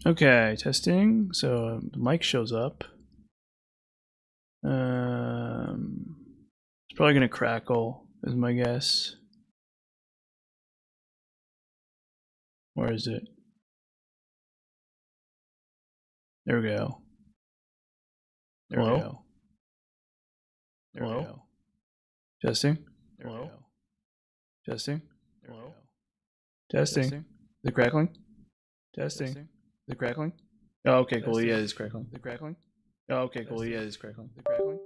Okay, testing. So the mic shows up. It's probably gonna crackle, is my guess. Where is it? There we go. There we go. There we go. Testing. There we go. Testing. Hello. Testing. The crackling. Testing. The crackling. Oh, okay, cool. Yeah, it's crackling. The crackling. Oh, okay, cool. Yeah, it's crackling. The crackling.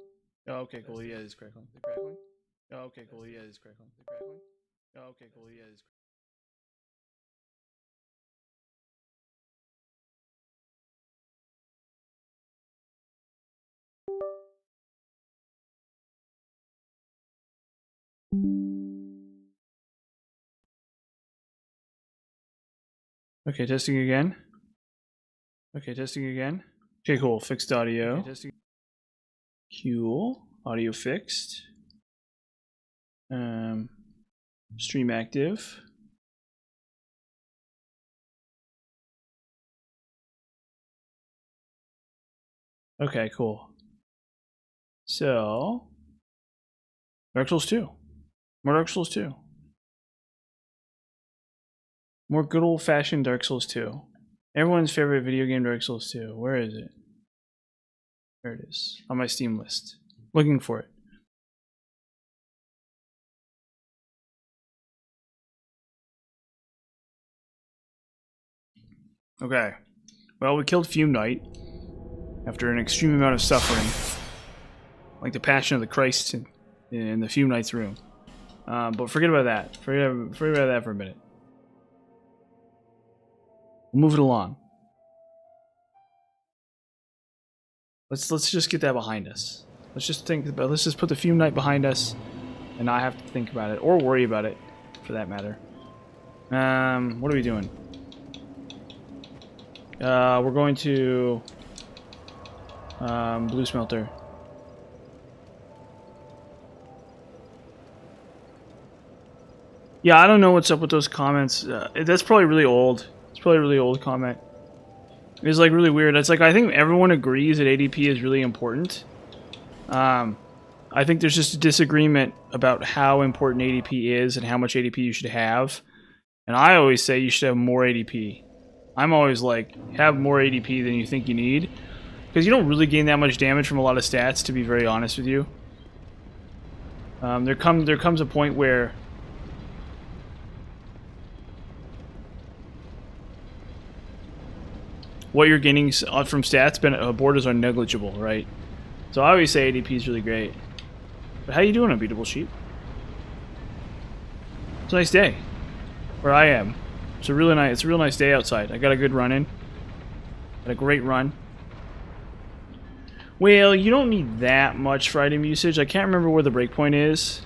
Oh, okay, cool. Yeah, it's crackling. The crackling. Oh, okay, cool. Yeah, it's crackling. The crackling. Oh, okay, cool. Yeah, it's. Okay, testing again. Okay, testing again. Okay, cool. Fixed audio. Okay, testing. Cool. Audio fixed. Stream active. Okay, cool. So, Dark Souls 2. More Dark Souls 2. More good old-fashioned Dark Souls 2. Everyone's favorite video game, Dark Souls 2. Where is it? There it is. On my Steam list. Looking for it. Okay. Well, we killed Fume Knight after an extreme amount of suffering. Like the Passion of the Christ in the Fume Knight's room. But forget about that. Forget about that for a minute. We'll move it along. Let's just get that behind us. Let's just put the Fume Knight behind us and not have to think about it or worry about it for that matter. What are we doing? We're going to Blue Smelter. Yeah, I don't know what's up with those comments. That's probably really old. It's probably a really old comment. It's like really weird. It's like I think everyone agrees that ADP is really important. I think there's just a disagreement about how important ADP is and how much ADP you should have. And I always say you should have more ADP. I'm always like, have more ADP than you think you need. Because you don't really gain that much damage from a lot of stats, to be very honest with you. There comes a point where what you're gaining from stats borders are negligible, right? So I always say ADP is really great. But how you doing, Unbeatable Sheep? It's a nice day where I am. It's a real nice day outside. I got a good run in. Got a great run. Well, you don't need that much for item usage. I can't remember where the breakpoint is,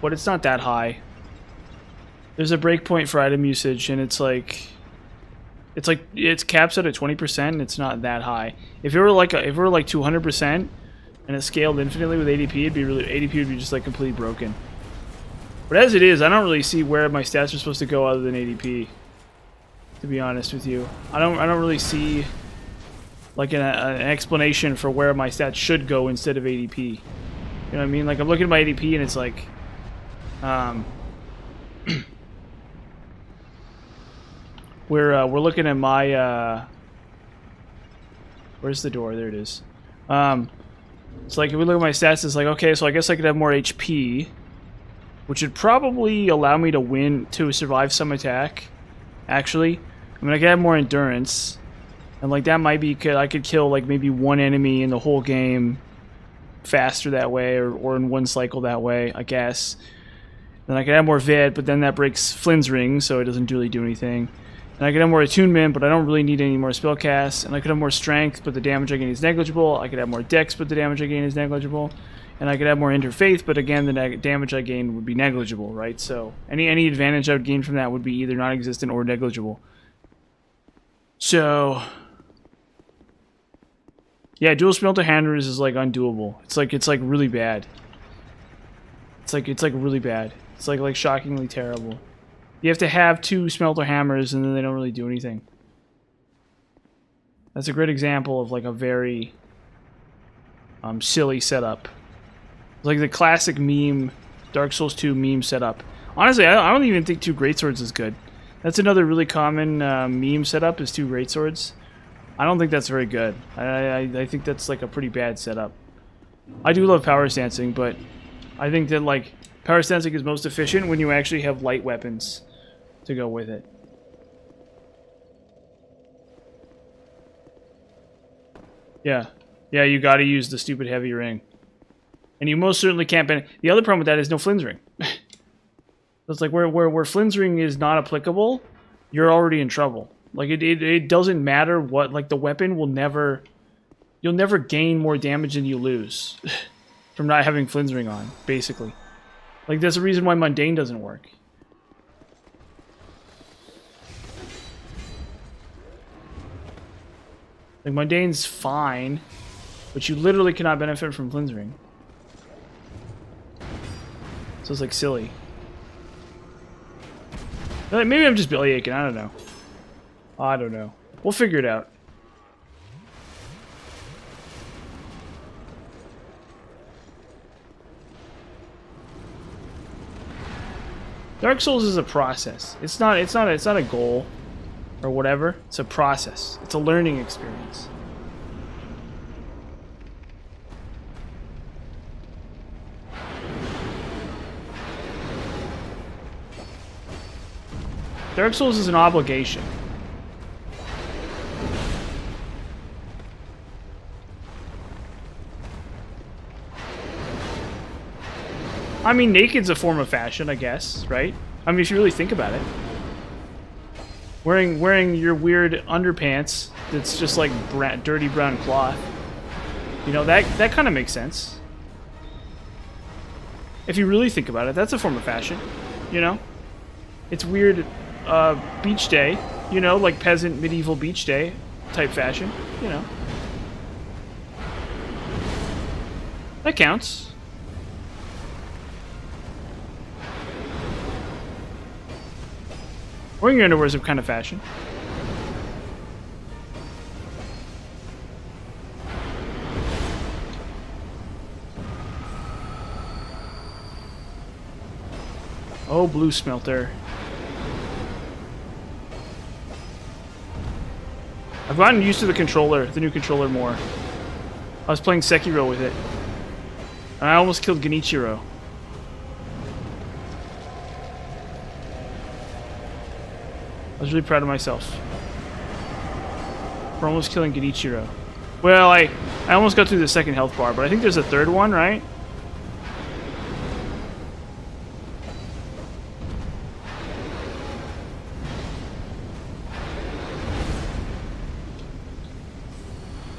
but it's not that high. There's a breakpoint for item usage, and it's caps out at 20%, and it's not that high. If it were like 200% and it scaled infinitely with ADP, ADP would be just like completely broken. But as it is, I don't really see where my stats are supposed to go other than ADP. To be honest with you, I don't really see like an explanation for where my stats should go instead of ADP. You know what I mean? Like I'm looking at my ADP and it's like, we're looking at my where's the door? There it is. It's like if we look at my stats, it's like okay, so I guess I could have more HP, which would probably allow me to survive some attack. Actually, I mean I could have more endurance, and like that might be I could kill like maybe one enemy in the whole game faster that way, or in one cycle that way, I guess. Then I could have more vid, but then that breaks Flynn's ring, so it doesn't really do anything. And I could have more attunement, but I don't really need any more spell casts. And I could have more strength, but the damage I gain is negligible. I could have more dex, but the damage I gain is negligible. And I could have more interfaith, but again, the damage I gain would be negligible, right? So any advantage I would gain from that would be either non-existent or negligible. So yeah, dual smelter hammers is like undoable. It's like really bad. It's like really bad. It's like shockingly terrible. You have to have 2 smelter hammers, and then they don't really do anything. That's a great example of like a very silly setup. It's like the classic meme, Dark Souls 2 meme setup. Honestly, I don't even think 2 greatswords is good. That's another really common meme setup is 2 greatswords. I don't think that's very good. I think that's like a pretty bad setup. I do love power stancing, but I think that like power stancing is most efficient when you actually have light weapons to go with it. Yeah. Yeah, you gotta use the stupid heavy ring. And you most certainly can't ban. The other problem with that is no Flynn's ring. It's like where Flynn's ring is not applicable, you're already in trouble. Like it doesn't matter what, like the weapon will never, you'll never gain more damage than you lose from not having Flynn's ring on, basically. Like there's a reason why mundane doesn't work. Like mundane's fine, but you literally cannot benefit from Flynn's ring. So it's like silly. Maybe I'm just belly aching, I don't know. I don't know. We'll figure it out. Dark Souls is a process. It's not a goal or whatever. It's a process. It's a learning experience. Dark Souls is an obligation. I mean, naked's a form of fashion, I guess, right? I mean, if you really think about it. Wearing your weird underpants that's just like dirty brown cloth. You know, that kind of makes sense. If you really think about it, that's a form of fashion, you know? It's weird beach day, you know, like peasant medieval beach day type fashion, you know. That counts. Wearing your underwear is a kind of fashion. Oh, blue smelter. I've gotten used to the controller, the new controller more. I was playing Sekiro with it. And I almost killed Genichiro. I was really proud of myself for almost killing Genichiro. Well, I almost got through the second health bar, but I think there's a third one, right?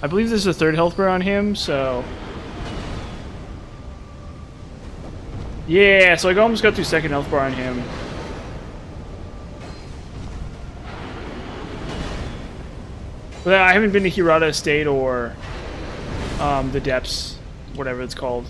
I believe there's a third health bar on him, so... Yeah, so I almost got through second health bar on him. But I haven't been to Hirata Estate or the Depths, whatever it's called.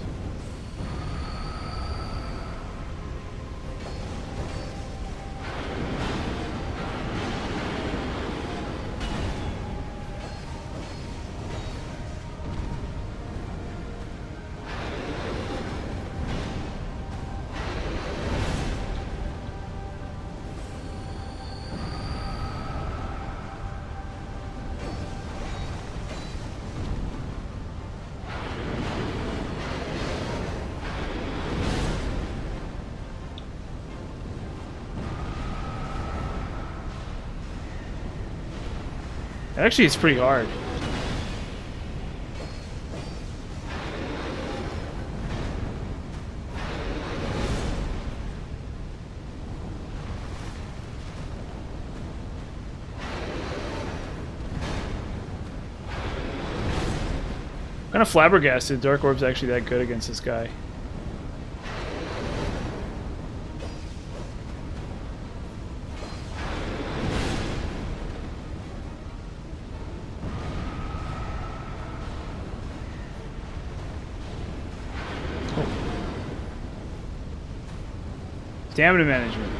Actually, it's pretty hard. Kind of flabbergasted Dark Orb's actually that good against this guy. Stamina management.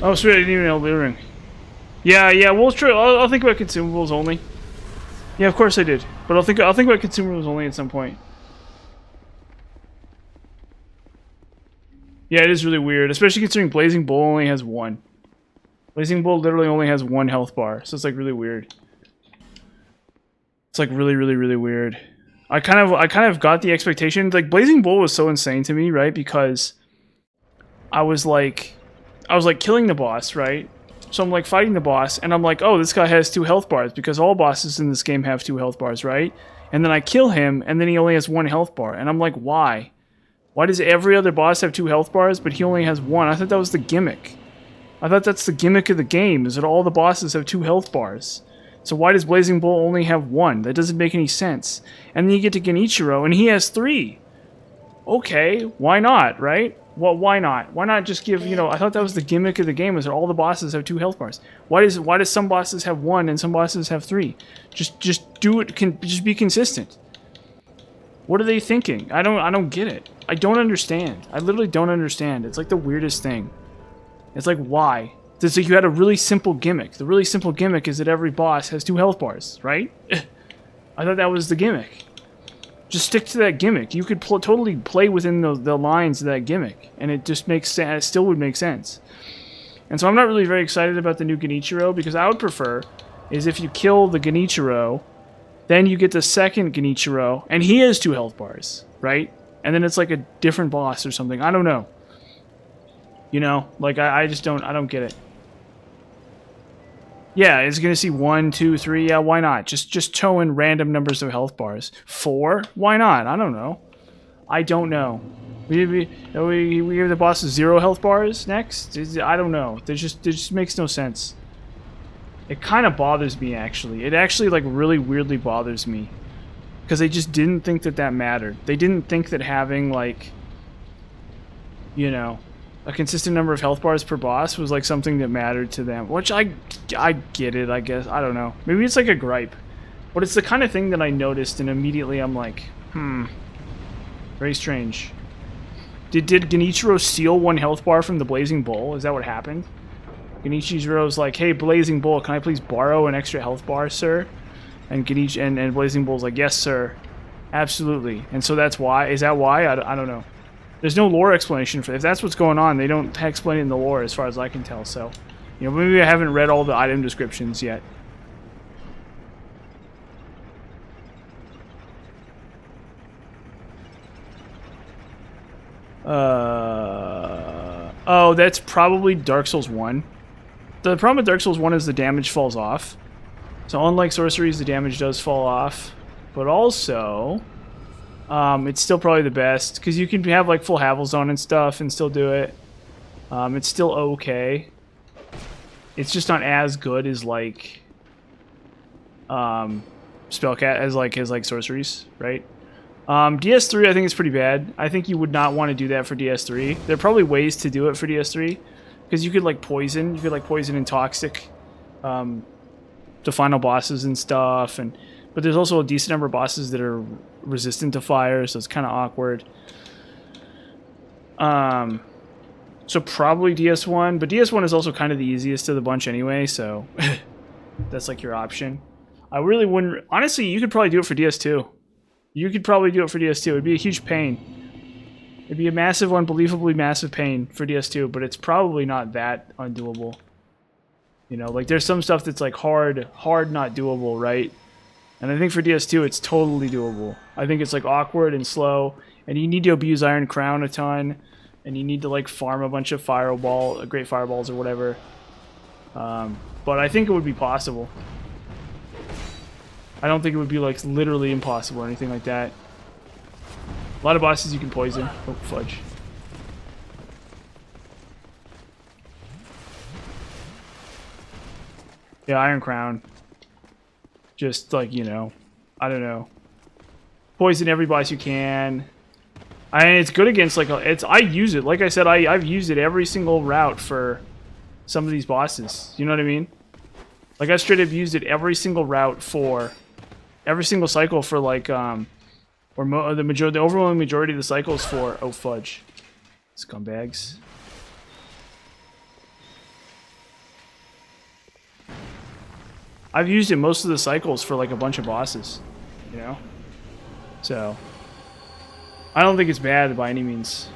Oh, sweet, I didn't even know Elden Ring. Yeah, we'll try. I'll think about consumables only. Yeah, of course I did. But I'll think about consumables only at some point. Yeah, it is really weird, especially considering Blazing Bull only has 1. Blazing Bull literally only has 1 health bar, so it's like really weird. It's like really weird. I kind of got the expectation, like Blazing Bull was so insane to me, right? Because I was like killing the boss, right? So I'm like fighting the boss, and I'm like, oh, this guy has 2 health bars, because all bosses in this game have 2 health bars, right? And then I kill him, and then he only has 1 health bar, and I'm like, why? Why does every other boss have 2 health bars, but he only has 1? I thought that was the gimmick. I thought that's the gimmick of the game, is that all the bosses have 2 health bars. So why does Blazing Bull only have 1? That doesn't make any sense. And then you get to Genichiro, and he has 3. Okay, why not, right? Well, why not? Why not just give, you know, I thought that was the gimmick of the game, is that all the bosses have 2 health bars. Why does some bosses have 1 and some bosses have 3? Just do it, just be consistent. What are they thinking? I don't get it. I don't understand. I literally don't understand. It's like the weirdest thing. It's like, why? It's like you had a really simple gimmick. The really simple gimmick is that every boss has 2 health bars, right? I thought that was the gimmick. Just stick to that gimmick. You could totally play within the lines of that gimmick, and it just makes sense. It still would make sense. And so I'm not really very excited about the new Genichiro, because I would prefer is if you kill the Genichiro, then you get the second Genichiro, and he has 2 health bars, right? And then it's like a different boss or something. I don't know. You know, like I don't get it. Yeah, it's gonna see 1, 2, 3. Yeah, why not? Just throw in random numbers of health bars. 4? Why not? I don't know. I don't know. We have the boss with 0 health bars next. I don't know. It just makes no sense. It kind of bothers me, actually. It actually like really weirdly bothers me, because they just didn't think that mattered. They didn't think that having like, you know, a consistent number of health bars per boss was like something that mattered to them, which I get it, I guess. I don't know. Maybe it's like a gripe, but it's the kind of thing that I noticed, and immediately I'm like, very strange. Did Genichiro steal 1 health bar from the Blazing Bull? Is that what happened? Genichiro's like, hey, Blazing Bull, can I please borrow an extra health bar, sir? And and Blazing Bull's like, yes, sir, absolutely. And so that's why. Is that why? I don't know. There's no lore explanation for it. If that's what's going on, they don't explain it in the lore as far as I can tell. So, you know, maybe I haven't read all the item descriptions yet. Oh, that's probably Dark Souls 1. The problem with Dark Souls 1 is the damage falls off. So unlike sorceries, the damage does fall off. But also, it's still probably the best, because you can have like full Havelzone and stuff and still do it. It's still okay. It's just not as good as like Spellcat as like sorceries, right? DS3 I think is pretty bad. I think you would not want to do that for DS3. There are probably ways to do it for DS3, because you could like poison. You could like poison and toxic the final bosses and stuff, but there's also a decent number of bosses that are resistant to fire, so it's kind of awkward. So probably DS1, but DS1 is also kind of the easiest of the bunch anyway, so that's like your option. I really wouldn't... Honestly, you could probably do it for DS2. You could probably do it for DS2. It'd be a huge pain. It'd be a massive, unbelievably massive pain for DS2, but it's probably not that undoable. You know, like there's some stuff that's like hard not doable, right? And I think for DS2 it's totally doable. I think it's like awkward and slow, and you need to abuse Iron Crown a ton, and you need to like farm a bunch of great fireballs or whatever. But I think it would be possible. I don't think it would be like literally impossible or anything like that. A lot of bosses you can poison. Oh, fudge. Yeah, Iron Crown. Just like, you know, I don't know. Poison every boss you can. It's good against like I use it. Like I said, I've used it every single route for some of these bosses. You know what I mean? Like I straight up used it every single route for every single cycle for like the overwhelming majority of the cycles for fudge. Scumbags. I've used it most of the cycles for like a bunch of bosses, you know? So, I don't think it's bad by any means.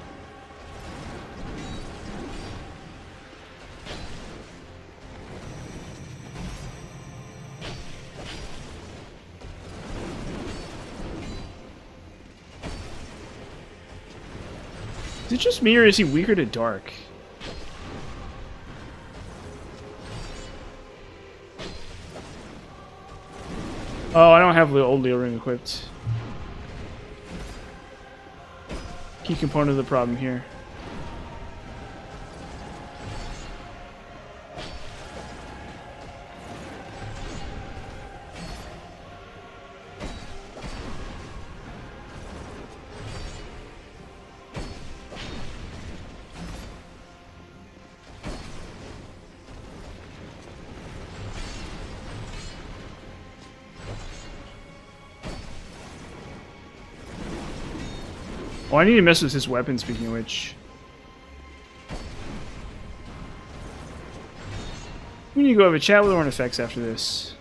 Is it just me or is he weaker to dark? Oh, I don't have the old Leo ring equipped. Key component of the problem here. Oh, I need to mess with his weapon, speaking of which. We need to go have a chat with Ornn Effects after this.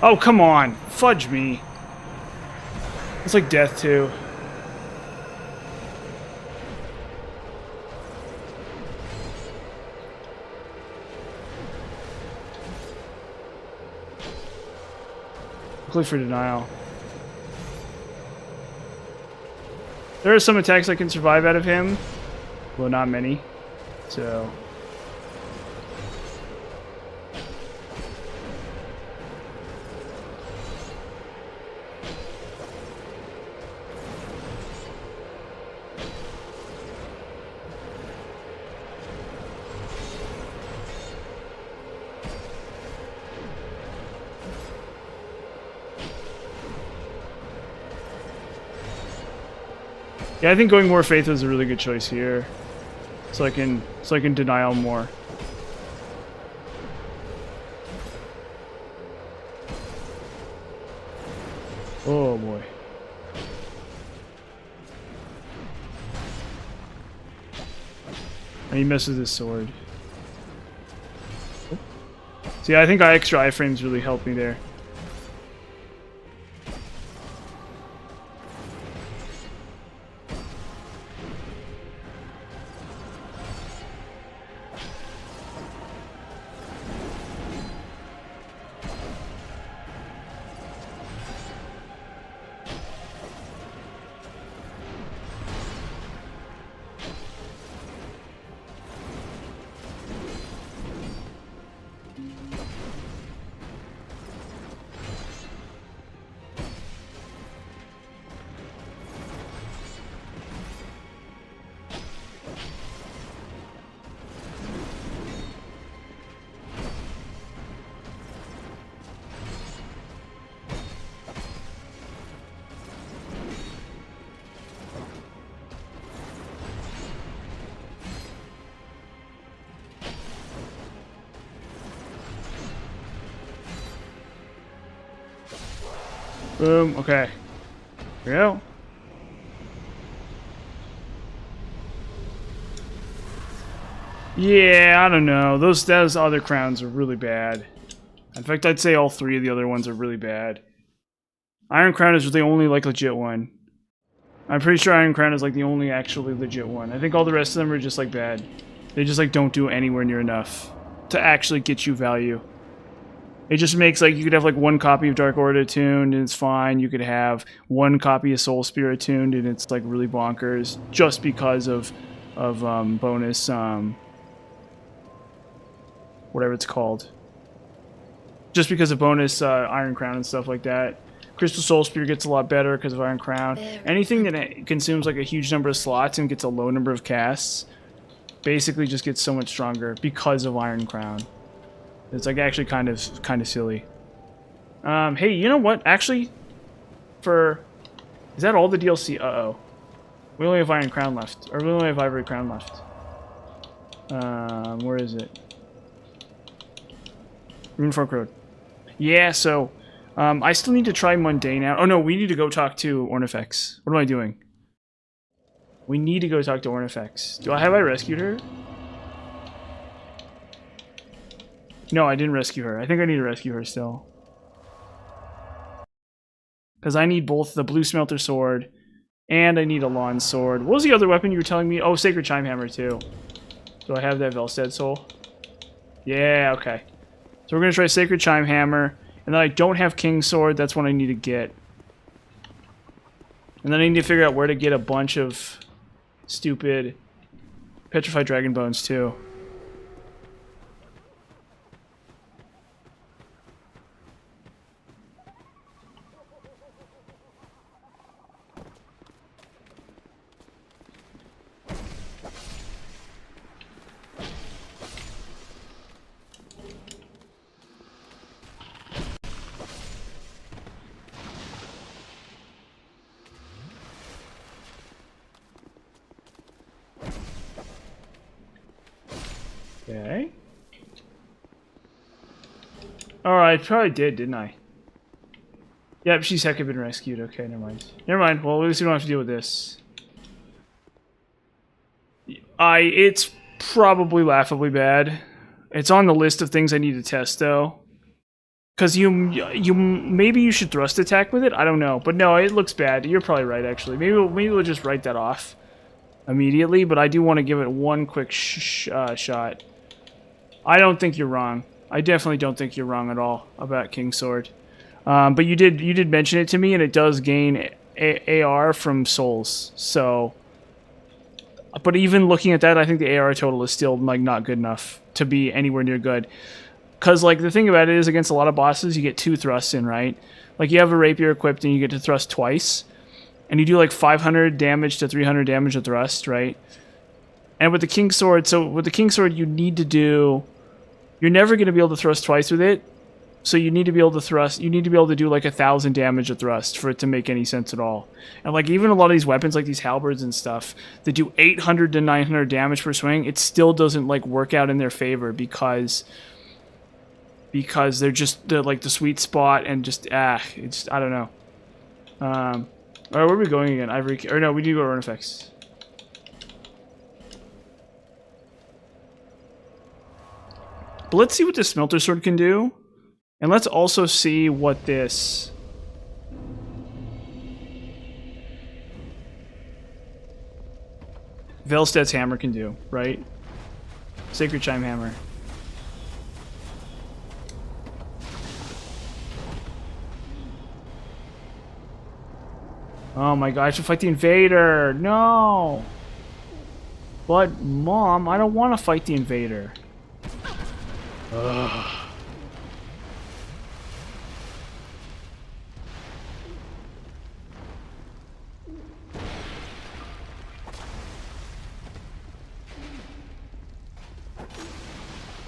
Oh, come on. Fudge me. It's like death, too. Click for denial. There are some attacks I can survive out of him. Well, not many. So... yeah, I think going more faith is a really good choice here. So I can denial more. Oh boy. And he misses his sword. See, I think extra iframes really helped me there. Boom, okay. Here we go. Yeah, I don't know. Those other crowns are really bad. In fact, I'd say all three of the other ones are really bad. Iron Crown is the only, like, legit one. I'm pretty sure Iron Crown is, like, the only actually legit one. I think all the rest of them are just, like, bad. They just, like, don't do anywhere near enough to actually get you value. It just makes like you could have like one copy of Dark Order tuned and it's fine. You could have one copy of Soul Spirit tuned and it's like really bonkers just because of bonus whatever it's called. Just because of bonus Iron Crown and stuff like that. Crystal Soul Spear gets a lot better because of Iron Crown. Anything that consumes like a huge number of slots and gets a low number of casts basically just gets so much stronger because of Iron Crown. It's like actually kind of silly. Hey, you know what? Actually, is that all the DLC? Uh-oh. We only have Iron Crown left. Or we only have Ivory Crown left. Where is it? Runefork Road. Yeah, so I still need to try Mundane out. Oh no, we need to go talk to Ornifex. What am I doing? We need to go talk to Ornifex. Have I rescued her? No, I didn't rescue her. I think I need to rescue her still. Because I need both the Blue Smelter Sword and I need a Lawn Sword. What was the other weapon you were telling me? Oh, Sacred Chime Hammer too. Do I have that Velstead Soul? Yeah, okay. So we're going to try Sacred Chime Hammer. And then I don't have King's Sword. That's what I need to get. And then I need to figure out where to get a bunch of stupid Petrified Dragon Bones too. Okay. Alright, I probably didn't I? Yep, she's heck been rescued. Okay, never mind. Never mind. Well, at least we don't have to deal with this. It's probably laughably bad. It's on the list of things I need to test, though. Because maybe you should thrust attack with it? I don't know. But no, it looks bad. You're probably right, actually. Maybe we'll just write that off immediately, but I do want to give it one quick shot. I don't think you're wrong. I definitely don't think you're wrong at all about King's Sword. But you did mention it to me, and it does gain AR from souls. So, but even looking at that, I think the AR total is still like not good enough to be anywhere near good. Because like the thing about it is, against a lot of bosses, you get 2 thrusts in, right? Like you have a rapier equipped, and you get to thrust twice, and you do like 500 damage to 300 damage a thrust, right? And with the King's Sword, you need to do... You're never going to be able to thrust twice with it, so you need to be able to thrust... You need to be able to do like 1,000 damage a thrust for it to make any sense at all. And like even a lot of these weapons, like these halberds and stuff, that do 800 to 900 damage per swing, it still doesn't like work out in their favor because they're like the sweet spot and just it's I don't know. Alright, where are we going again? Or no, we need to go to Ornifex. But let's see what this Smelter Sword can do. And let's also see what this... Velsted's Hammer can do, right? Sacred Chime Hammer. Oh my god, I should fight the Invader! No! But, Mom, I don't want to fight the Invader. Ugh.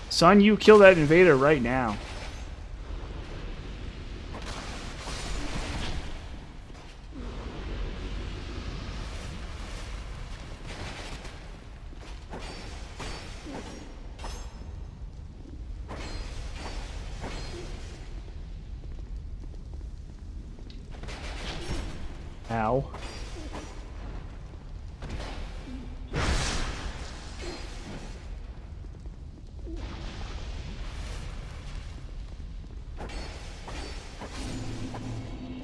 Son, you kill that Invader right now. Ow.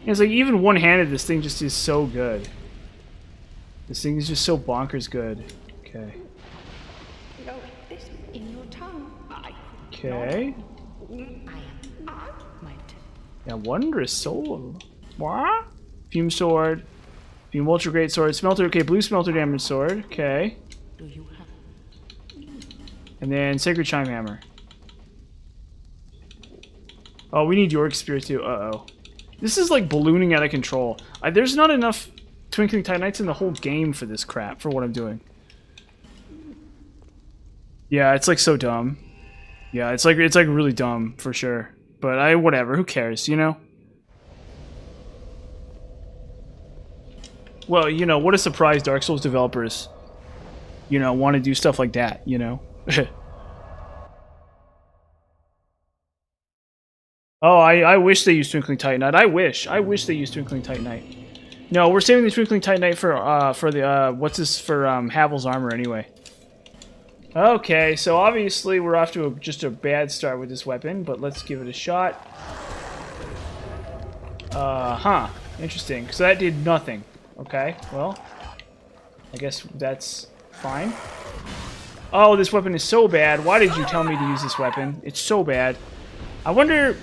It's like even one-handed, this thing just is so good. This thing is just so bonkers good. Okay. This in your tongue. Okay. I am Yeah, wondrous soul. What? Fume sword. Fume ultra great sword. Smelter. Okay, blue smelter damage sword. Okay. And then sacred chime hammer. Oh, we need York spear too. Uh-oh. This is like ballooning out of control. There's not enough Twinkling Titanites in the whole game for this crap, for what I'm doing. Yeah, it's like so dumb. Yeah, it's like really dumb for sure. But whatever, who cares, you know? Well, you know, what a surprise Dark Souls developers, you know, want to do stuff like that, you know? Oh, I wish they used Twinkling Titanite. I wish they used Twinkling Titanite. No, we're saving the Twinkling Titanite for the, what's this, for, Havel's armor anyway. Okay, so obviously we're off to just a bad start with this weapon, but let's give it a shot. Huh. Interesting. So that did nothing. Okay, well, I guess that's fine. Oh, this weapon is so bad. Why did you tell me to use this weapon? It's so bad. I wonder,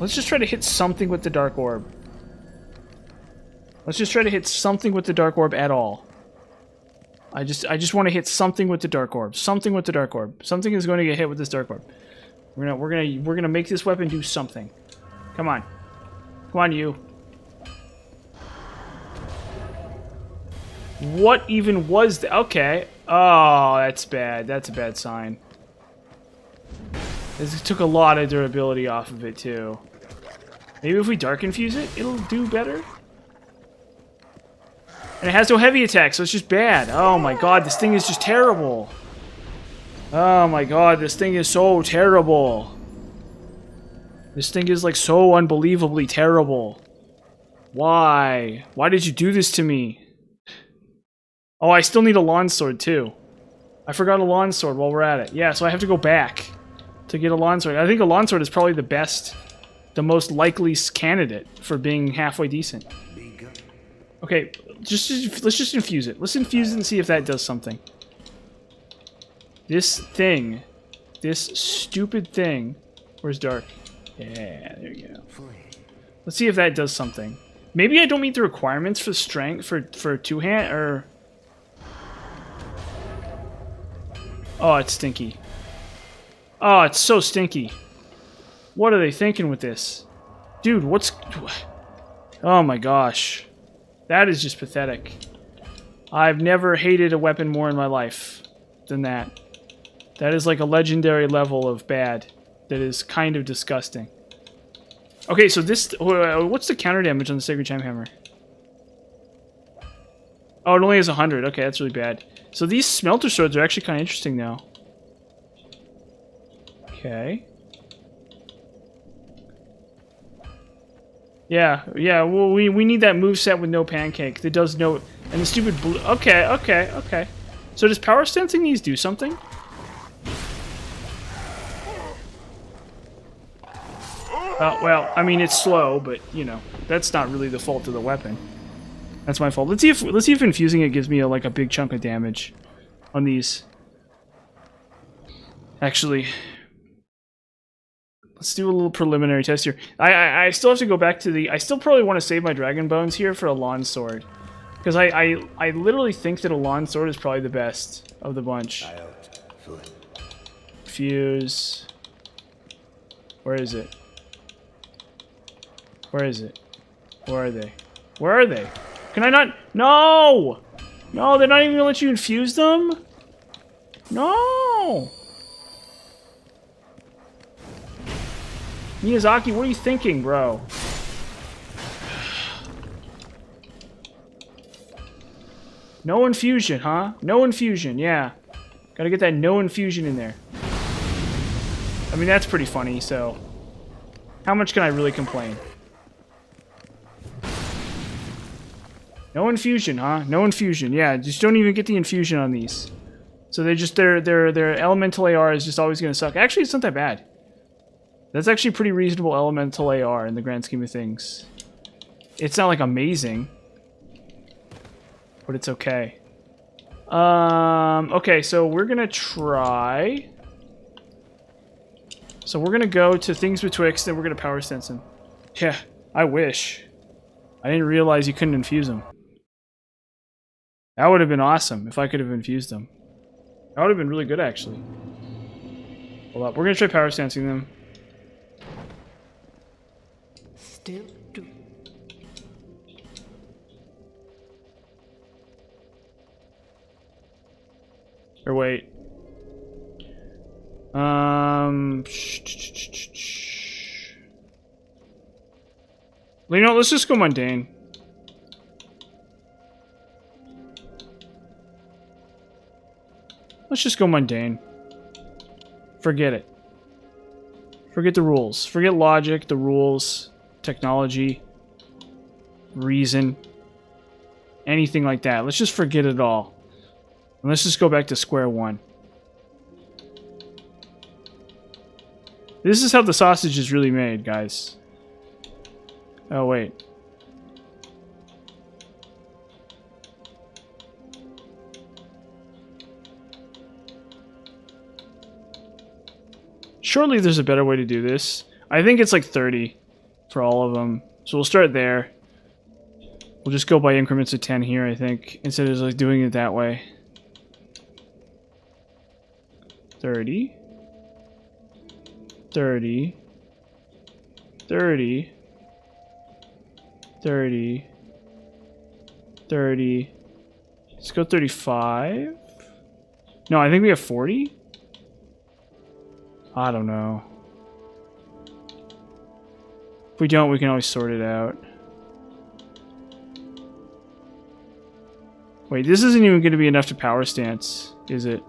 let's just try to hit something with the Dark Orb. Let's just try to hit something with the Dark Orb at all. I just want to hit something with the Dark Orb. Something with the Dark Orb. Something is going to get hit with this Dark Orb. We're gonna make this weapon do something. Come on. Come on, you. What even was that? Okay. Oh, that's bad. That's a bad sign. This took a lot of durability off of it, too. Maybe if we Dark Infuse it, it'll do better? And it has no heavy attack, so it's just bad. Oh my god, this thing is just terrible. Oh my god, this thing is so terrible. This thing is like so unbelievably terrible. Why? Why did you do this to me? Oh, I still need a lawn sword too. I forgot a lawn sword while we're at it. Yeah, so I have to go back to get a lawn sword. I think a lawn sword is probably the best, the most likely candidate for being halfway decent. Okay, let's just infuse it. Let's infuse it and see if that does something. This thing, this stupid thing. Where's Dark? Yeah, there you go. Let's see if that does something. Maybe I don't meet the requirements for strength for two-hand or. Oh, it's stinky. Oh, it's so stinky. What are they thinking with this? Dude, what's... Oh my gosh. That is just pathetic. I've never hated a weapon more in my life than that. That is like a legendary level of bad. That is kind of disgusting. Okay, so this... What's the counter damage on the Sacred Chime Hammer? Oh, it only has 100. Okay, that's really bad. So these smelter swords are actually kind of interesting now. Okay. Yeah, well, we need that moveset with no pancake. That does no... And the stupid blue... Okay. So does power sensing these do something? Well, I mean, it's slow, but, you know, that's not really the fault of the weapon. That's my fault. Let's see if infusing it gives me like a big chunk of damage on these. Actually, let's do a little preliminary test here. I still have to go back to the... I still probably want to save my Dragon Bones here for a lawn sword. Because I literally think that a lawn sword is probably the best of the bunch. Fuse. Where is it? Where is it? Where are they? Where are they? Can I not? No! No, they're not even gonna let you infuse them? No! Miyazaki, what are you thinking, bro? No infusion, huh? No infusion, yeah. Gotta get that no infusion in there. I mean, that's pretty funny, so... How much can I really complain? No infusion, huh? No infusion. Yeah, just don't even get the infusion on these. So they just their elemental AR is just always gonna suck. Actually, it's not that bad. That's actually pretty reasonable elemental AR in the grand scheme of things. It's not like amazing, but it's okay. Okay, so we're gonna try So we're gonna go to things betwixt, then we're gonna power stance him. Yeah, I wish. I didn't realize you couldn't infuse them. That would have been awesome if I could have infused them. That would have been really good, actually. Hold up, we're gonna try power stancing them. Still do. Or wait. You know, let's just go mundane. Let's just go mundane. Forget it. Forget the rules. Forget logic, the rules, technology, reason, anything like that. Let's just forget it all. And let's just go back to square one. This is how the sausage is really made, guys. Oh, wait. Surely there's a better way to do this. I think it's like 30 for all of them. So we'll start there. We'll just go by increments of 10 here, I think, instead of like doing it that way. 30. 30. 30. 30. 30. Let's go 35. No, I think we have 40. I don't know. If we don't, we can always sort it out. Wait, this isn't even going to be enough to power stance, is it?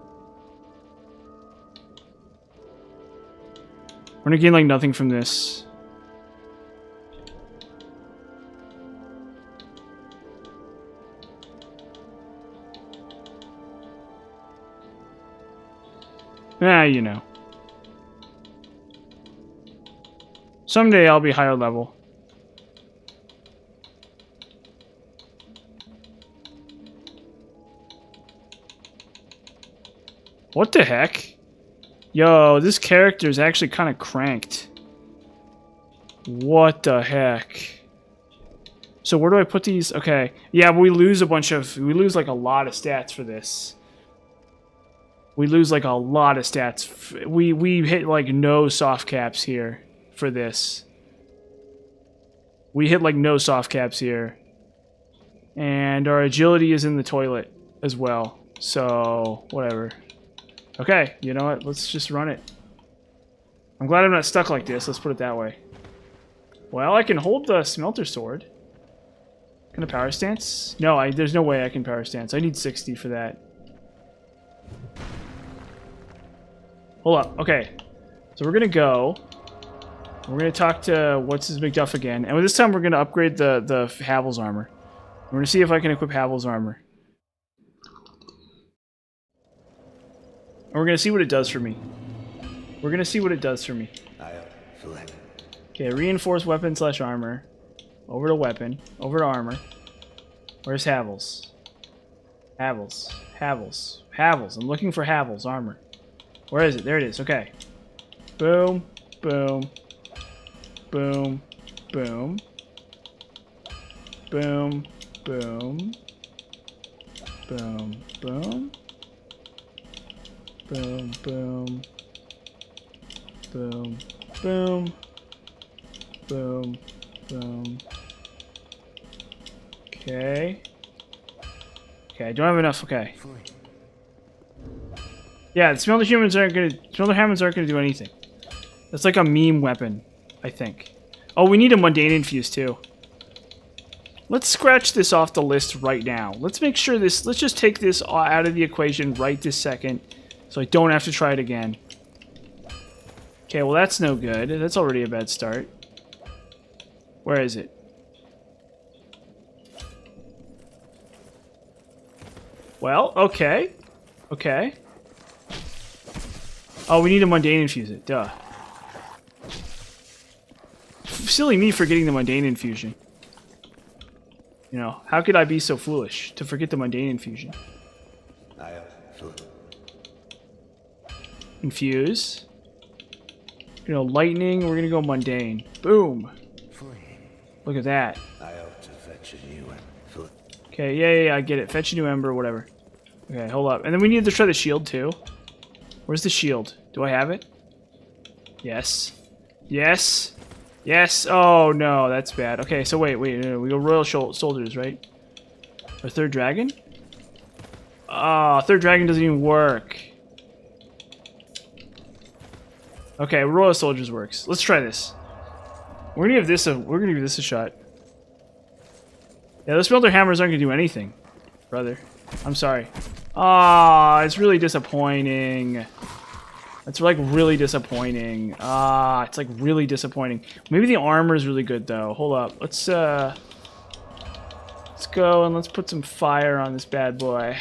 We're going to gain like nothing from this. Ah, you know. Someday I'll be higher level. What the heck? Yo, this character is actually kind of cranked. What the heck? So where do I put these? Okay. Yeah, we lose a bunch of... We lose like a lot of stats for this. We lose like a lot of stats. We hit like no soft caps here for this. We hit like no soft caps here. And our agility is in the toilet as well. So, whatever. Okay, you know what? Let's just run it. I'm glad I'm not stuck like this. Let's put it that way. Well, I can hold the smelter sword. Can I power stance? No, there's no way I can power stance. I need 60 for that. Hold up. Okay. So we're going to go. We're going to talk to what's his McDuff again. And this time we're going to upgrade the Havel's armor. We're going to see if I can equip Havel's armor. And we're going to see what it does for me. We're going to see what it does for me. Okay, reinforced weapon / armor. Over to weapon. Over to armor. Where's Havel's? Havel's. Havel's. Havel's. I'm looking for Havel's armor. Where is it? There it is. Okay. Boom. Boom. Boom. Boom. Boom. Boom. Boom. Boom. Boom. Boom. Boom. Boom. Boom. Boom. Okay. Okay, I don't have enough. Okay. Yeah, the Smelter Humans aren't gonna. Smelter Hammonds aren't gonna do anything. That's like a meme weapon, I think. Oh, we need a mundane infuse too. Let's scratch this off the list right now. Let's make sure this. Let's just take this out of the equation right this second, so I don't have to try it again. Okay, well that's no good. That's already a bad start. Where is it? Well, okay. Okay. Oh, we need a mundane infuse it. Duh. Silly me forgetting the mundane infusion. You know, how could I be so foolish to forget the mundane infusion? Infuse. You know, lightning. We're gonna go mundane. Boom. Flame. Look at that. I ought to fetch a new one. Okay, yeah, I get it. Fetch a new ember, whatever. Okay, hold up. And then we need to try the shield too. Where's the shield? Do I have it? Yes. Yes. Yes. Oh no, that's bad. Okay, so wait. No, we go royal soldiers, right? Or third dragon? Ah, third dragon doesn't even work. Okay, royal soldiers works. Let's try this. We're gonna give this a shot. Yeah, those smelter hammers aren't gonna do anything, brother. I'm sorry. Ah, it's really disappointing. It's like really disappointing. Ah, it's like really disappointing. Maybe the armor is really good though. Hold up. Let's go and let's put some fire on this bad boy.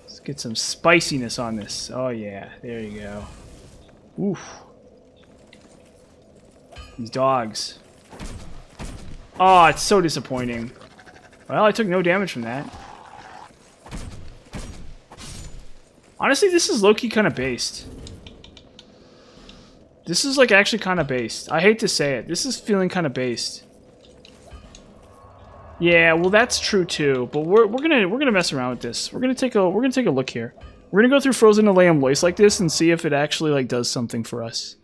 Let's get some spiciness on this. Oh yeah, there you go. Oof. These dogs. Oh, it's so disappointing. Well, I took no damage from that. Honestly, this is low-key kind of based. This is like actually kind of based. I hate to say it. This is feeling kind of based. Yeah, well that's true too. But we're gonna mess around with this. We're gonna take a look here. We're gonna go through Frozen Alayam Lois like this and see if it actually like does something for us.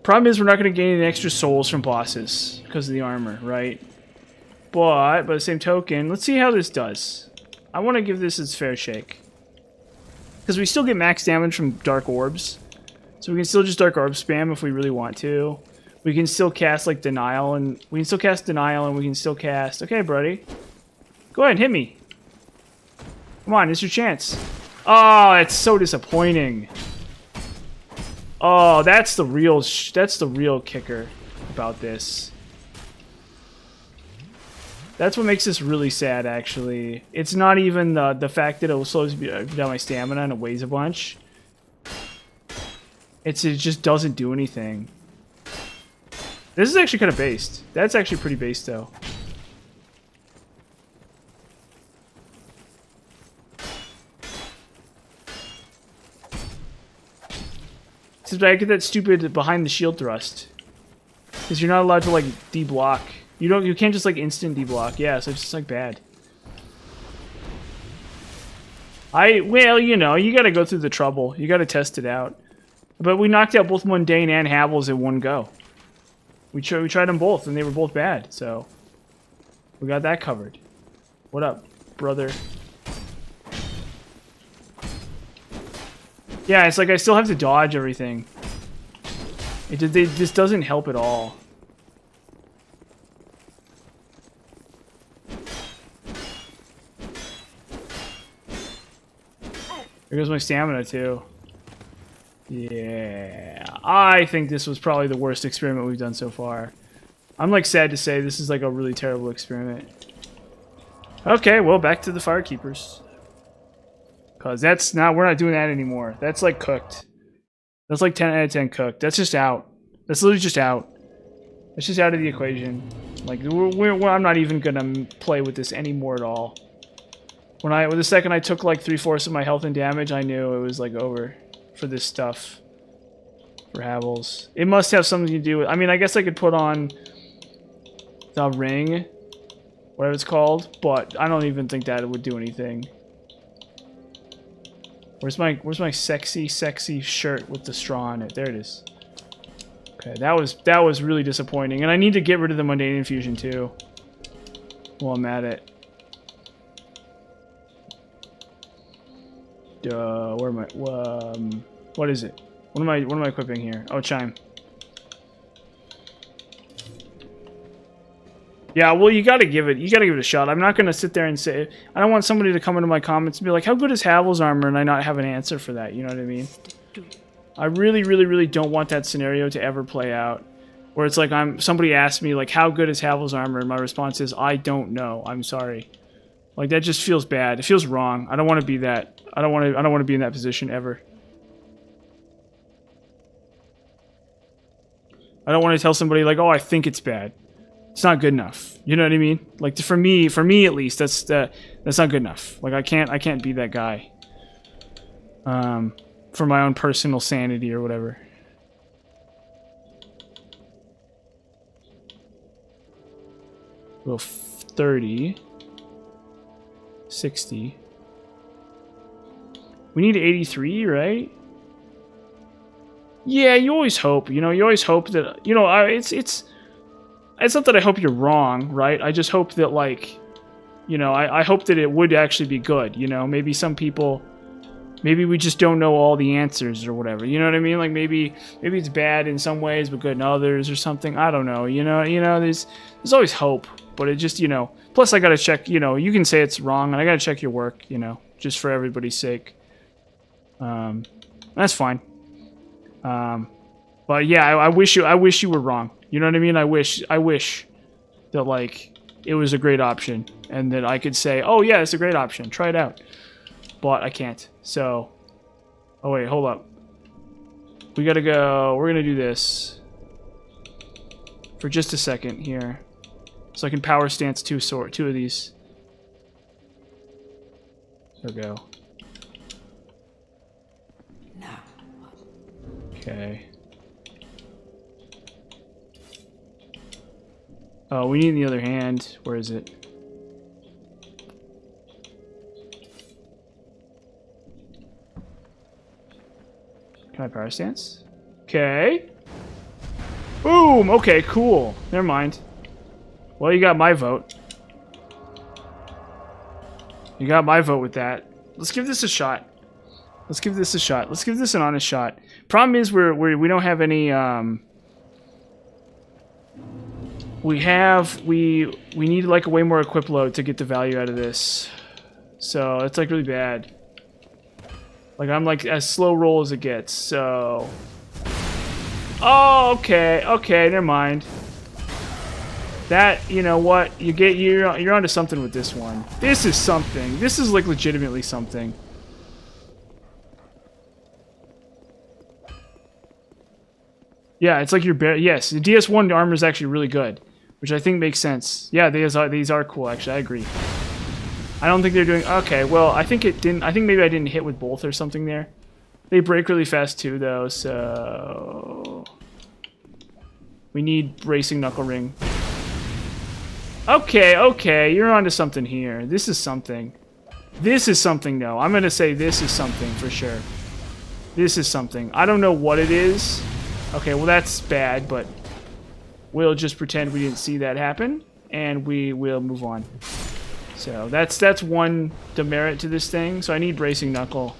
Problem is we're not gonna gain any extra souls from bosses because of the armor, right? But by the same token, let's see how this does. I want to give this its fair shake. Because we still get max damage from Dark Orbs. So we can still just Dark Orb spam if we really want to. We can still cast, like, Denial, and we can still cast Denial, and we can still cast... Okay, buddy. Go ahead, hit me. Come on, it's your chance. Oh, it's so disappointing. Oh, that's the real kicker about this. That's what makes this really sad, actually. It's not even the fact that it slows down my stamina and it weighs a bunch. It just doesn't do anything. This is actually kind of based. That's actually pretty based, though. Except I get that stupid behind the shield thrust. Because you're not allowed to, like, de-block. You can't just like instant deblock. Yeah, so it's just like bad. Well, you know, you gotta go through the trouble. You gotta test it out. But we knocked out both Mundane and Havels in one go. We tried them both and they were both bad, so we got that covered. What up, brother? Yeah, it's like I still have to dodge everything. This doesn't help at all. There goes my stamina, too. Yeah. I think this was probably the worst experiment we've done so far. I'm, like, sad to say this is, like, a really terrible experiment. Okay, well, back to the Firekeepers. Because we're not doing that anymore. That's, like, cooked. That's, like, 10 out of 10 cooked. That's just out. That's literally just out. That's just out of the equation. Like, I'm not even gonna play with this anymore at all. With the second I took like 3/4 of my health and damage, I knew it was like over for this stuff. For Havels. It must have something to do with... I mean, I guess I could put on the ring, whatever it's called, but I don't even think that it would do anything. Where's my sexy shirt with the straw on it? There it is. Okay, that was really disappointing, and I need to get rid of the Mundane Infusion too. While I'm at it. Where am I? What is it? What am I equipping here? Oh, Chime. Yeah, well, you gotta give it a shot. I'm not gonna sit there and say... I don't want somebody to come into my comments and be like, how good is Havel's armor? And I not have an answer for that, you know what I mean? I really don't want that scenario to ever play out. Where it's like somebody asks me, like, how good is Havel's armor? And my response is, I don't know. I'm sorry. Like, that just feels bad. It feels wrong. I don't want to be that. I don't want to be in that position ever. I don't want to tell somebody, like, oh, I think it's bad. It's not good enough. You know what I mean? Like, for me at least, that's not good enough. Like, I can't be that guy. for my own personal sanity or whatever. Well, 30. 60. We need 83, right? Yeah, you always hope. You know, you always hope that... You know, it's not that I hope you're wrong, right? I just hope that, like... You know, I hope that it would actually be good, you know? Maybe some people... Maybe we just don't know all the answers or whatever. You know what I mean? Like, maybe it's bad in some ways, but good in others or something. I don't know. You know, there's always hope. But it just, you know... Plus, I gotta check, you know, you can say it's wrong, and I gotta check your work, you know, just for everybody's sake. That's fine. But yeah, I wish you were wrong. You know what I mean? I wish that, like, it was a great option, and that I could say, oh yeah, it's a great option, try it out. But I can't, so... Oh wait, hold up. We gotta go, we're gonna do this. For just a second here. So I can power stance two of these. There we go. Now. Okay. Oh, we need the other hand. Where is it? Can I power stance? Okay. Boom! Okay, cool. Never mind. Well, you got my vote. You got my vote with that. Let's give this a shot. Let's give this a shot. Let's give this an honest shot. Problem is we don't have any we need like a way more equip load to get the value out of this. So it's like really bad. Like I'm like as slow roll as it gets. So oh, okay, never mind. That, you know what, you're onto something with this one. This is something. This is like legitimately something. Yeah, it's like you're yes, the DS1 armor is actually really good, which I think makes sense. Yeah, these are cool actually. I agree. I don't think they're doing okay. Well, I think it didn't. I think maybe I didn't hit with both or something there. They break really fast too, though. So we need bracing knuckle ring. Okay, you're onto something here. This is something. This is something, though. I'm gonna say this is something for sure. This is something. I don't know what it is. Okay, well that's bad, but we'll just pretend we didn't see that happen, and we will move on. So that's one demerit to this thing. So I need bracing knuckle.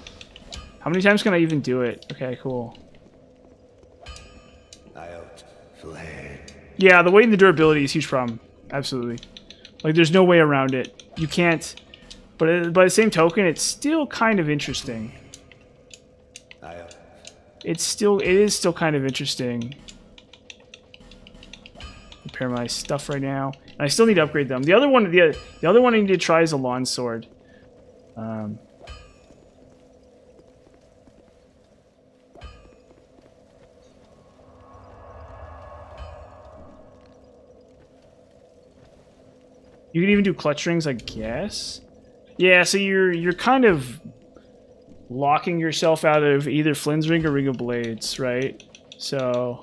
How many times can I even do it? Okay, cool. Yeah, the weight and the durability is a huge problem. Absolutely. Like, there's no way around it. You can't... But by the same token, it's still kind of interesting. It is still kind of interesting. Repair my stuff right now. And I still need to upgrade them. The other one I need to try is a lawn sword. You can even do clutch rings, I guess. Yeah, so you're kind of locking yourself out of either Flynn's ring or Ring of Blades, right? So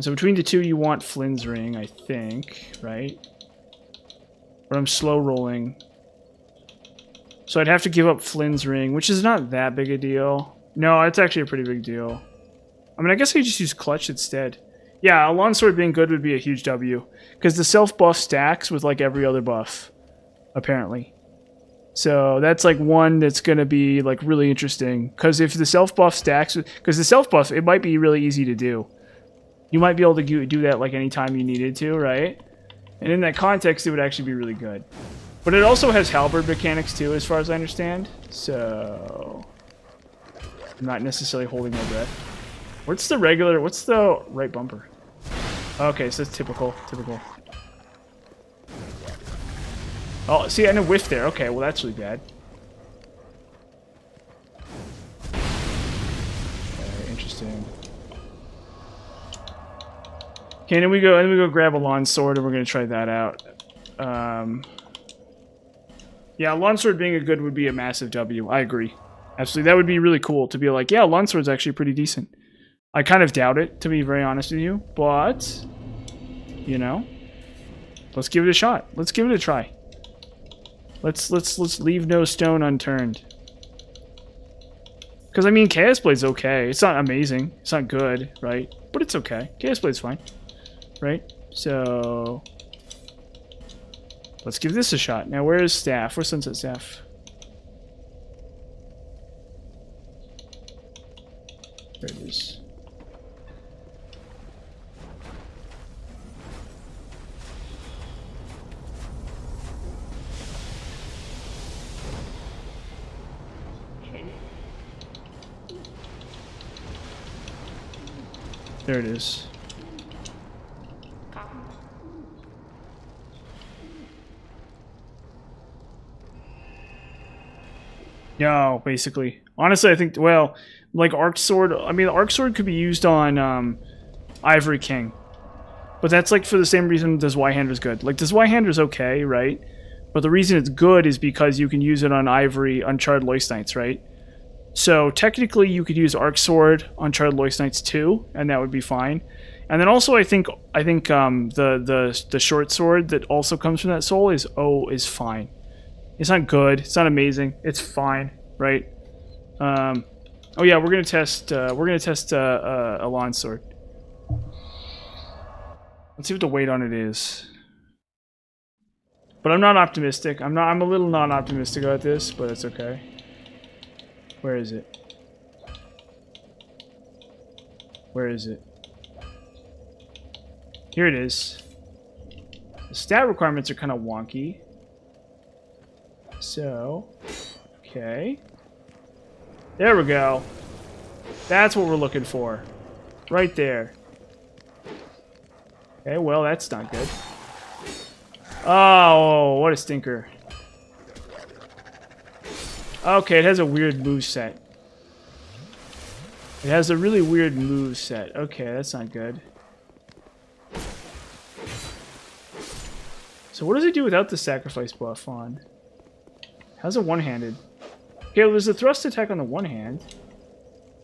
between the two, you want Flynn's ring, I think, right? But I'm slow rolling, so I'd have to give up Flynn's ring, which is not that big a deal. No, it's actually a pretty big deal. I mean, I guess I could just use clutch instead. Yeah, a lawn sword being good would be a huge W. Because the self-buff stacks with, like, every other buff. Apparently. So, that's, like, one that's going to be, like, really interesting. Because if the self-buff stacks... Because the self-buff, it might be really easy to do. You might be able to do that, like, anytime you needed to, right? And in that context, it would actually be really good. But it also has halberd mechanics, too, as far as I understand. So... I'm not necessarily holding my breath. What's the right bumper? Okay, so it's typical. Oh, see, I had a whiff there. Okay, well that's really bad. Okay, interesting. Okay, then we go grab a lawn sword and we're gonna try that out. Yeah, Longsword being a good would be a massive W. I agree. Absolutely. That would be really cool to be like, yeah, Longsword's actually pretty decent. I kind of doubt it, to be very honest with you, but, you know, let's give it a shot. Let's give it a try. Let's leave no stone unturned. Because, I mean, Chaos Blade's okay. It's not amazing. It's not good, right? But it's okay. Chaos Blade's fine, right? So, let's give this a shot. Now, where is Staff? Where's Sunset Staff? There it is. There it is. No, basically. Honestly, I think, well, like Arc Sword, I mean, the Arc Sword could be used on Ivory King. But that's like for the same reason the Zweihander's good. Like, the Zweihander's okay, right? But the reason it's good is because you can use it on Ivory, Uncharted Loist Knights, right? So technically you could use Arc Sword on Uncharted Loist Knights too, and that would be fine. And then also I think the short sword that also comes from that soul is fine. It's not good. It's not amazing. It's fine, right? Oh yeah, we're gonna test a lawn sword. Let's see what the weight on it is. But I'm not optimistic. I'm a little not optimistic about this, but it's okay. Where is it? Where is it? Here it is. The stat requirements are kind of wonky. So, okay. There we go. That's what we're looking for. Right there. Okay, well, that's not good. Oh, what a stinker. Okay, it has a weird moveset. It has a really weird moveset. Okay, that's not good. So what does it do without the sacrifice buff on? How's it one-handed? Okay, well, there's a thrust attack on the one hand.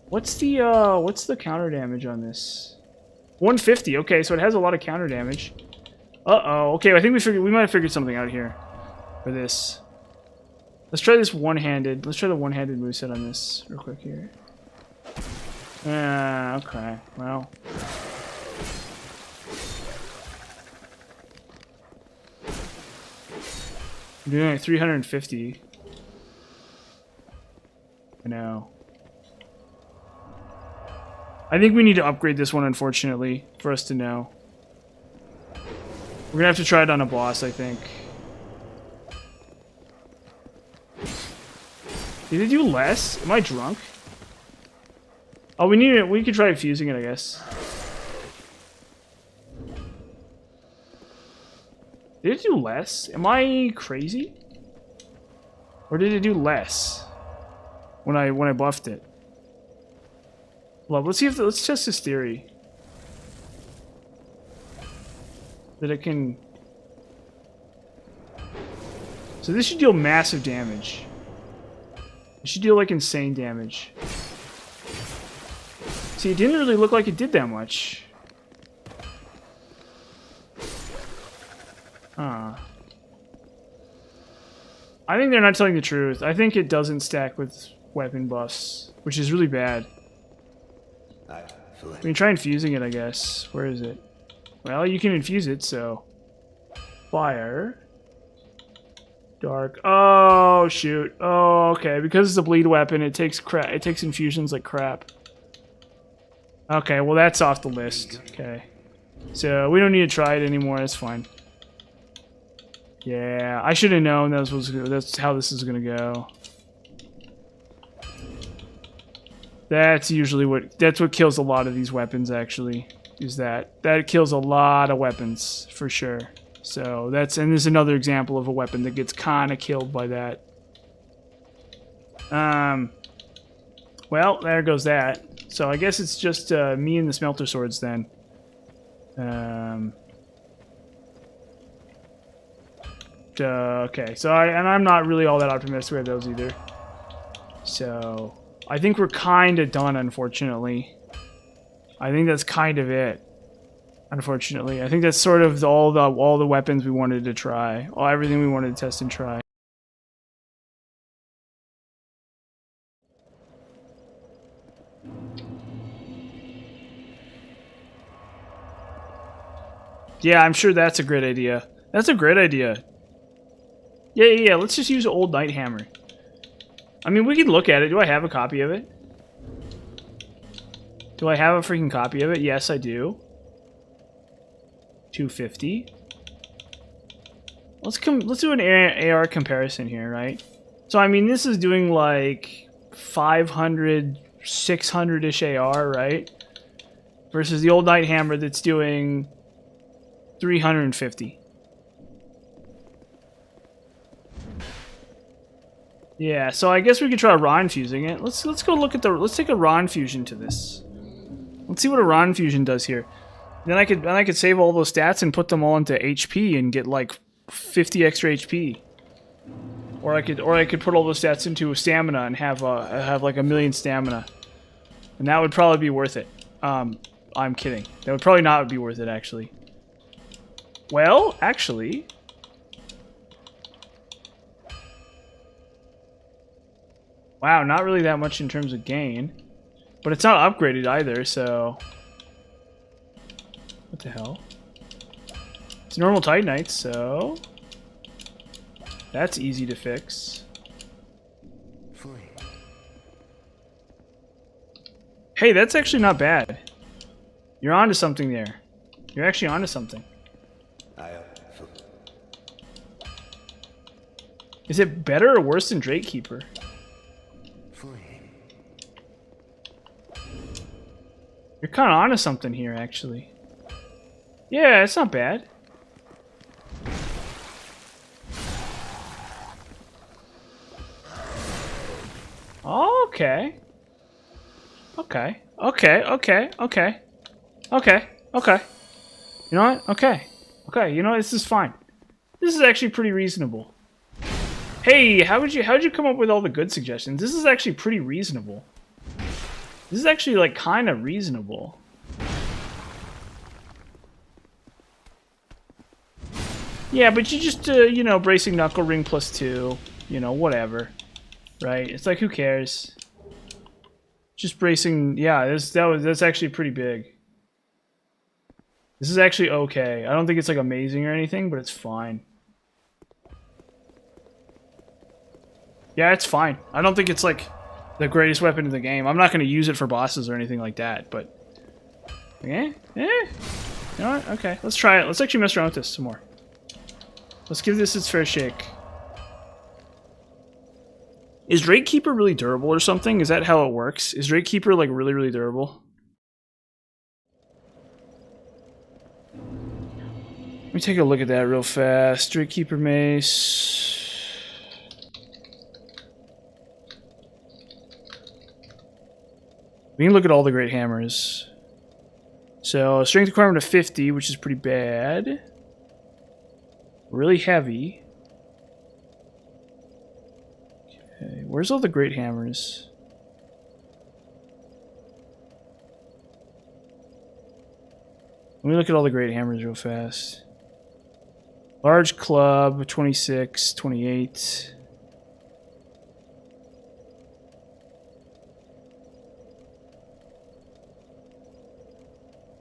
What's the counter damage on this? 150. Okay, so it has a lot of counter damage. Uh-oh. Okay, I think we might have figured something out here for this. Let's try this one-handed. Let's try the one-handed moveset on this real quick here. Okay. Well. I'm doing like 350. I know. I think we need to upgrade this one, unfortunately, for us to know. We're gonna have to try it on a boss, I think. Did it do less? Am I drunk? Oh, we could try fusing it, I guess. Did it do less? Am I crazy? Or did it do less when I buffed it? Well, let's test this theory. That it can. So this should deal massive damage. It should deal like insane damage. See, it didn't really look like it did that much. I think they're not telling the truth. I think it doesn't stack with weapon buffs, which is really bad. We can try infusing it, I guess. Where is it? Well, you can infuse it, so... Fire. Dark. Oh, shoot. Oh, okay. Because it's a bleed weapon, it takes infusions like crap. Okay, well that's off the list. Okay. So, we don't need to try it anymore, that's fine. Yeah, I should have known that's how this is gonna go. That's usually what kills a lot of these weapons, actually. Is that kills a lot of weapons, for sure. So, and there's another example of a weapon that gets kinda killed by that. Well, there goes that. So I guess it's just me and the Smelter Swords then. Okay, so I'm not really all that optimistic with those either. So I think we're kind of done, unfortunately. I think that's kind of it. Unfortunately, I think that's sort of all the weapons we wanted to try, everything we wanted to test and try. Yeah, I'm sure that's a great idea. That's a great idea. Yeah. Let's just use Old Knight Hammer. I mean, we can look at it. Do I have a copy of it? Do I have a freaking copy of it? Yes, I do. 250. Let's do an AR comparison here, right? So I mean, this is doing like 500, 600-ish AR, right? Versus the Old Knight Hammer that's doing 350. Yeah, so I guess we could try raw infusing it. Let's go look at let's take a raw infusion to this. Let's see what a raw infusion does here. Then I could save all those stats and put them all into HP and get like 50 extra HP. Or I could put all those stats into stamina and have like 1,000,000 stamina. And that would probably be worth it. I'm kidding. That would probably not be worth it, actually. Well, actually, wow, not really that much in terms of gain. But it's not upgraded either, so what the hell? It's normal Titanite, so that's easy to fix. Hey, that's actually not bad. You're onto something there. You're actually onto something. Is it better or worse than Drakekeeper? You're kind of onto something here, actually. Yeah, it's not bad. Okay. Okay. You know what? Okay. You know what? This is fine. This is actually pretty reasonable. Hey, how'd you come up with all the good suggestions? This is actually pretty reasonable. This is actually like kind of reasonable. Yeah, but you just you know, bracing knuckle ring +2, you know, whatever, right? It's like, who cares? Just bracing, yeah. That's actually pretty big. This is actually okay. I don't think it's like amazing or anything, but it's fine. Yeah, it's fine. I don't think it's like the greatest weapon in the game. I'm not going to use it for bosses or anything like that, but you know what? Okay, let's try it. Let's actually mess around with this some more. Let's give this its fair shake. Is Drakekeeper really durable or something? Is that how it works? Is Drakekeeper like really, really durable? Let me take a look at that real fast. Drakekeeper mace. We can look at all the great hammers. So, strength requirement of 50, which is pretty bad. Really heavy. Okay, where's all the great hammers? Let me look at all the great hammers real fast. Large club, 26, 28.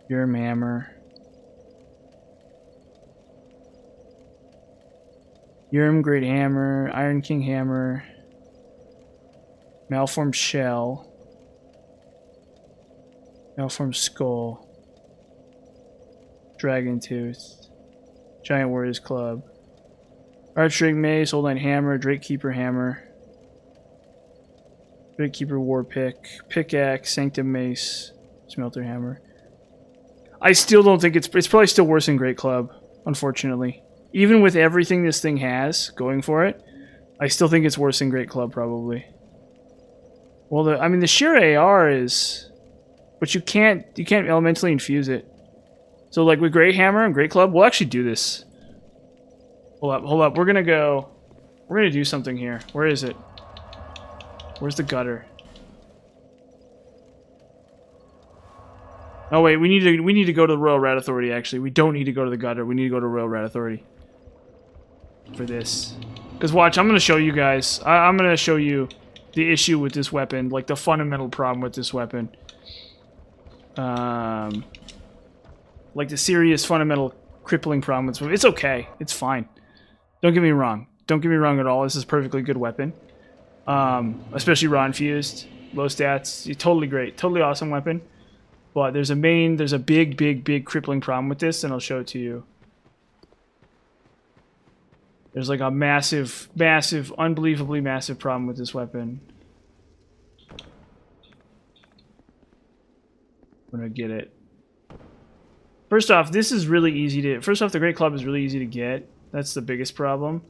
Urim hammer. Urim great hammer, Iron King hammer, malformed shell, malformed skull, dragon tooth, giant warrior's club, archering mace, old knight hammer, Drakekeeper hammer, Drakekeeper war pick, pickaxe, sanctum mace, smelter hammer. I still don't think it's probably still worse than Great Club, unfortunately. Even with everything this thing has going for it, I still think it's worse than Great Club, probably. Well, I mean, the sheer AR is, but you can't elementally infuse it. So, like with Great Hammer and Great Club, we'll actually do this. Hold up, hold up. We're gonna go. We're gonna do something here. Where is it? Where's the gutter? Oh wait, we need to go to the Royal Rat Authority. Actually, we don't need to go to the gutter. We need to go to Royal Rat Authority for this. Because watch, I'm gonna show you guys. I'm gonna show you the issue with this weapon, like the fundamental problem with this weapon. Like the serious fundamental crippling problem with this weapon. It's okay. It's fine. Don't get me wrong. Don't get me wrong at all. This is a perfectly good weapon. Especially raw infused, low stats. Totally great. Totally awesome weapon. But there's a big crippling problem with this, and I'll show it to you. There's like a massive, unbelievably massive problem with this weapon. I'm gonna get it. First off, this is really easy to... First off, the Great Club is really easy to get. That's the biggest problem.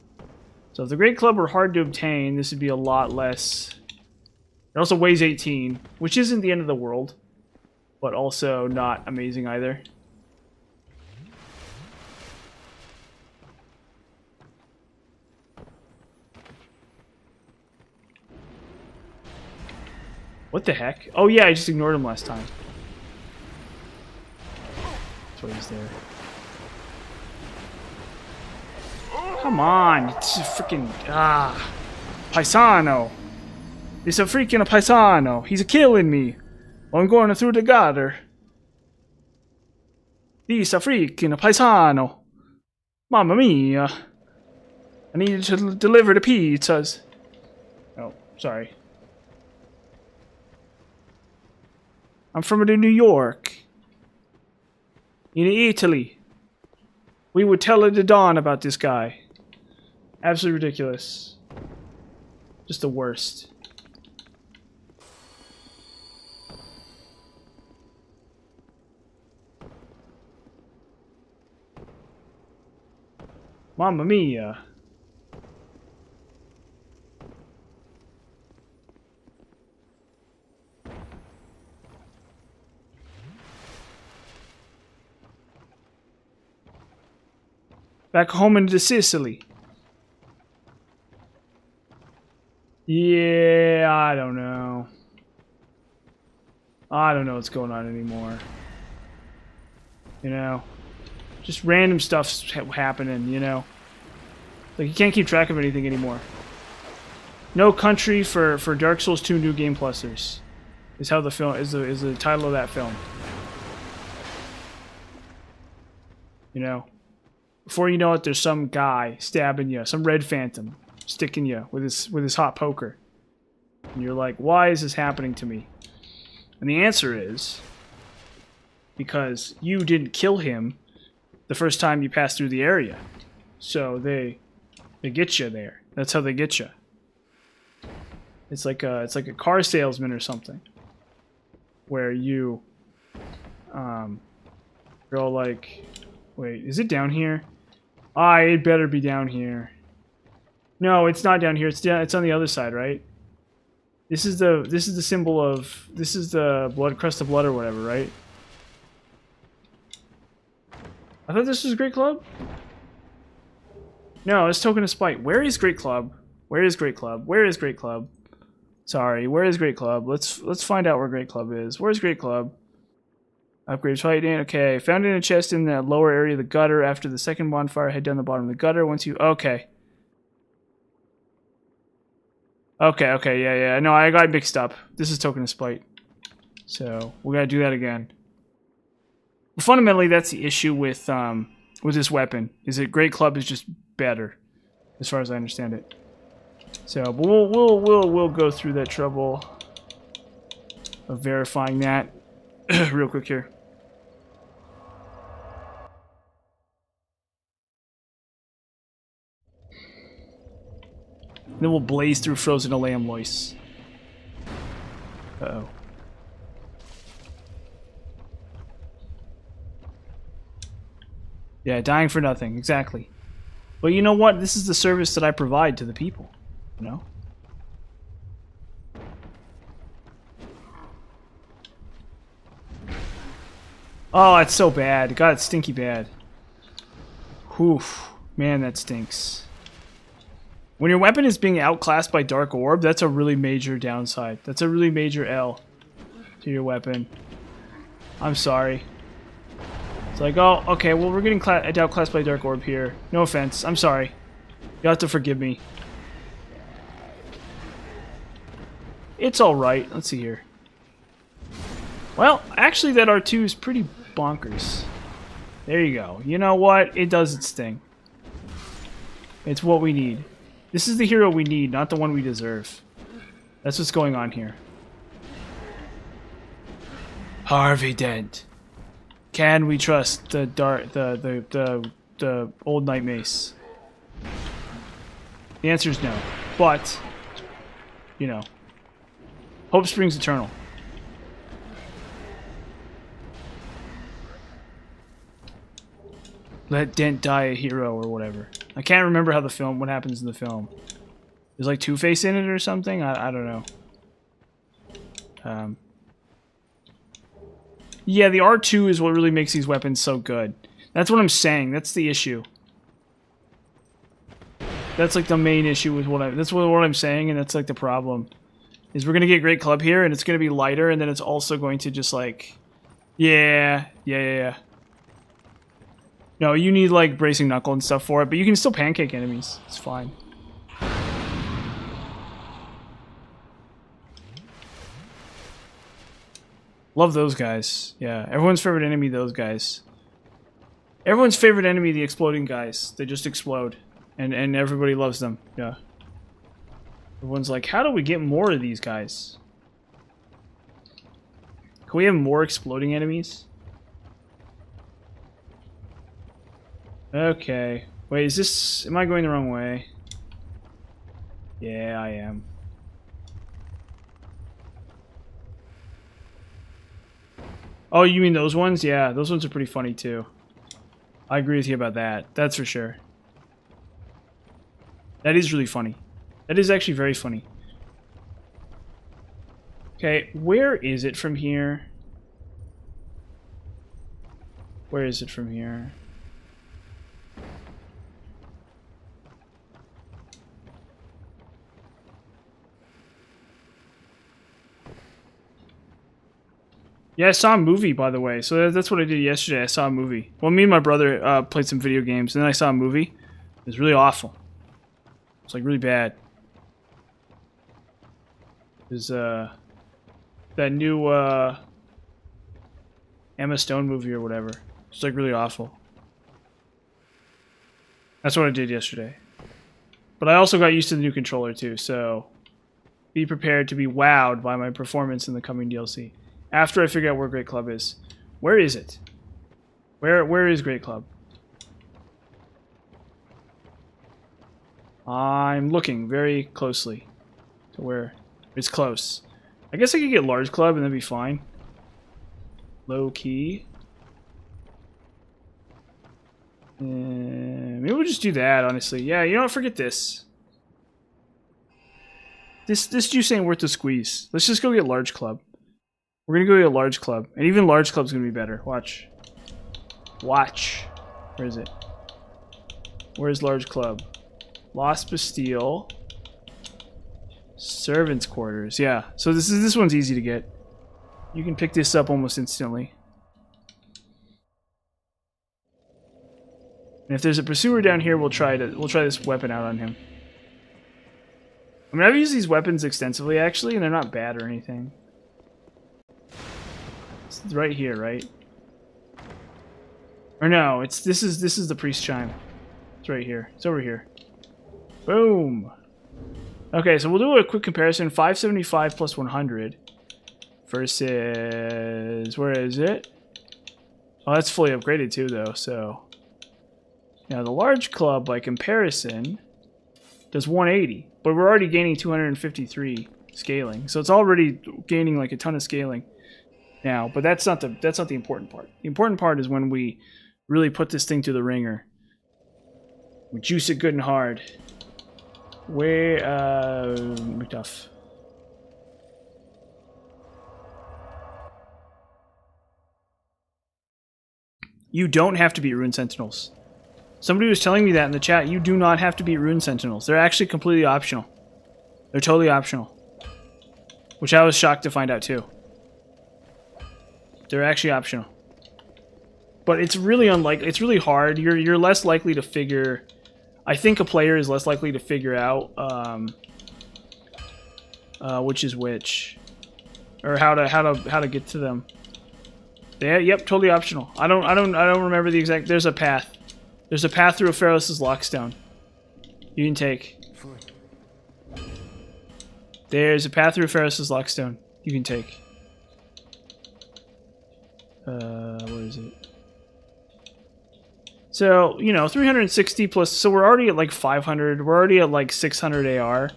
So if the Great Club were hard to obtain, this would be a lot less... It also weighs 18, which isn't the end of the world. But also not amazing either. What the heck? Oh yeah, I just ignored him last time. That's why he's there. Come on, it's a freaking paisano. It's a freaking paisano. He's killing me. I'm going through the gutter. He's a freaking paisano. Mamma mia. I need to deliver the pizzas. Oh, sorry. I'm from New York. In Italy. We would tell the Dawn about this guy. Absolutely ridiculous. Just the worst. Mamma mia. Back home into Sicily. Yeah, I don't know. I don't know what's going on anymore. You know? Just random stuff's happening, you know? Like, you can't keep track of anything anymore. No country for Dark Souls 2 New Game Plusers. Is how the film is the title of that film. You know? Before you know it, there's some guy stabbing you, some red phantom sticking you with his hot poker. And you're like, why is this happening to me? And the answer is because you didn't kill him the first time you pass through the area. So they get you there. That's how they get you. It's like a car salesman or something. Where you you're all like, wait, is it down here? It better be down here. No, it's not down here. It's on the other side, right? This is the symbol of, this is the blood, crest of blood or whatever, right? I thought this was Great Club? No, it's Token of Spite. Where is Great Club? Where is Great Club? Where is Great Club? Sorry, where is Great Club? Let's find out where Great Club is. Where's Great Club? Upgrade fight in. Okay, found in a chest in the lower area of the gutter. After the second bonfire, head down the bottom of the gutter. Once you... Okay. Okay, yeah. No, I got mixed up. This is Token of Spite. So, we gotta do that again. Fundamentally, that's the issue with this weapon. Is that Great Club is just better, as far as I understand it. So, but we'll go through that trouble of verifying that real quick here. Then we'll blaze through Frozen Alayam Lois. Uh-oh. Yeah, dying for nothing, exactly. But you know what? This is the service that I provide to the people, you know? Oh, it's so bad. God, it's stinky bad. Oof. Man, that stinks. When your weapon is being outclassed by Dark Orb, that's a really major downside. That's a really major L to your weapon. I'm sorry. It's like, oh, okay, well, we're getting outclassed by Dark Orb here. No offense. I'm sorry. You have to forgive me. It's alright. Let's see here. Well, actually, that R2 is pretty bonkers. There you go. You know what? It does its thing. It's what we need. This is the hero we need, not the one we deserve. That's what's going on here. Harvey Dent. Can we trust the old Knight Mace? The answer is no. But, you know, hope springs eternal. Let Dent die a hero or whatever. I can't remember how what happens in the film. There's like Two-Face in it or something? I don't know. Yeah, the R2 is what really makes these weapons so good. That's what I'm saying. That's the issue. That's like the main issue with what I'm saying, and that's like the problem. Is we're gonna get Great Club here, and it's gonna be lighter, and then it's also going to just like... Yeah. No, you need like Bracing Knuckle and stuff for it, but you can still pancake enemies. It's fine. Love those guys. Yeah, everyone's favorite enemy, those guys. Everyone's favorite enemy, the exploding guys. They just explode. And everybody loves them. Yeah. Everyone's like, how do we get more of these guys? Can we have more exploding enemies? Okay. Wait, is this... Am I going the wrong way? Yeah, I am. Oh, you mean those ones? Yeah, those ones are pretty funny too. I agree with you about that. That's for sure. That is really funny. That is actually very funny. Okay, where is it from here? Where is it from here? Yeah, I saw a movie, by the way. So that's what I did yesterday. I saw a movie. Well, me and my brother played some video games, and then I saw a movie. It was really awful. It's like really bad. There's that new Emma Stone movie or whatever. It's like really awful. That's what I did yesterday. But I also got used to the new controller too, so be prepared to be wowed by my performance in the coming DLC. After I figure out where Great Club is. Where is it? Where is Great Club? I'm looking very closely to where it's close. I guess I could get Large Club and that'd be fine. Low key. Maybe we'll just do that, honestly. Yeah, you know what? Forget this. This juice ain't worth the squeeze. Let's just go get Large Club. We're gonna go get a Large Club. And even Large Club's gonna be better. Watch. Watch. Where is it? Where's Large Club? Lost Bastille. Servants' Quarters. Yeah. So this one's easy to get. You can pick this up almost instantly. And if there's a pursuer down here, we'll try this weapon out on him. I mean, I've used these weapons extensively actually, and they're not bad or anything. It's right here, right? Or no, this is the priest chime. It's right here. It's over here. Boom. Okay, so we'll do a quick comparison. 575 plus 100 versus... Where is it? Oh, that's fully upgraded too, though, so... Now, the Large Club, by comparison, does 180. But we're already gaining 253 scaling. So it's already gaining, like, a ton of scaling now. But that's not the important part. The important part is when we really put this thing to the ringer. We juice it good and hard. Where, McDuff. You don't have to beat Rune Sentinels. Somebody was telling me that in the chat. You do not have to beat Rune Sentinels. They're actually completely optional. They're totally optional. Which I was shocked to find out too. They're actually optional. But it's really unlikely. It's really hard. You're less likely to figure. I think a player is less likely to figure out which is which, or how to get to them. Yep, totally optional. I don't remember the exact. There's a path. There's a path through a Pharos' Lockstone. You can take. There's a path through a Pharos' Lockstone. You can take. Where is it? So, you know, 360 plus, so we're already at like 500, we're already at like 600 AR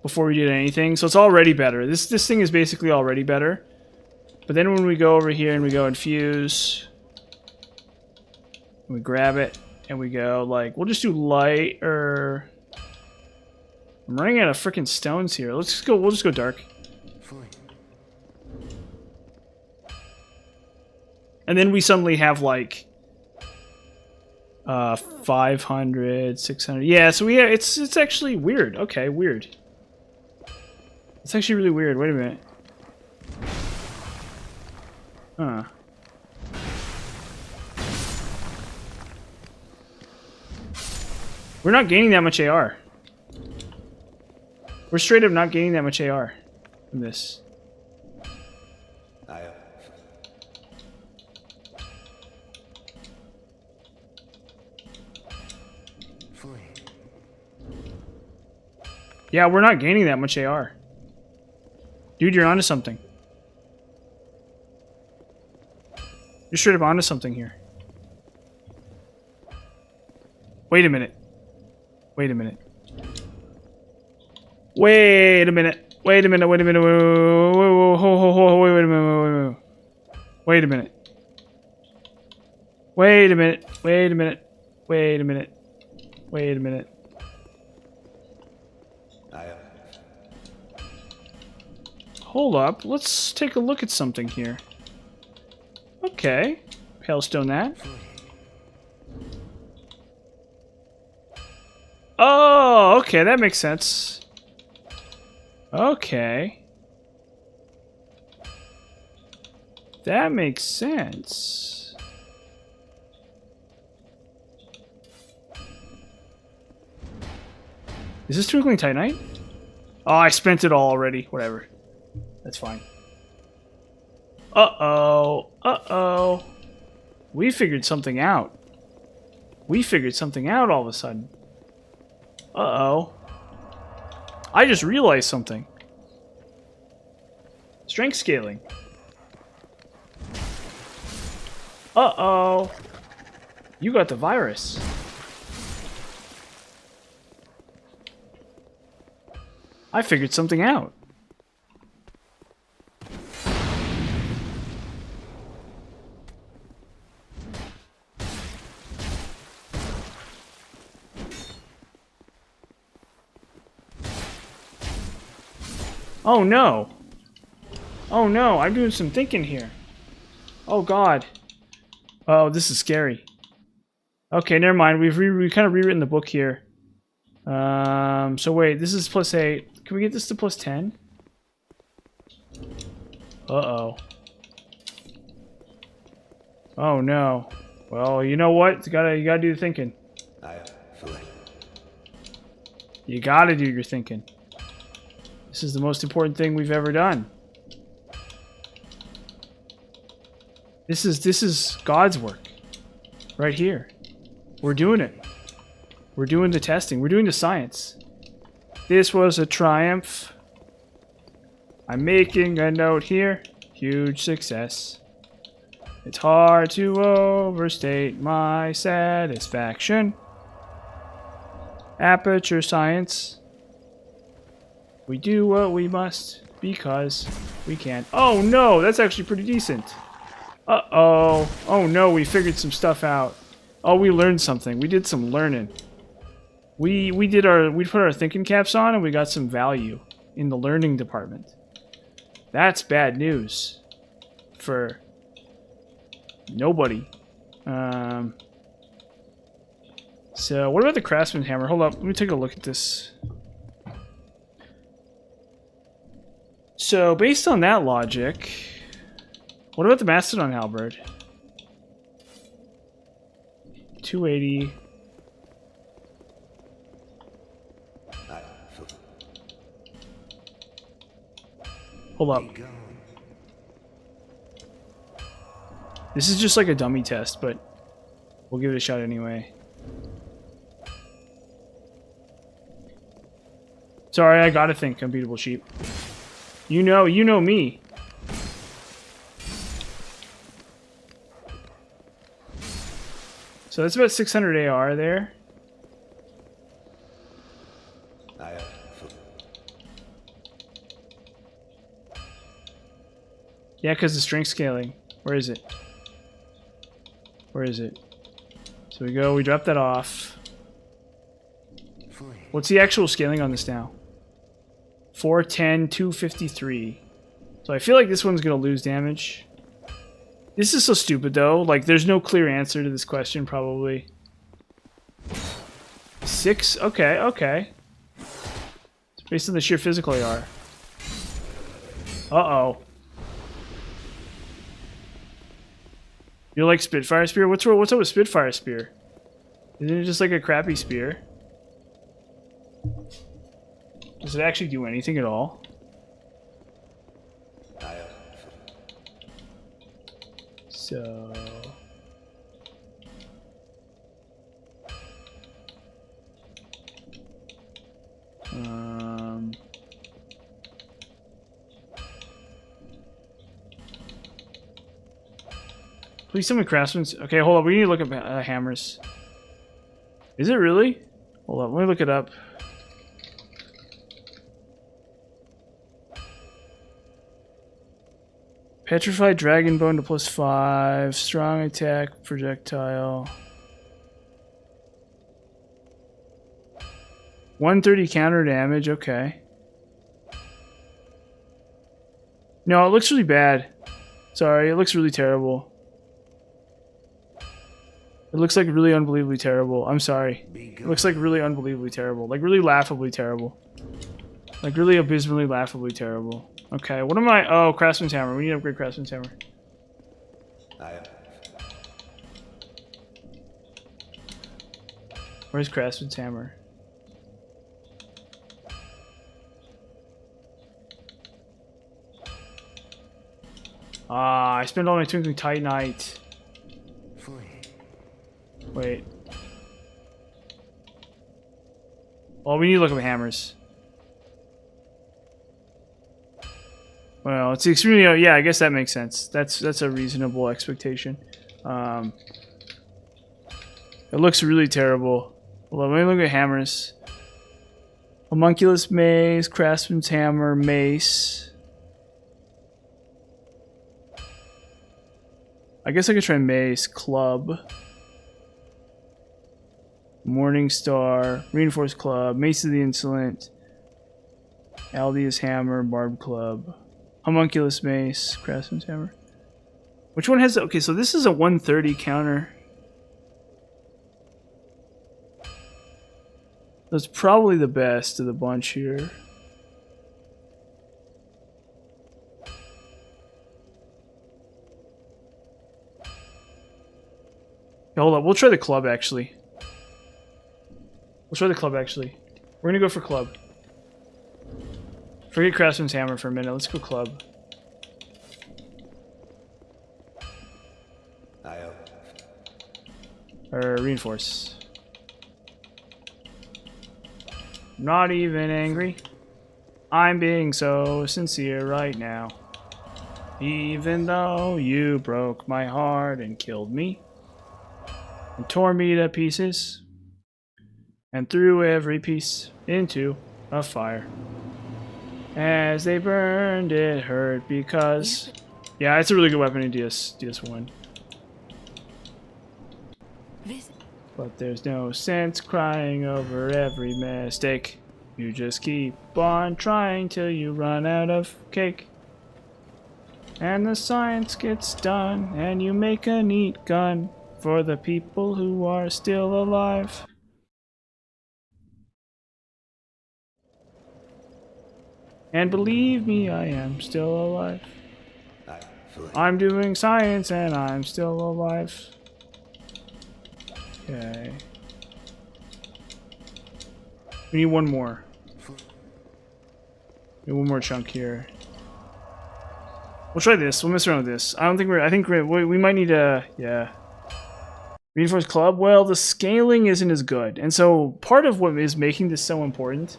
before we did anything, so it's already better. This thing is basically already better. But then when we go over here and we go infuse, we grab it, and we go like, we'll just do light, or... I'm running out of freaking stones here. We'll just go dark. And then we suddenly have like 500, 600. Yeah, so it's actually weird. Okay, weird. It's actually really weird. Wait a minute. Huh. We're not gaining that much AR. We're straight up not gaining that much AR from this. Yeah, we're not gaining that much AR. Dude, you're onto something. You're straight up onto something here. Wait a minute. Wait a minute. Wait a minute. Wait a minute. Wait a minute. Wait a minute. Wait a minute. Wait a minute. Wait a minute. Wait a minute. Wait a minute. Hold up. Let's take a look at something here. Okay. Hailstone that. Oh, okay. That makes sense. Okay. That makes sense. Is this Twinkling Titanite? Oh, I spent it all already. Whatever. That's fine. Uh-oh. Uh-oh. We figured something out. We figured something out all of a sudden. Uh-oh. I just realized something. Strength scaling. Uh-oh. You got the virus. I figured something out. Oh no. Oh no, I'm doing some thinking here. Oh god. Oh, this is scary. Okay, never mind. We've kind of rewritten the book here. So wait, this is +8. Can we get this to +10? Uh-oh. Oh no. Well, you know what? You gotta do the thinking. You gotta do your thinking. This is the most important thing we've ever done. This is God's work. Right here. We're doing it. We're doing the testing. We're doing the science. This was a triumph. I'm making a note here. Huge success. It's hard to overstate my satisfaction. Aperture science. We do what we must because we can. Oh no, that's actually pretty decent. Uh-oh. Oh no, we figured some stuff out. Oh, we learned something. We did some learning. We put our thinking caps on and we got some value in the learning department. That's bad news for nobody. So, what about the Craftsman's Hammer? Hold up, let me take a look at this. So, based on that logic, what about the Mastodon Halberd? 280. Hold up. This is just like a dummy test, but we'll give it a shot anyway. Sorry, I gotta think Unbeatable Sheep. You know me. So that's about 600 AR there. Yeah, because the strength scaling. Where is it? Where is it? So we go, we drop that off. What's the actual scaling on this now? 410, 253. So I feel like this one's going to lose damage. This is so stupid though. Like there's no clear answer to this question probably. 6? Okay, okay. It's based on the sheer physical AR. Uh-oh. You like Spitfire Spear? What's up with Spitfire Spear? Isn't it just like a crappy spear? Does it actually do anything at all? So... Please tell me Craftsman's... Okay, hold on. We need to look at hammers. Is it really? Hold on. Let me look it up. Petrified Dragon Bone to +5. Strong attack projectile. 130 counter damage. Okay. No, it looks really bad. Sorry, it looks really terrible. It looks like really unbelievably terrible. I'm sorry. It looks like really unbelievably terrible. Like really laughably terrible. Like really abysmally laughably terrible. Okay, what am I? Oh, Craftsman's Hammer. We need to upgrade Craftsman's Hammer. Where's Craftsman's Hammer? Ah, I spent all my Twinkling Titanite. Wait. Well, we need to look at hammers. Well, it's extremely... yeah, I guess that makes sense. That's a reasonable expectation. It looks really terrible. Hold on, let me look at hammers. Homunculus Mace, Craftsman's Hammer, Mace. I guess I could try Mace, Club. Morningstar, Reinforced Club, Mace of the Insolent, Aldius Hammer, Barb Club, Homunculus Mace, Craftsman's Hammer. Which one has... okay, so this is a 130 counter. That's probably the best of the bunch here. Hold up, we'll try the club actually. We'll try the club actually. We're gonna go for club. Forget Craftsman's Hammer for a minute. Let's go club. Or reinforce. Not even angry. I'm being so sincere right now. Even though you broke my heart and killed me. And tore me to pieces. And threw every piece into a fire. As they burned, it hurt because... yeah, it's a really good weapon in DS1. But there's no sense crying over every mistake. You just keep on trying till you run out of cake. And the science gets done, and you make a neat gun for the people who are still alive. And believe me, I am still alive. I fully. I'm doing science and I'm still alive. Okay. We need one more. We need one more chunk here. We'll try this. We'll mess around with this. I don't think we're. I think we might need a. Yeah. Reinforced club. Well, the scaling isn't as good, and so part of what is making this so important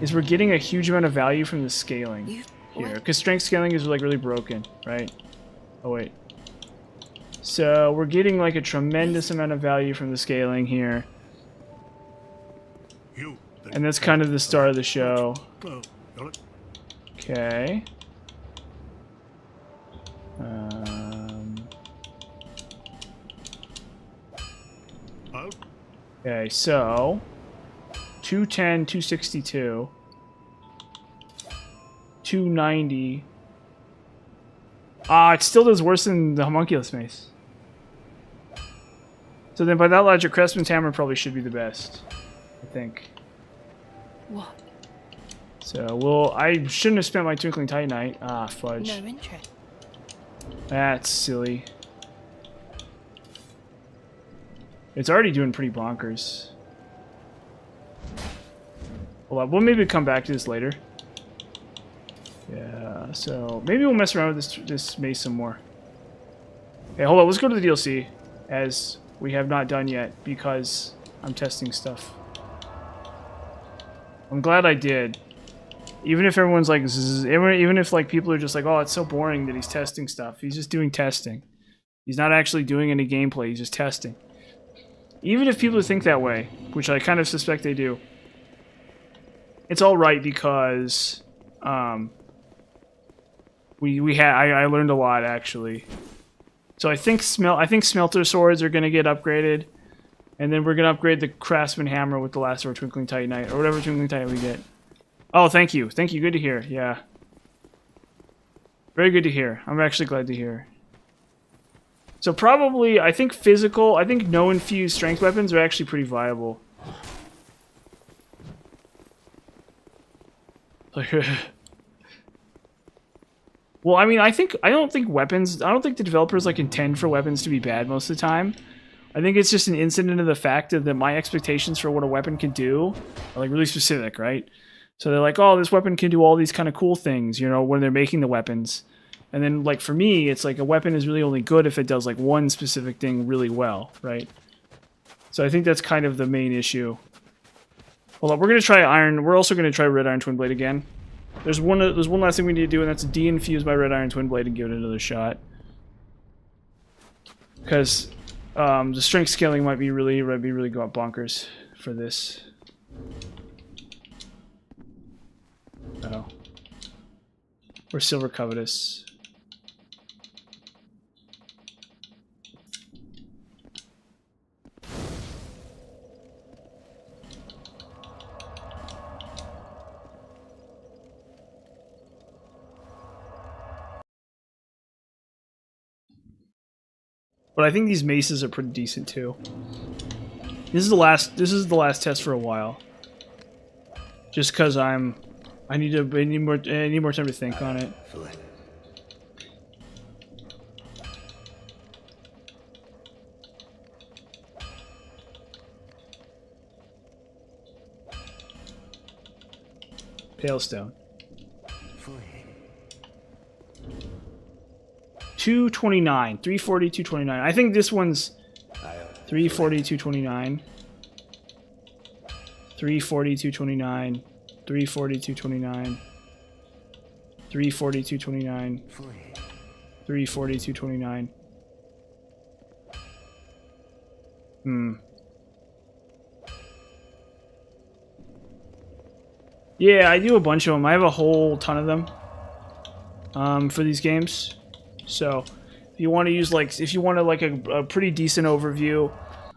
is we're getting a huge amount of value from the scaling here, because strength scaling is like really broken, right? Oh wait. So we're getting like a tremendous amount of value from the scaling here, and that's kind of the start of the show. Okay. Okay, so 210, 262, 290. Ah, it still does worse than the homunculus mace. So then by that logic, Craftsman's hammer probably should be the best, I think. What? So I shouldn't have spent my Twinkling Titanite. Ah, fudge. No interest. That's silly. It's already doing pretty bonkers. Hold on, we'll maybe come back to this later. Yeah, so maybe we'll mess around with this mace some more. Okay, hold on, let's go to the DLC, as we have not done yet, because I'm testing stuff. I'm glad I did. Even if everyone's like, zzz, even if like people are just like, oh, it's so boring that he's testing stuff. He's just doing testing. He's not actually doing any gameplay, he's just testing. Even if people think that way, which I kind of suspect they do, it's all right because I learned a lot actually. So I think smelter swords are gonna get upgraded, and then we're gonna upgrade the Craftsman hammer with the last of our Twinkling Titanite or whatever Twinkling Titanite we get. Oh, thank you, good to hear. Yeah, very good to hear. I'm actually glad to hear. So probably, I think no infused strength weapons are actually pretty viable. Well, I mean, I don't think the developers like intend for weapons to be bad most of the time. I think it's just an incident of the fact that my expectations for what a weapon can do are like really specific, right? So they're like, oh, this weapon can do all these kind of cool things, you know, when they're making the weapons. And then, like, for me, it's like a weapon is really only good if it does, like, one specific thing really well, right? So I think that's kind of the main issue. Hold on, we're going to try iron. We're also going to try red iron twin blade again. There's one last thing we need to do, and that's de-infuse my red iron twin blade and give it another shot. Because the strength scaling might be really go up bonkers for this. Oh. We're silver covetous. But I think these maces are pretty decent too. This is the last test for a while. Just because I need more time to think on it. Pale stone. 229, 340, 229. I think this one's 340, 229. 340, 229. 340, 229. 340, 229. 340, 229. Yeah, I do a bunch of them. I have a whole ton of them for these games. So if you want to use if you want to a pretty decent overview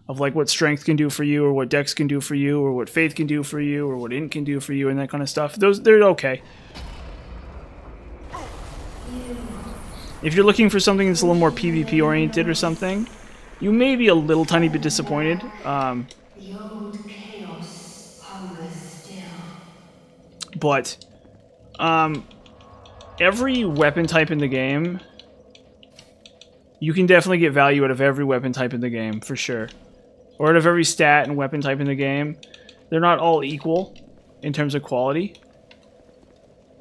of like what strength can do for you, or what dex can do for you, or what faith can do for you, or what int can do for you, and that kind of stuff, they're okay. If you're looking for something that's a little more PvP oriented or something, you may be a little tiny bit disappointed. The old chaos hungers still. But every weapon type in the game, you can definitely get value out of every weapon type in the game, for sure. Or out of every stat and weapon type in the game. They're not all equal in terms of quality.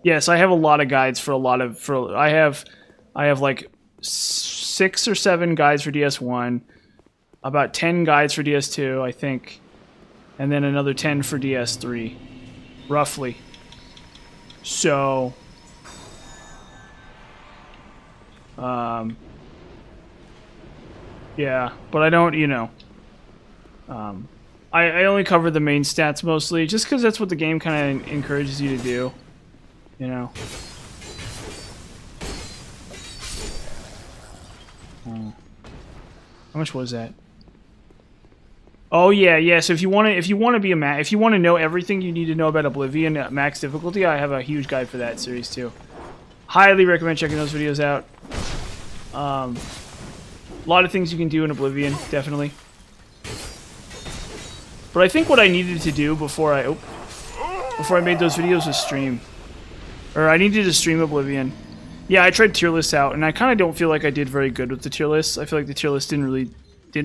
Yes, I have a lot of guides for a lot of... I have like 6 or 7 guides for DS1, about 10 guides for DS2, I think, and then another 10 for DS3, roughly. So, yeah, but I don't, you know, I only cover the main stats mostly, just because that's what the game kind of encourages you to do, you know. How much was that? Oh yeah. So if you want to be if you want to know everything you need to know about Oblivion at max difficulty, I have a huge guide for that series too. Highly recommend checking those videos out. A lot of things you can do in Oblivion, definitely. But I think what I needed to do before I made those videos was stream, or I needed to stream Oblivion. Yeah, I tried tier lists out, and I kind of don't feel like I did very good with the tier lists. I feel like the tier list didn't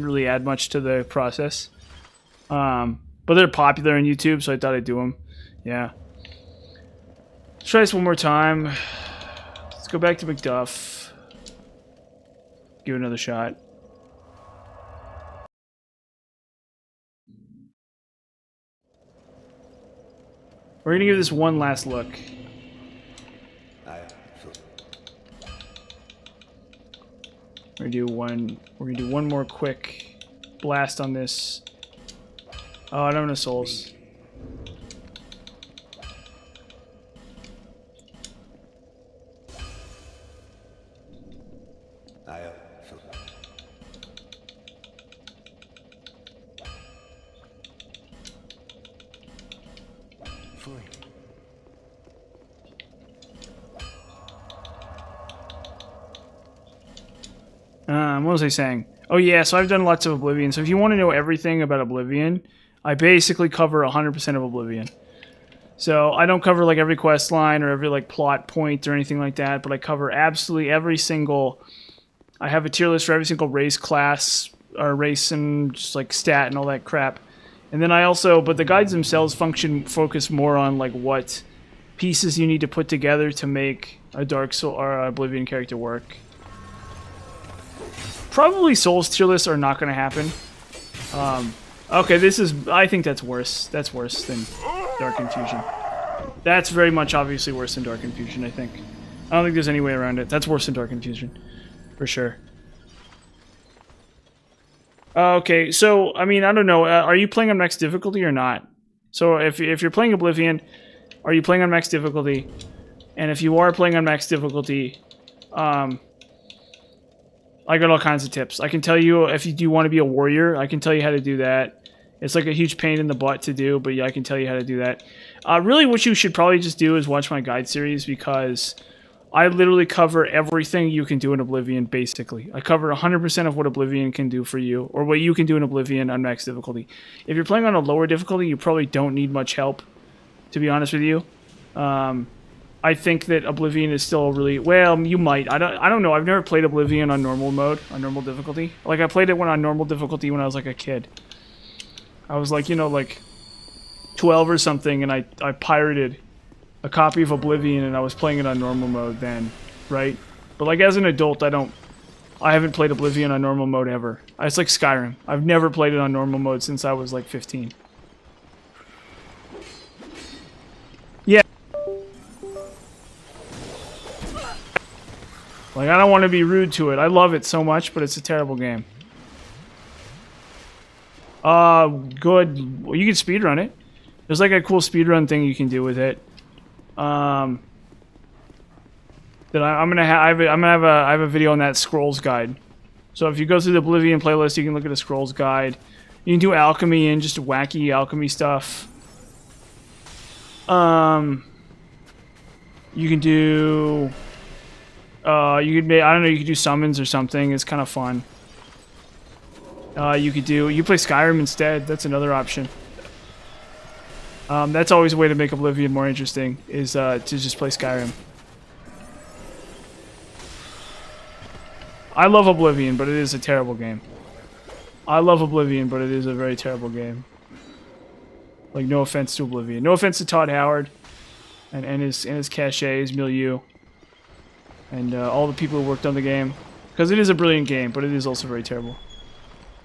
really add much to the process. But they're popular on YouTube, so I thought I'd do them. Yeah. Let's try this one more time. Let's go back to Macduff. Give it another shot. We're gonna give this one last look. We're gonna do one more quick blast on this. Oh, I don't have no souls. What was I saying? Oh yeah, so I've done lots of Oblivion. So if you want to know everything about Oblivion, I basically cover 100% of Oblivion. So I don't cover like every quest line or every like plot point or anything like that, but I cover absolutely every single... I have a tier list for every single race class, or race and just like stat and all that crap. And then I also... But the guides themselves focus more on like what pieces you need to put together to make a Dark Soul or a Oblivion character work. Probably Souls tier lists are not going to happen. Okay, this is... I think that's worse. That's worse than Dark Infusion. That's very much obviously worse than Dark Infusion, I think. I don't think there's any way around it. That's worse than Dark Infusion. For sure. Okay, so, I mean, I don't know. Are you playing on max difficulty or not? So, if you're playing Oblivion, are you playing on max difficulty? And if you are playing on max difficulty, I got all kinds of tips. I can tell you if you do want to be a warrior, I can tell you how to do that. It's like a huge pain in the butt to do, but yeah, I can tell you how to do that. Really, what you should probably just do is watch my guide series, because I literally cover everything you can do in Oblivion, basically. I cover 100% of what Oblivion can do for you, or what you can do in Oblivion on max difficulty. If you're playing on a lower difficulty, you probably don't need much help, to be honest with you. I think that Oblivion is still really... Well, you might. I don't know. I've never played Oblivion on normal mode, on normal difficulty. Like, I played it on normal difficulty when I was, like, a kid. I was, like, you know, like, 12 or something, and I pirated a copy of Oblivion, and I was playing it on normal mode then, right? But, like, as an adult, I haven't played Oblivion on normal mode ever. It's like Skyrim. I've never played it on normal mode since I was, like, 15. Yeah. Like, I don't want to be rude to it. I love it so much, but it's a terrible game. Good. Well, you can speedrun it. There's like a cool speedrun thing you can do with it. That I'm gonna have. I have a video on that Scrolls guide. So if you go through the Oblivion playlist, you can look at a Scrolls guide. You can do alchemy and just wacky alchemy stuff. You can do. You could make, I don't know, you could do summons or something. It's kind of fun. You play Skyrim instead. That's another option. That's always a way to make Oblivion more interesting, is to just play Skyrim. I love Oblivion, but it is a terrible game. I love Oblivion, but it is a very terrible game. Like, no offense to Oblivion. No offense to Todd Howard and his cachet, his milieu, and all the people who worked on the game. Because it is a brilliant game, but it is also very terrible.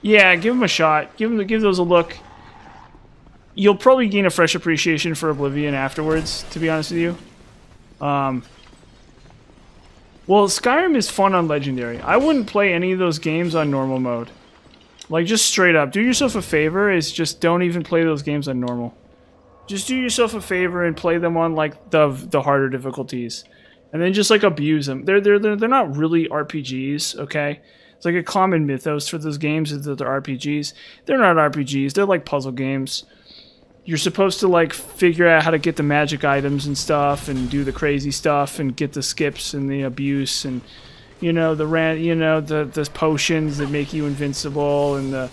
Yeah, give them a shot. Give those a look. You'll probably gain a fresh appreciation for Oblivion afterwards, to be honest with you. Well, Skyrim is fun on Legendary. I wouldn't play any of those games on normal mode. Like, just straight up. Do yourself a favor, is just don't even play those games on normal. Just do yourself a favor and play them on, like, the harder difficulties. And then just, like, abuse them. They're not really RPGs, okay? It's like a common mythos for those games is that they're RPGs. They're not RPGs. They're like puzzle games. You're supposed to, like, figure out how to get the magic items and stuff and do the crazy stuff and get the skips and the abuse and, you know, the potions that make you invincible and the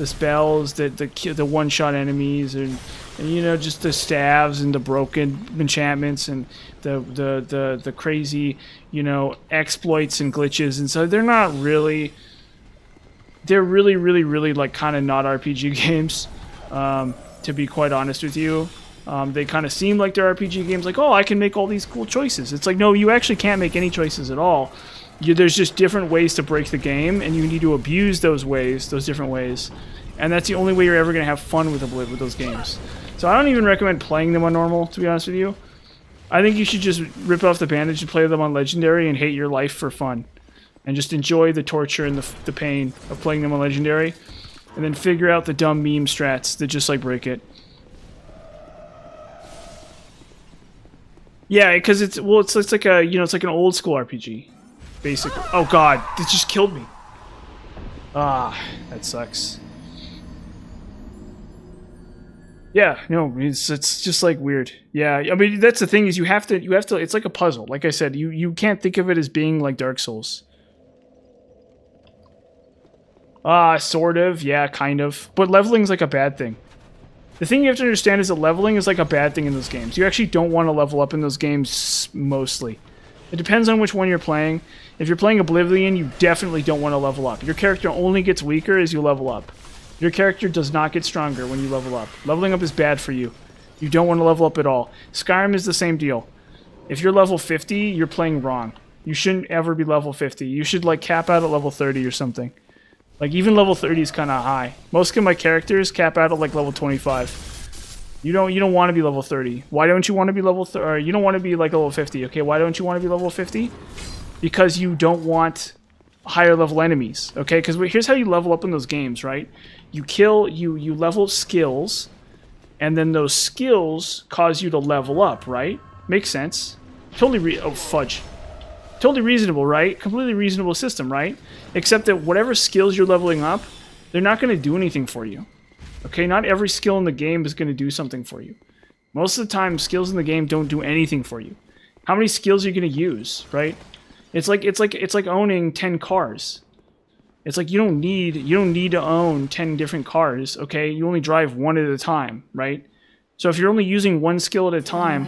spells that the one-shot enemies and you know, just the staves and the broken enchantments and the crazy, you know, exploits and glitches. And so they're really like kind of not RPG games. To be quite honest with you, they kind of seem like they're RPG games, like, oh, I can make all these cool choices. It's like, no, you actually can't make any choices at all. There's just different ways to break the game, and you need to abuse those ways, those different ways. And that's the only way you're ever going to have fun with those games. So I don't even recommend playing them on normal, to be honest with you. I think you should just rip off the bandage and play them on Legendary and hate your life for fun. And just enjoy the torture and the pain of playing them on Legendary. And then figure out the dumb meme strats that just, like, break it. Yeah, because it's like a, you know, it's like an old school RPG, basically. Oh god, it just killed me. Ah, that sucks. Yeah, no, it's just like weird. Yeah, I mean, that's the thing, is you have to it's like a puzzle. Like I said, you can't think of it as being like Dark Souls. Sort of, yeah, kind of. But leveling's like a bad thing. The thing you have to understand is that leveling is like a bad thing in those games. You actually don't want to level up in those games, mostly. It depends on which one you're playing. If you're playing Oblivion, you definitely don't want to level up. Your character only gets weaker as you level up. Your character does not get stronger when you level up. Leveling up is bad for you. You don't want to level up at all. Skyrim is the same deal. If you're level 50, you're playing wrong. You shouldn't ever be level 50. You should, like, cap out at level 30 or something. Like, even level 30 is kind of high. Most of my characters cap out at, like, level 25. You don't want to be level 30. Why don't you want to be level 30? Or you don't want to be, like, level 50, okay? Why don't you want to be level 50? Because you don't want higher level enemies, okay? Because here's how you level up in those games, right? You level skills, and then those skills cause you to level up, right? Makes sense. Totally oh, fudge. Totally reasonable, right? Completely reasonable system, right? Except that whatever skills you're leveling up, they're not going to do anything for you. Okay, not every skill in the game is going to do something for you. Most of the time, skills in the game don't do anything for you. How many skills are you going to use, right? It's like owning 10 cars. It's like you don't need to own 10 different cars, okay? You only drive one at a time, right? So if you're only using one skill at a time,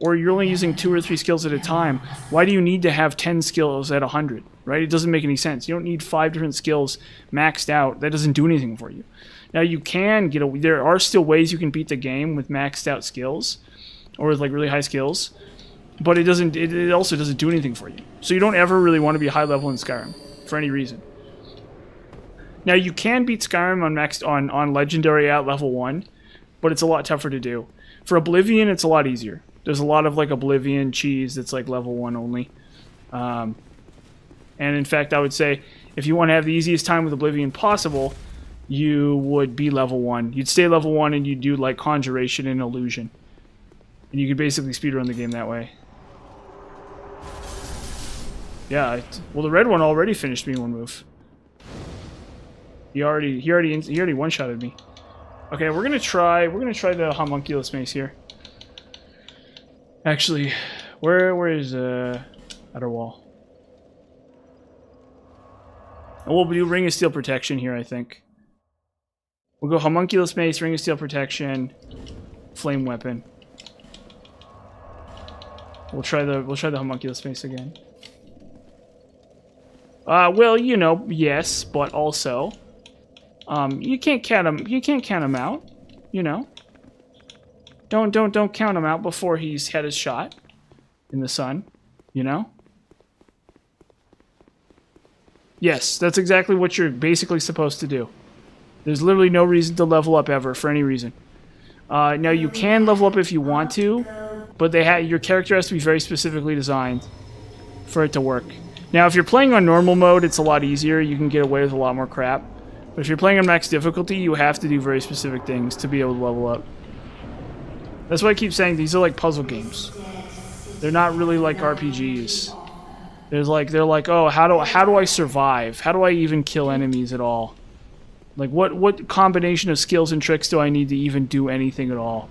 or you're only using 2 or 3 skills at a time, why do you need to have 10 skills at 100, right? It doesn't make any sense. You don't need 5 different skills maxed out. That doesn't do anything for you. Now, you can there are still ways you can beat the game with maxed out skills, or with, like, really high skills, but it also doesn't do anything for you. So you don't ever really want to be high level in Skyrim, for any reason. Now, you can beat Skyrim on Legendary at level 1, but it's a lot tougher to do. For Oblivion, it's a lot easier. There's a lot of, like, Oblivion cheese that's, like, level 1 only. And in fact, I would say, if you want to have the easiest time with Oblivion possible, you would be level 1. You'd stay level 1 and you'd do, like, Conjuration and Illusion. And you could basically speedrun the game that way. Yeah, well, the red one already finished me in one move. He already one-shotted me. Okay, we're gonna try the homunculus mace here. Actually, where is outer wall? And we'll do Ring of Steel protection here, I think. We'll go homunculus mace, Ring of Steel protection, flame weapon. We'll try the homunculus face again. Well, you know, yes, but also, you can't count him. You can't count him out. You know. Don't count him out before he's had his shot in the sun. You know. Yes, that's exactly what you're basically supposed to do. There's literally no reason to level up ever for any reason. Now you can level up if you want to, but your character has to be very specifically designed for it to work. Now, if you're playing on normal mode, it's a lot easier. You can get away with a lot more crap. But if you're playing on max difficulty, you have to do very specific things to be able to level up. That's why I keep saying these are like puzzle games. They're not really like RPGs. They're like, oh, how do I survive? How do I even kill enemies at all? Like, what combination of skills and tricks do I need to even do anything at all?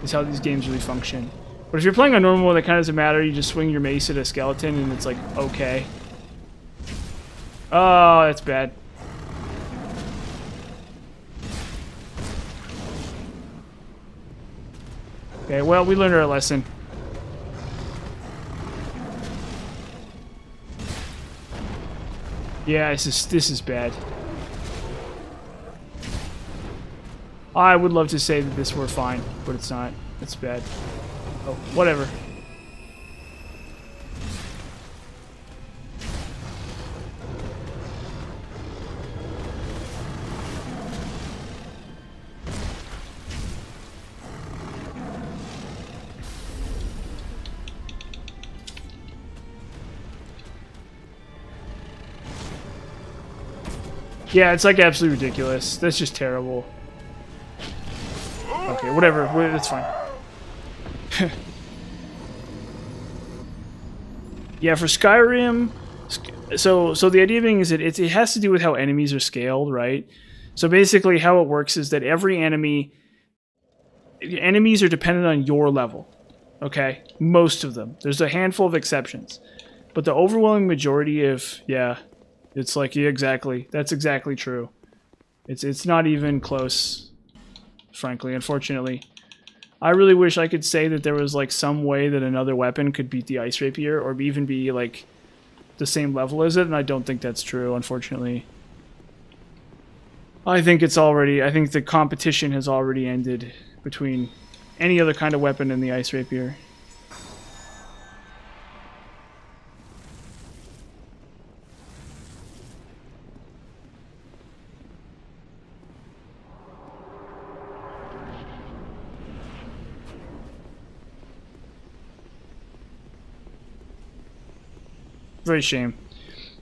Is how these games really function. But if you're playing on normal mode, that kind of doesn't matter. You just swing your mace at a skeleton, and it's like, okay. Oh, that's bad. Okay, well, we learned our lesson. Yeah, this is bad. I would love to say that this were fine, but it's not. It's bad. Oh, whatever. Yeah, it's like absolutely ridiculous. That's just terrible. Okay, whatever. That's fine. Yeah, for Skyrim, so the idea being is that it has to do with how enemies are scaled, right? So basically how it works is that every enemies are dependent on your level, okay? Most of them. There's a handful of exceptions. But the overwhelming majority of, yeah, it's like, yeah, exactly. That's exactly true. It's not even close, frankly, unfortunately. I really wish I could say that there was like some way that another weapon could beat the Ice Rapier or even be like the same level as it, and I don't think that's true, unfortunately. I think the competition has already ended between any other kind of weapon and the Ice Rapier. Very shame.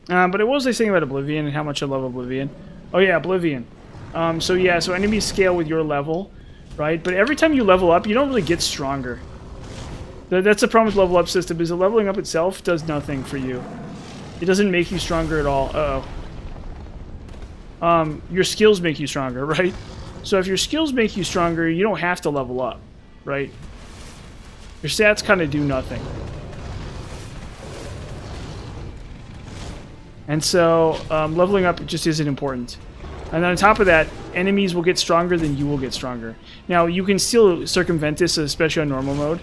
But what was I saying about Oblivion and how much I love Oblivion? Oh yeah, Oblivion. So enemies scale with your level, right? But every time you level up, you don't really get stronger. That's the problem with level up system, is the leveling up itself does nothing for you. It doesn't make you stronger at all. Uh-oh. Your skills make you stronger, right? So if your skills make you stronger, you don't have to level up, right? Your stats kind of do nothing. And so, leveling up just isn't important. And then on top of that, enemies will get stronger, then you will get stronger. Now, you can still circumvent this, especially on normal mode.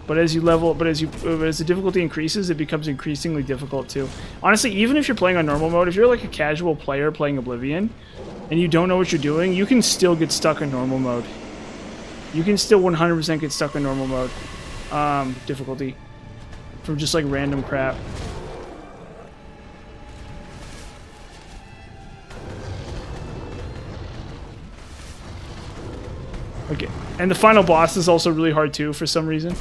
But as the difficulty increases, it becomes increasingly difficult too. Honestly, even if you're playing on normal mode, if you're like a casual player playing Oblivion, and you don't know what you're doing, you can still get stuck in normal mode. You can still 100% get stuck in normal mode. Difficulty. From just like random crap. Okay, and the final boss is also really hard too, for some reason.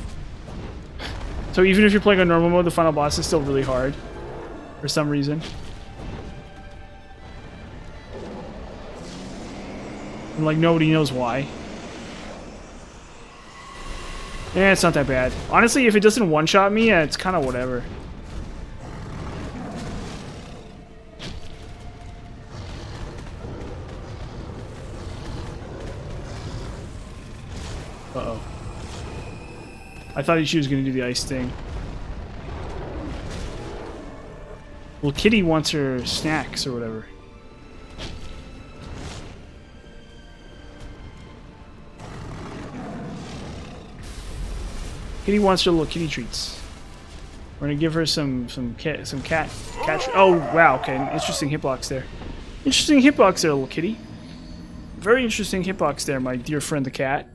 So even if you're playing on normal mode, the final boss is still really hard, for some reason. And like, nobody knows why. Yeah, it's not that bad. Honestly, if it doesn't one-shot me, it's kind of whatever. Uh-oh. I thought she was going to do the ice thing. Well, Kitty wants her snacks or whatever. Kitty wants her little kitty treats. We're gonna give her some cat. Oh wow, okay, interesting hitbox there. Interesting hitbox there, little kitty. Very interesting hitbox there, my dear friend the cat.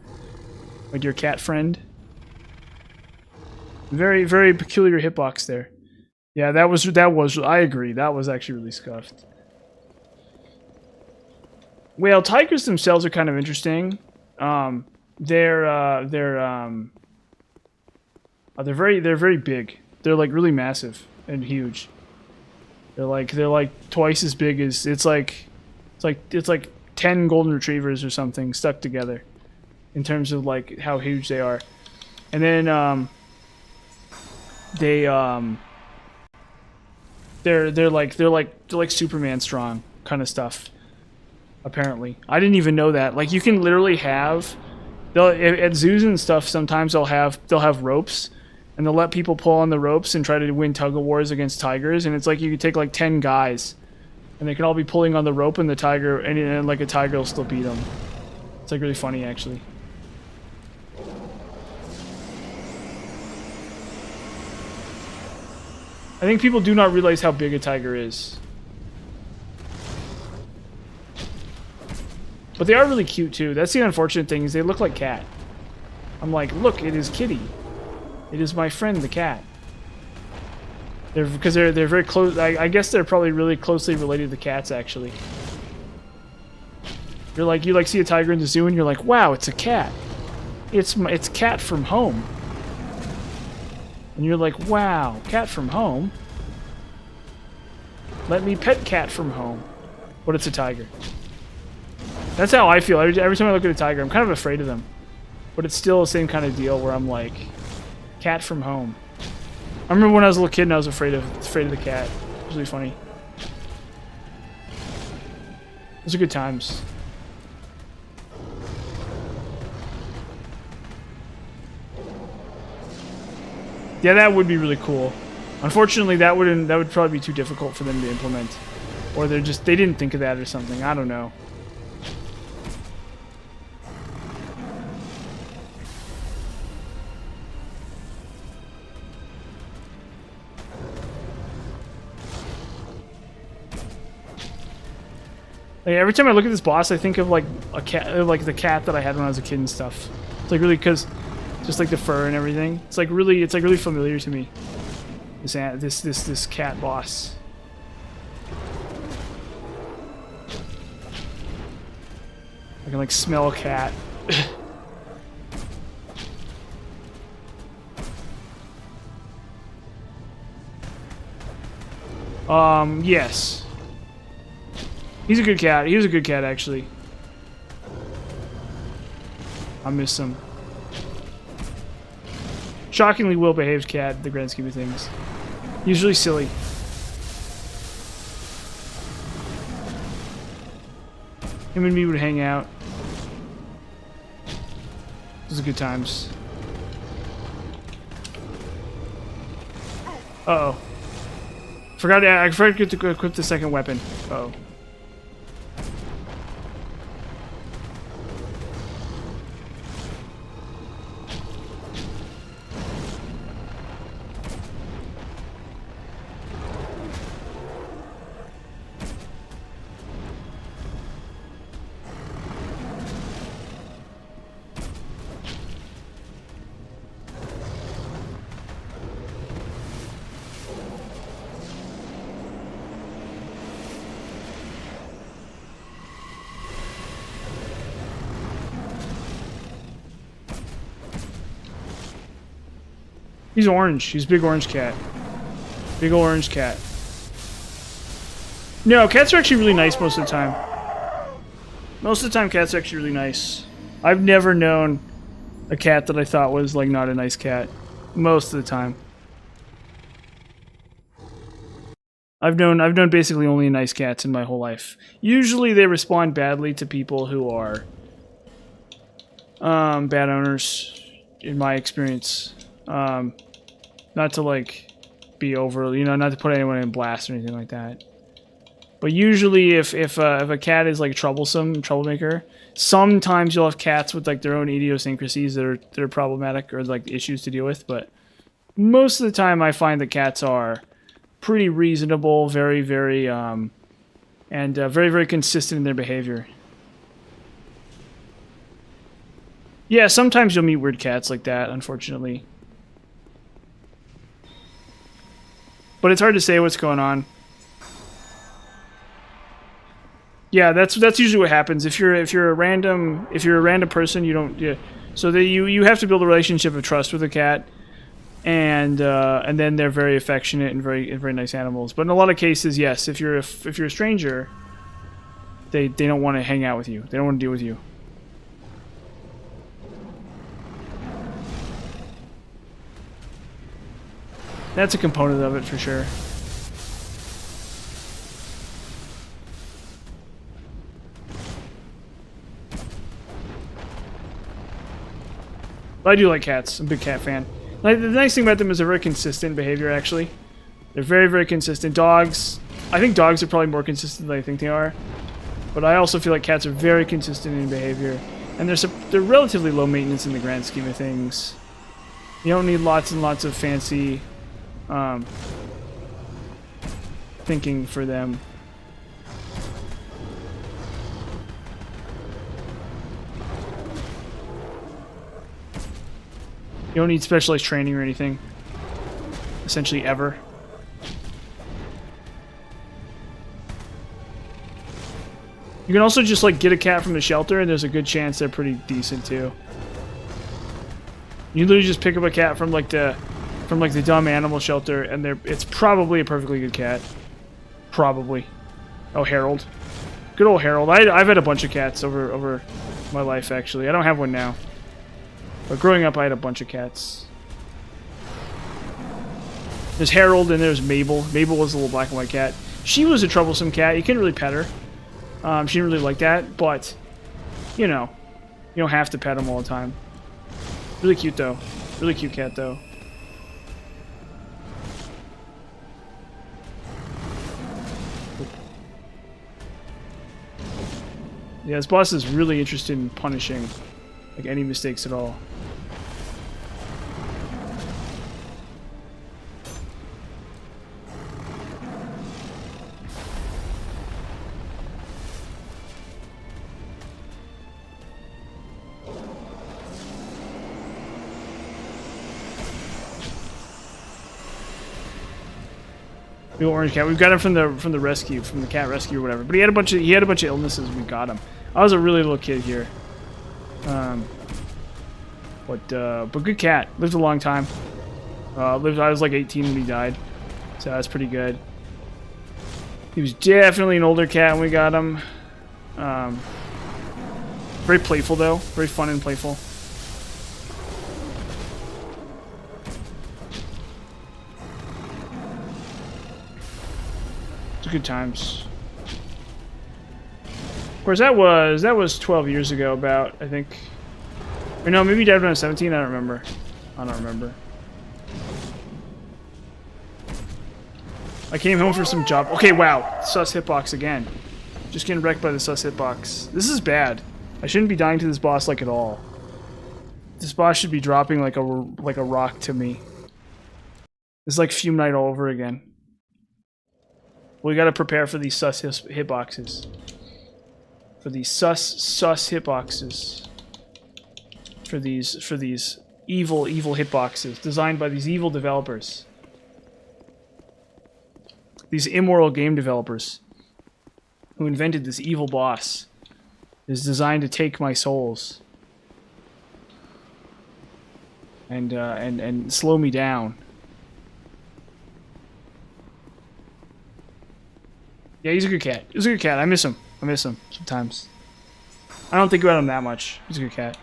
My dear cat friend. Very, very peculiar hitbox there. Yeah, that was. I agree. That was actually really scuffed. Well, tigers themselves are kind of interesting. They're very big. They're like really massive and huge. They're like twice as big as it's like 10 golden retrievers or something stuck together in terms of like how huge they are. And then they're like Superman strong kind of stuff. Apparently, I didn't even know that. Like, you can literally have at zoos and stuff. Sometimes they'll have ropes, and they'll let people pull on the ropes and try to win tug of wars against tigers. And it's like you could take like 10 guys, and they can all be pulling on the rope, and the tiger and like a tiger will still beat them. It's like really funny, actually. I think people do not realize how big a tiger is. But they are really cute too. That's the unfortunate thing, is they look like cat. I'm like, look, it is Kitty. It is my friend, the cat. Because they're very close. I guess they're probably really closely related to cats, actually. You see a tiger in the zoo and you're like, wow, it's a cat. It's Cat from Home. And you're like, wow, Cat from Home? Let me pet Cat from Home. But it's a tiger. That's how I feel. Every time I look at a tiger, I'm kind of afraid of them. But it's still the same kind of deal where I'm like, Cat from Home. I remember when I was a little kid and I was afraid of the cat. It was really funny. Those are good times. Yeah, that would be really cool. Unfortunately, that would probably be too difficult for them to implement. Or they didn't think of that or something. I don't know. Like, every time I look at this boss, I think of like a cat, like the cat that I had when I was a kid and stuff. It's like really, because just like the fur and everything. It's like really familiar to me. This cat boss. I can like smell a cat. Yes. He's a good cat. He was a good cat, actually. I miss him. Shockingly well-behaved cat, in the grand scheme of things. He's really silly. Him and me would hang out. Those are good times. Uh-oh. I forgot to equip the second weapon. Uh-oh. He's orange. He's a big orange cat. Big orange cat. No, cats are actually really nice most of the time. Most of the time, cats are actually really nice. I've never known a cat that I thought was, like, not a nice cat. Most of the time. I've known basically only nice cats in my whole life. Usually they respond badly to people who are bad owners, in my experience. Not to like be over, not to put anyone in blast or anything like that. But usually, if a cat is like troublemaker, sometimes you'll have cats with like their own idiosyncrasies that are problematic or like issues to deal with. But most of the time, I find that cats are pretty reasonable, very very very very consistent in their behavior. Yeah, sometimes you'll meet weird cats like that, unfortunately. But it's hard to say what's going on. Yeah, that's usually what happens. If you're a random person, you don't. Yeah, so that you have to build a relationship of trust with a cat, and then they're very affectionate and very nice animals. But in a lot of cases, yes, if you're a stranger, they don't want to hang out with you. They don't want to deal with you. That's a component of it for sure. But I do like cats. I'm a big cat fan. Like, the nice thing about them is they're very consistent behavior, actually. They're very, very consistent. Dogs, I think dogs are probably more consistent than I think they are. But I also feel like cats are very consistent in behavior. And they're relatively low maintenance in the grand scheme of things. You don't need lots and lots of fancy thinking for them. You don't need specialized training or anything, essentially ever. You can also just like get a cat from the shelter and there's a good chance they're pretty decent too. You literally just pick up a cat from like the dumb animal shelter, and it's probably a perfectly good cat. Probably. Oh, Harold. Good old Harold. I've had a bunch of cats over my life, actually. I don't have one now. But growing up, I had a bunch of cats. There's Harold, and there's Mabel. Mabel was a little black and white cat. She was a troublesome cat. You couldn't really pet her. She didn't really like that, but, you know, you don't have to pet them all the time. Really cute, though. Really cute cat, though. Yeah, this boss is really interested in punishing, like, any mistakes at all. The orange cat. We've got him from the rescue, from the cat rescue or whatever. But he had a bunch of illnesses. We got him. I was a really little kid here. But good cat. Lived a long time. I was like 18 when he died, so that's pretty good. He was definitely an older cat when we got him. Very playful though. Very fun and playful. Good times. Of course, that was 12 years ago, about, I think. Or no, maybe he died when I was 17. I don't remember. I came home for some job. Okay, wow, sus hitbox again. Just getting wrecked by the sus hitbox. This is bad. I shouldn't be dying to this boss like at all. This boss should be dropping like a rock to me. It's like Fume Night all over again. We gotta prepare for these sus hitboxes. For these sus hitboxes. For these evil hitboxes designed by these evil developers. These immoral game developers who invented this evil boss is designed to take my souls and slow me down. Yeah, he's a good cat. He's a good cat. I miss him sometimes. I don't think about him that much. He's a good cat.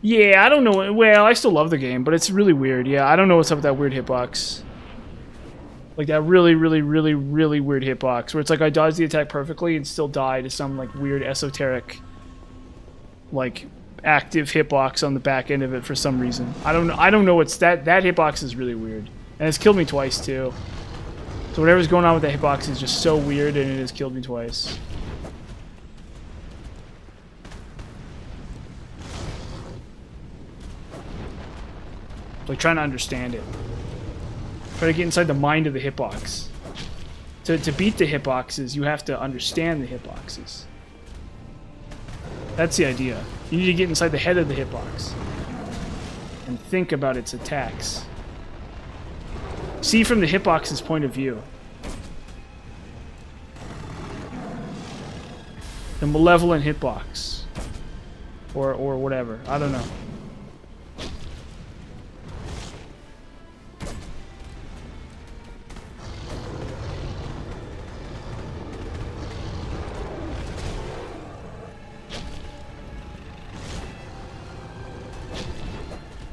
Yeah, I don't know. Well, I still love the game, but it's really weird. Yeah, I don't know what's up with that weird hitbox. Like that really weird hitbox where it's like I dodged the attack perfectly and still die to some like weird esoteric like active hitbox on the back end of it for some reason. I don't know what's that hitbox is really weird. And it's killed me twice too. So whatever's going on with the hitbox is just so weird, and it has killed me twice. Like trying to understand it. Try to get inside the mind of the hitbox. To beat the hitboxes, you have to understand the hitboxes. That's the idea. You need to get inside the head of the hitbox and think about its attacks. See from the hitbox's point of view. The malevolent hitbox. Or whatever. I don't know.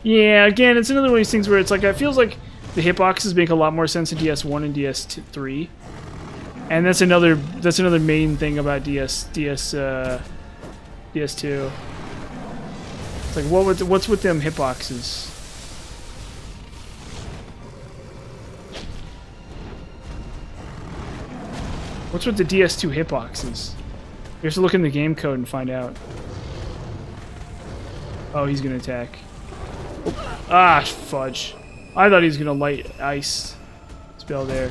Yeah, again, it's another one of these things where it's like, it feels like the hitboxes make a lot more sense in DS1 and DS3. And that's another main thing about DS2. It's like, what's with them hitboxes? What's with the DS2 hitboxes? You have to look in the game code and find out. Oh, he's gonna attack. Ah, fudge. I thought he was gonna light ice spell there.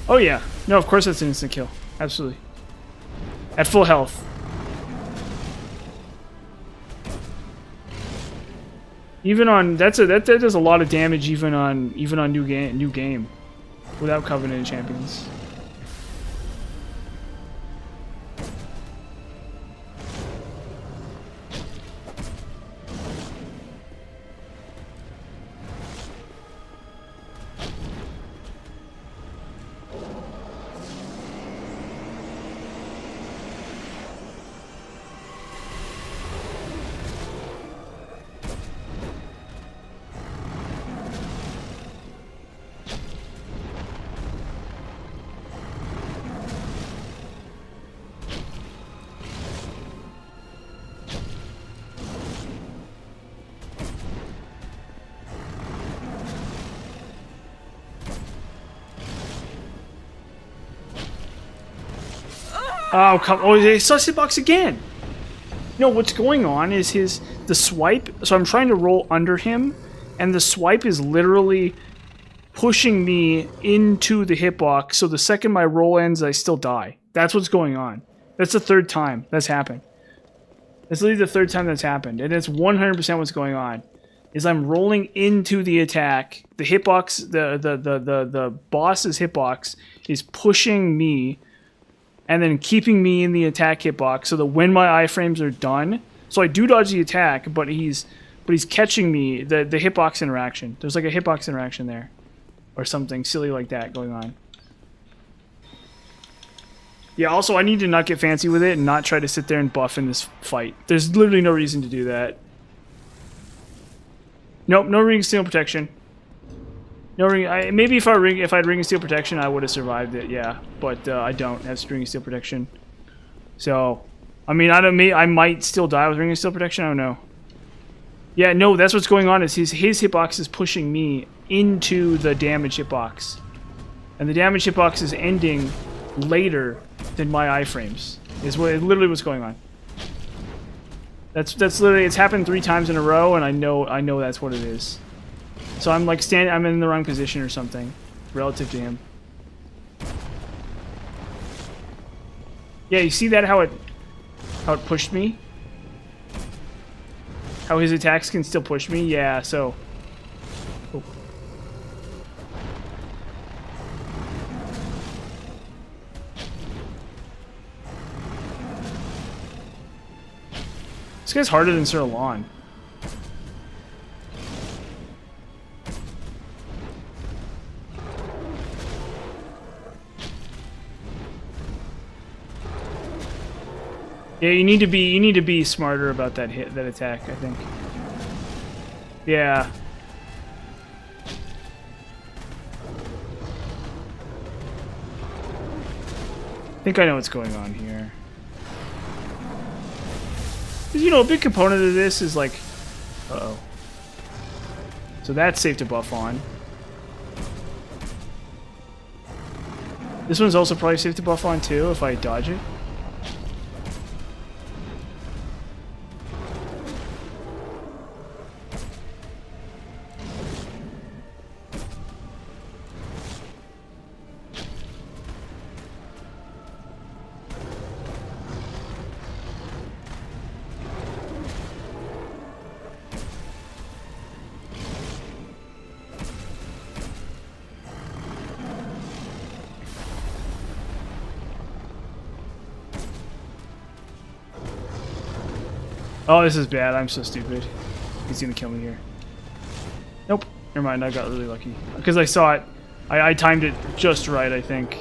Oh yeah. No, of course that's an instant kill. Absolutely. At full health. Even on that does a lot of damage even on new game without Covenant Champions. Oh, come! Oh, they saw hitbox again. No, what's going on is the swipe. So I'm trying to roll under him, and the swipe is literally pushing me into the hitbox. So the second my roll ends, I still die. That's what's going on. That's the third time that's happened. That's literally the third time that's happened, and it's 100% what's going on. Is I'm rolling into the attack. The hitbox, the boss's hitbox is pushing me. And then keeping me in the attack hitbox so that when my iframes are done, so I do dodge the attack, but he's catching me, the hitbox interaction. There's like a hitbox interaction there. Or something silly like that going on. Yeah, also I need to not get fancy with it and not try to sit there and buff in this fight. There's literally no reason to do that. Nope, no ring of steel protection. No ring. Maybe if I'd ring of steel protection, I would have survived it. Yeah, but I don't have ring of steel protection. So, I mean, I might still die with ring of steel protection. I don't know. Yeah, no, that's what's going on. Is his hitbox is pushing me into the damage hitbox, and the damage hitbox is ending later than my iframes. Is literally what's going on. That's literally, it's happened 3 times in a row, and I know that's what it is. So I'm like I'm in the wrong position or something relative to him. Yeah, you see that how it pushed me? How his attacks can still push me? Yeah, so oh. This guy's harder than Sir Alon. Yeah, you need to be smarter about that attack, I think. Yeah. I think I know what's going on here. 'Cause, you know, a big component of this is like... Uh-oh. So that's safe to buff on. This one's also probably safe to buff on too, if I dodge it. Oh, this is bad. I'm so stupid. He's gonna kill me here. Nope. Never mind. I got really lucky. Because I saw it. I timed it just right, I think.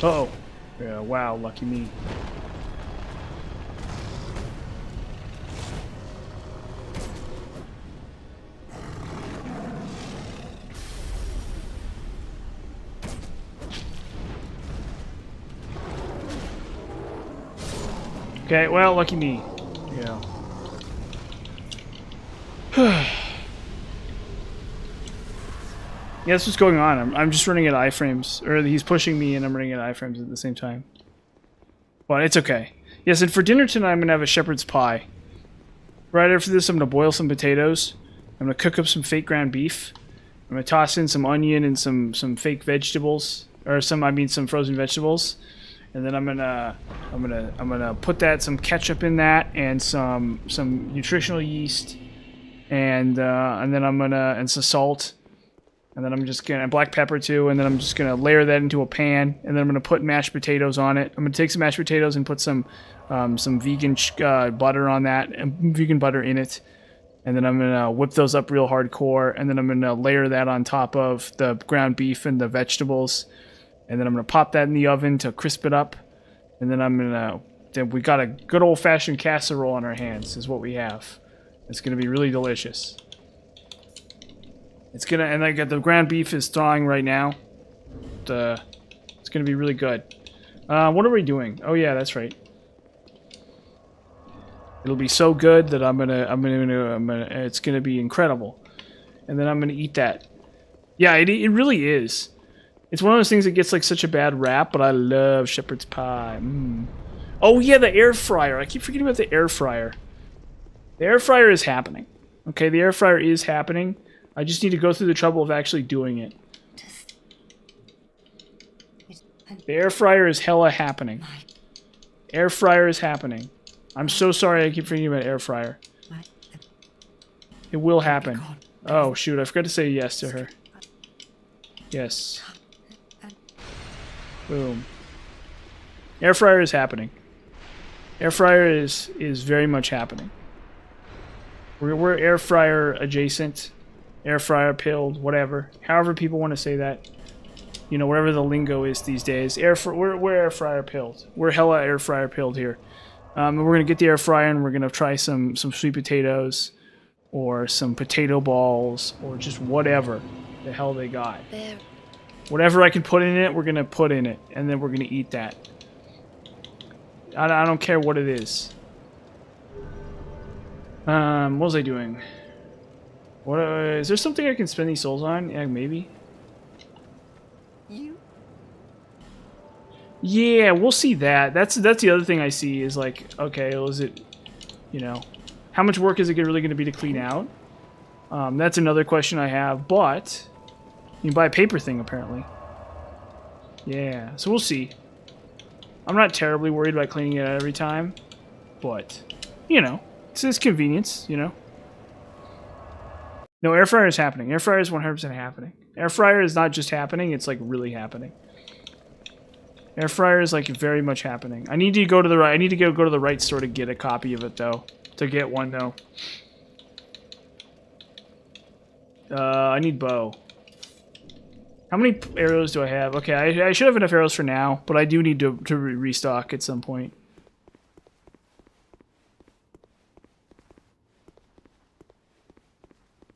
Uh-oh. Yeah, wow, lucky me. Okay, well, lucky me. Yeah. Yeah, that's what's going on. I'm just running at iframes. Or he's pushing me and I'm running at iframes at the same time. But it's okay. Yes, and for dinner tonight I'm going to have a shepherd's pie. Right after this I'm going to boil some potatoes. I'm going to cook up some fake ground beef. I'm going to toss in some onion and some fake vegetables. Or some frozen vegetables. And then I'm gonna put some ketchup in that and some nutritional yeast and then and some salt. And then I'm just gonna black pepper too, and then I'm just gonna layer that into a pan, and then I'm gonna put mashed potatoes on it. I'm gonna take some mashed potatoes and put some vegan butter on that, and vegan butter in it, and then I'm gonna whip those up real hardcore, and then I'm gonna layer that on top of the ground beef and the vegetables, and then I'm gonna pop that in the oven to crisp it up, and then we got a good old-fashioned casserole on our hands is what we have. It's gonna be really delicious. And I got the ground beef is thawing right now. It's gonna be really good. What are we doing? Oh yeah, that's right. It'll be so good that it's gonna be incredible. And then I'm gonna eat that. Yeah, it really is. It's one of those things that gets like such a bad rap, but I love shepherd's pie. Oh yeah, the air fryer. I keep forgetting about the air fryer. The air fryer is happening. Okay, the air fryer is happening. I just need to go through the trouble of actually doing it. The air fryer is hella happening. Air fryer is happening. I'm so sorry I keep forgetting about air fryer. It will happen. Oh shoot, I forgot to say yes to her. Yes. Boom. Air fryer is happening. Air fryer is very much happening. We're air fryer adjacent. Air fryer pilled, whatever. However people want to say that. You know, whatever the lingo is these days. We're air fryer pilled. We're hella air fryer pilled here. And we're going to get the air fryer and we're going to try some sweet potatoes. Or some potato balls. Or just whatever the hell they got. Whatever I can put in it, we're going to put in it. And then we're going to eat that. I don't care what it is. What was I doing? What is there something I can spend these souls on? Yeah, maybe. Yeah, we'll see that. That's the other thing I see is like, okay, is it, you know, how much work is it really going to be to clean out? That's another question I have. But you can buy a paper thing apparently. Yeah, so we'll see. I'm not terribly worried about cleaning it out every time, but you know, it's convenience, you know. No, air fryer is happening. Air fryer is 100% happening. Air fryer is not just happening, it's like really happening. Air fryer is like very much happening. I need to go to the right. I need to go to the right store to get a copy of it though. To get one though. I need bow. How many arrows do I have? Okay, I should have enough arrows for now, but I do need to restock at some point.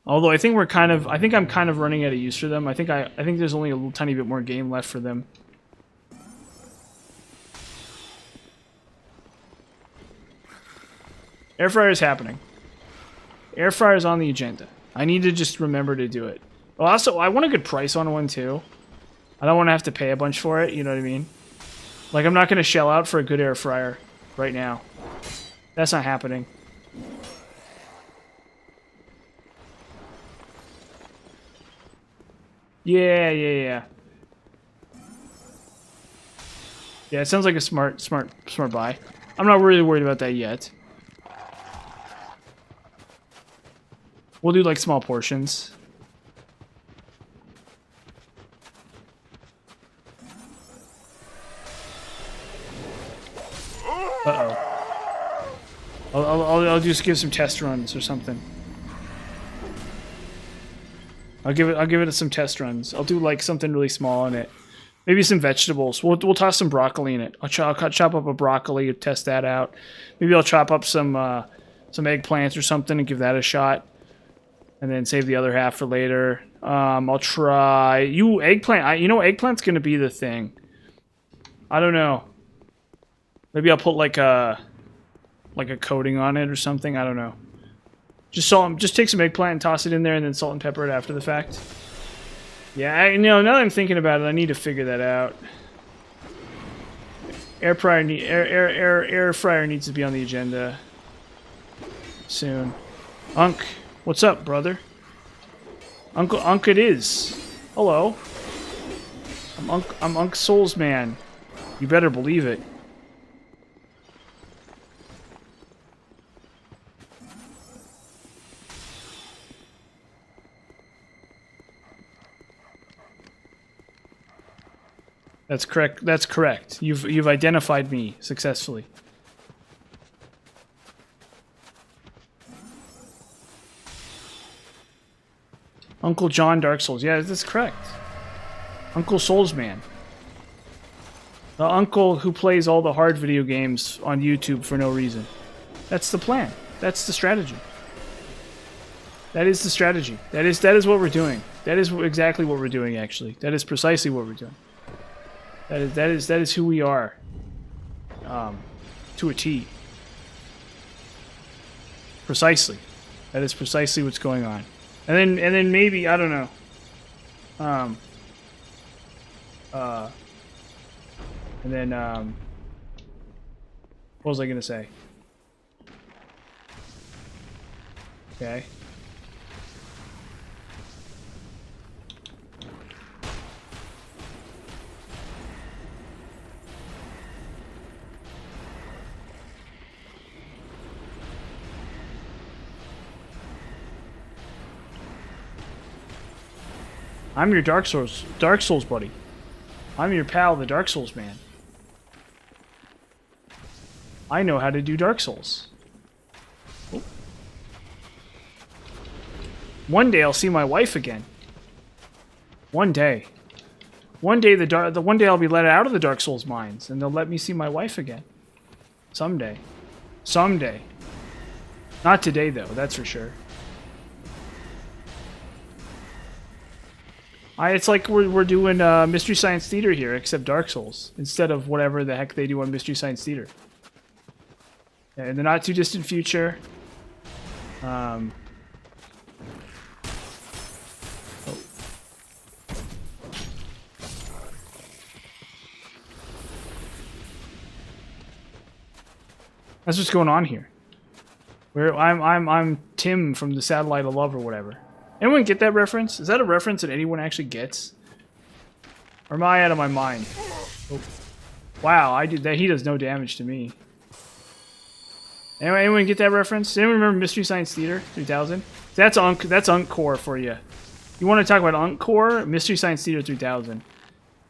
Although I think I'm kind of running out of use for them. I think there's only a little tiny bit more game left for them. Air fryer is happening. Air fryer is on the agenda. I need to just remember to do it. Well, also, I want a good price on one too. I don't want to have to pay a bunch for it. You know what I mean? Like, I'm not going to shell out for a good air fryer right now. That's not happening. Yeah. Yeah, it sounds like a smart buy. I'm not really worried about that yet. We'll do like small portions. Uh-oh. I'll just give some test runs or something. I'll give it some test runs. I'll do like something really small in it. Maybe some vegetables. We'll toss some broccoli in it. I'll chop up a broccoli, test that out. Maybe I'll chop up some eggplants or something and give that a shot. And then save the other half for later. I'll try eggplant. You know, eggplant's gonna be the thing. I don't know. Maybe I'll put like a coating on it or something. I don't know. Just take some eggplant and toss it in there, and then salt and pepper it after the fact. Yeah, now that I'm thinking about it, I need to figure that out. Air fryer needs to be on the agenda soon. Unk, what's up, brother? Unk it is. Hello. I'm Unk Souls Man. You better believe it. That's correct. That's correct. You've identified me successfully. Uncle John Dark Souls. Yeah, that's correct. Uncle Souls Man. The uncle who plays all the hard video games on YouTube for no reason. That's the plan. That's the strategy. That is the strategy. That is what we're doing. That is exactly what we're doing, actually. That is precisely what we're doing. That is who we are. To a T. Precisely. That is precisely what's going on. And then maybe, I don't know. And then what was I gonna say? Okay. I'm your Dark Souls buddy. I'm your pal, the Dark Souls man. I know how to do Dark Souls. Oh. One day I'll see my wife again. One day. One day one day I'll be let out of the Dark Souls mines, and they'll let me see my wife again. Someday. Someday. Not today though, that's for sure. It's like we're doing Mystery Science Theater here, except Dark Souls, instead of whatever the heck they do on Mystery Science Theater. In the not too distant future, oh. That's what's going on here. Where I'm Tim from the Satellite of Love or whatever. Anyone get that reference? Is that a reference that anyone actually gets? Or am I out of my mind? Oh. Wow, I did that. He does no damage to me. Anyone get that reference? Does anyone remember Mystery Science Theater 3000? That's Unk Core for you. You want to talk about Unk Core? Mystery Science Theater 3000.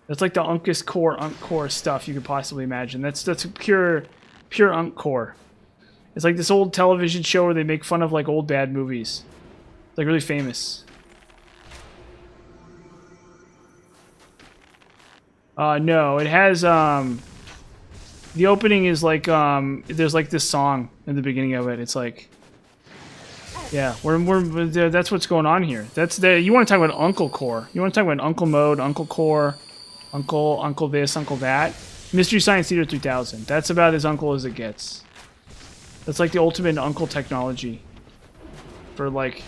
That's like the Unk Core stuff you could possibly imagine. That's pure Unk Core. It's like this old television show where they make fun of like old bad movies. It's like really famous. No, it has the opening is like there's like this song in the beginning of it. It's like, yeah, that's what's going on here. You want to talk about Uncle Core? You want to talk about Uncle Mode, Uncle Core, Uncle this, Uncle that? Mystery Science Theater 3000. That's about as uncle as it gets. That's like the ultimate uncle technology. For like,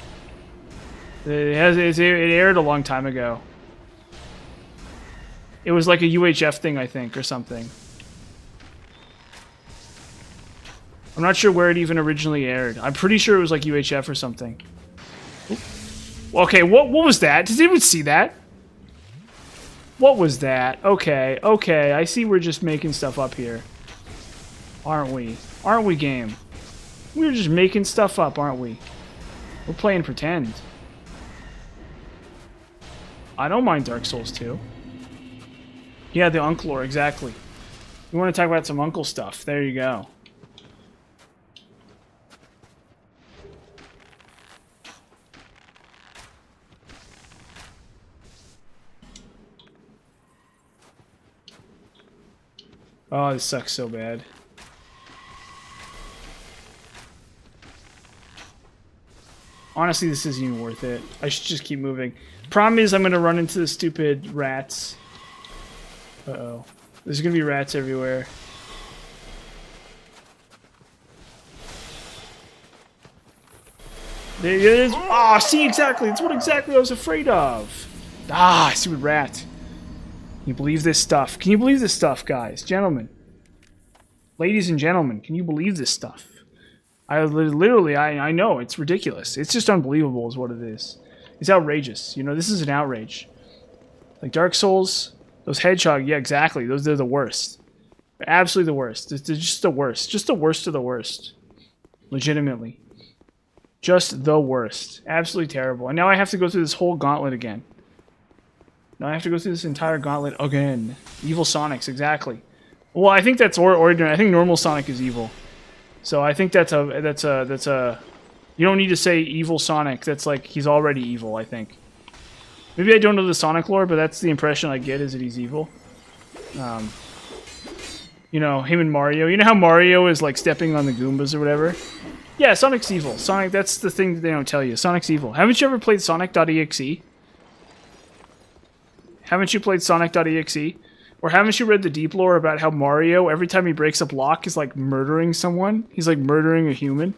it aired a long time ago. It was like a UHF thing, I think, or something. I'm not sure where it even originally aired. I'm pretty sure it was like UHF or something. Okay, what was that? Did anyone see that? What was that? Okay, I see we're just making stuff up here. Aren't we? Aren't we, game? We're just making stuff up, aren't we? We're playing pretend. I don't mind Dark Souls 2. Yeah, the Uncle lore, exactly. You want to talk about some uncle stuff. There you go. Oh, this sucks so bad. Honestly, this isn't even worth it. I should just keep moving. Problem is, I'm going to run into the stupid rats. Uh-oh. There's going to be rats everywhere. There it is. Ah, see, exactly. That's what exactly I was afraid of. Ah, stupid rat. Can you believe this stuff? Can you believe this stuff, guys? Gentlemen. Ladies and gentlemen, can you believe this stuff? I know, it's ridiculous. It's just unbelievable is what it is. It's outrageous. You know, this is an outrage. Like Dark Souls, those hedgehog, yeah, exactly. They're the worst. They're absolutely the worst. They're just the worst. Just the worst of the worst. Legitimately. Just the worst. Absolutely terrible. And now I have to go through this whole gauntlet again. Now I have to go through this entire gauntlet again. Evil Sonics, exactly. Well, I think that's ordinary. I think normal Sonic is evil. So I think that's a. You don't need to say evil Sonic. That's like he's already evil. I think. Maybe I don't know the Sonic lore, but that's the impression I get is that he's evil. You know, him and Mario. You know how Mario is like stepping on the Goombas or whatever? Yeah, Sonic's evil. Sonic, that's the thing that they don't tell you. Sonic's evil. Haven't you ever played Sonic.exe? Haven't you played Sonic.exe? Or haven't you read the deep lore about how Mario, every time he breaks a block, is like murdering someone? He's like murdering a human.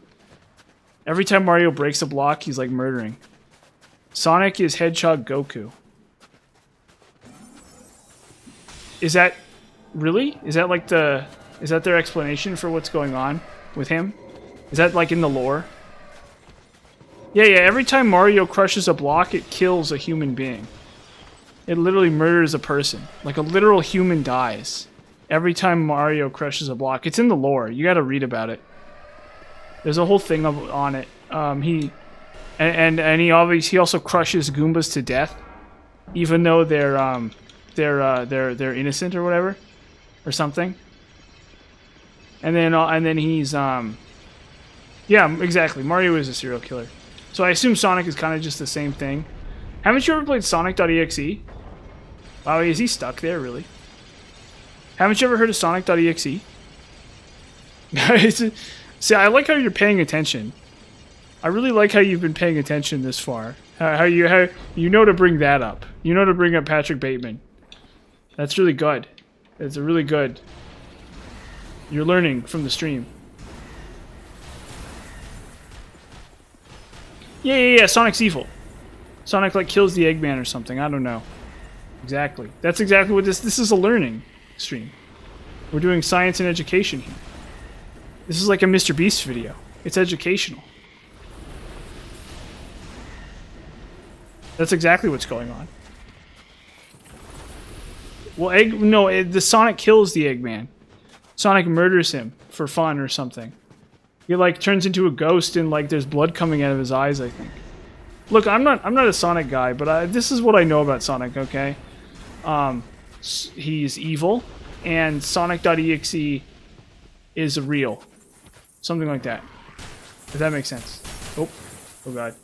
Every time Mario breaks a block, he's like murdering. Sonic is Hedgehog Goku. Is that... really? Is that like the... is that their explanation for what's going on with him? Is that like in the lore? Yeah, every time Mario crushes a block, it kills a human being. It literally murders a person. Like a literal human dies. Every time Mario crushes a block. It's in the lore. You gotta read about it. There's a whole thing on it. He also crushes Goombas to death. Even though they're innocent or whatever. Or something. And then he's yeah, exactly. Mario is a serial killer. So I assume Sonic is kind of just the same thing. Haven't you ever played Sonic.exe? Wow, is he stuck there, really? Haven't you ever heard of Sonic.exe? See, I like how you're paying attention. I really like how you've been paying attention this far. How you know to bring that up. You know to bring up Patrick Bateman. That's really good. It's a really good. You're learning from the stream. Yeah, Sonic's evil. Sonic, like, kills the Eggman or something. I don't know. Exactly. That's exactly what this is a learning stream. We're doing science and education here. This is like a Mr. Beast video. It's educational. That's exactly what's going on. Well, the Sonic kills the Eggman. Sonic murders him for fun or something. He like turns into a ghost and like there's blood coming out of his eyes, I think. Look, I'm not a Sonic guy, but this is what I know about Sonic, okay? He's evil, and Sonic.exe is real. Something like that. If that makes sense. Oh god.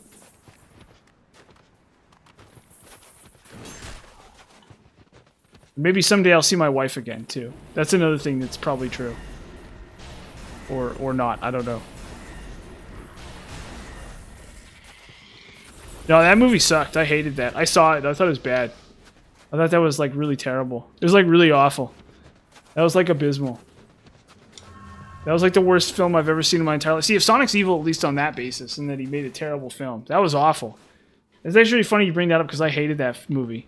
Maybe someday I'll see my wife again, too. That's another thing that's probably true. Or not, I don't know. No, that movie sucked. I hated that. I saw it. I thought it was bad. I thought that was, like, really terrible. It was, like, really awful. That was, like, abysmal. That was, like, the worst film I've ever seen in my entire life. See, if Sonic's evil, at least on that basis, and that he made a terrible film. That was awful. It's actually funny you bring that up, because I hated that movie.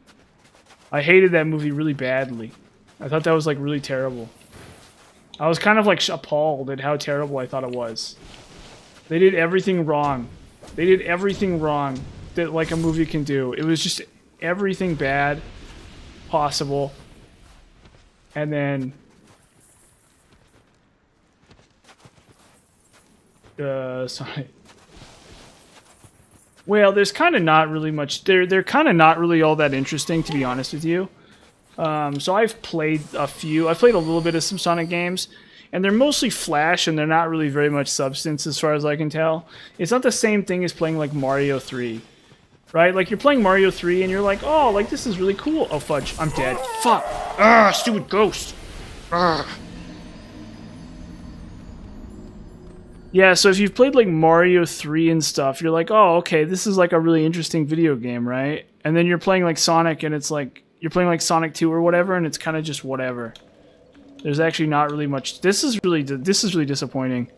I hated that movie really badly. I thought that was, like, really terrible. I was kind of, like, appalled at how terrible I thought it was. They did everything wrong. They did everything wrong that, like, a movie can do. It was just everything bad possible. And then... sorry. Well, there's kind of not really much... They're kind of not really all that interesting, to be honest with you. So I've played a few. I've played a little bit of some Sonic games. And they're mostly Flash, and they're not really very much substance, as far as I can tell. It's not the same thing as playing, like, Mario 3. Right? Like, you're playing Mario 3, and you're like, oh, like, this is really cool. Oh, fudge. I'm dead. Fuck. Ah, stupid ghost. Ah. Yeah, so if you've played, like, Mario 3 and stuff, you're like, oh, okay, this is, like, a really interesting video game, right? And then you're playing, like, Sonic, and it's, like, you're playing, like, Sonic 2 or whatever, and it's kind of just whatever. There's actually not really much... This is really disappointing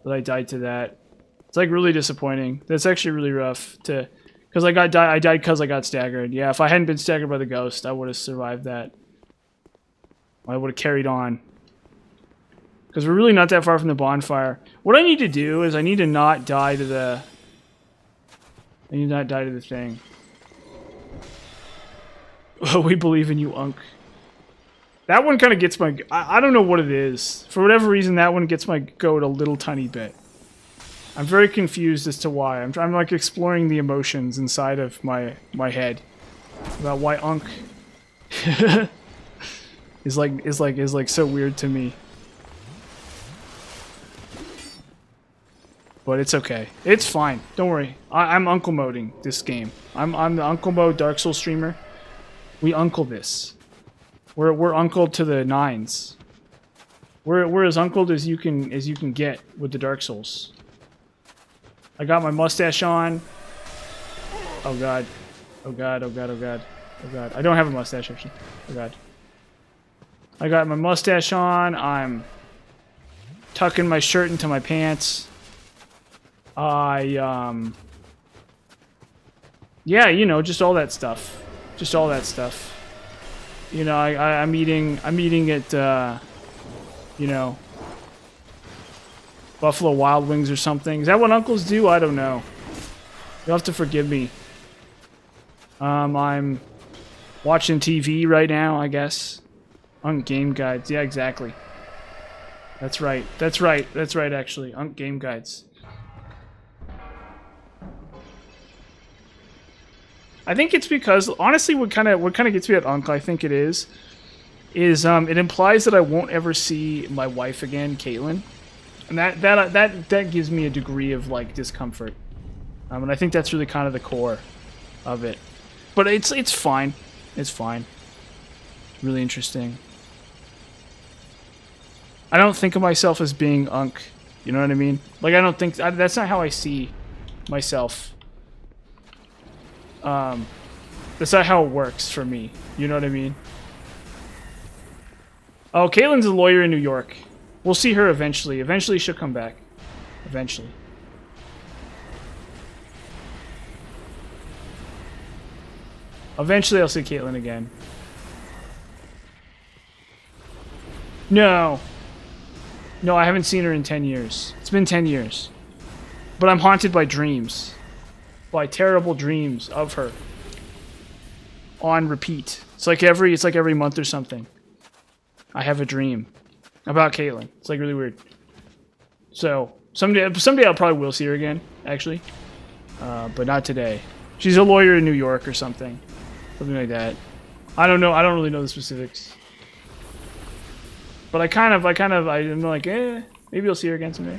that I died to that. It's, like, really disappointing. That's actually really rough to... Because I died because I got staggered. Yeah, if I hadn't been staggered by the ghost, I would have survived that. I would have carried on. Because we're really not that far from the bonfire. What I need to do is I need to not die to the... I need to not die to the thing. We believe in you, Unk. That one kind of gets my... I don't know what it is. For whatever reason, that one gets my goat a little tiny bit. I'm very confused as to why. I'm like exploring the emotions inside of my head about why Unk is like so weird to me. But it's okay. It's fine. Don't worry. I'm Uncle Moding this game. I'm the Uncle Mode Dark Souls streamer. We uncle this. We're uncle to the nines. We're as uncled as you can get with the Dark Souls. I got my mustache on. Oh god. Oh god, oh god, oh god. Oh god. I don't have a mustache actually. Oh god. I got my mustache on. I'm tucking my shirt into my pants. Yeah, you know, just all that stuff. Just all that stuff. You know, I'm eating at, you know, Buffalo Wild Wings or something. Is that what uncles do? I don't know. You'll have to forgive me. I'm watching TV right now, I guess. Unk Game Guides. Yeah, exactly. That's right. That's right. That's right, actually. Unk Game Guides. I think it's because, honestly, what kind of gets me at Unk, I think it is it implies that I won't ever see my wife again, Caitlin, and that gives me a degree of like discomfort, and I think that's really kind of the core of it. But it's fine, it's fine. Really interesting. I don't think of myself as being Unk. You know what I mean? Like I don't think that's not how I see myself. That's not how it works for me. You know what I mean? Oh, Caitlin's a lawyer in New York. We'll see her eventually. Eventually she'll come back. Eventually. Eventually I'll see Caitlin again. No. No, I haven't seen her in 10 years. It's been 10 years. But I'm haunted by dreams. By terrible dreams of her. On repeat. It's like every month or something. I have a dream about Caitlin. It's like really weird. So Someday I probably will see her again, actually. But not today. She's a lawyer in New York or something. Something like that. I don't know. I don't really know the specifics. But I'm like, maybe I'll see her again someday.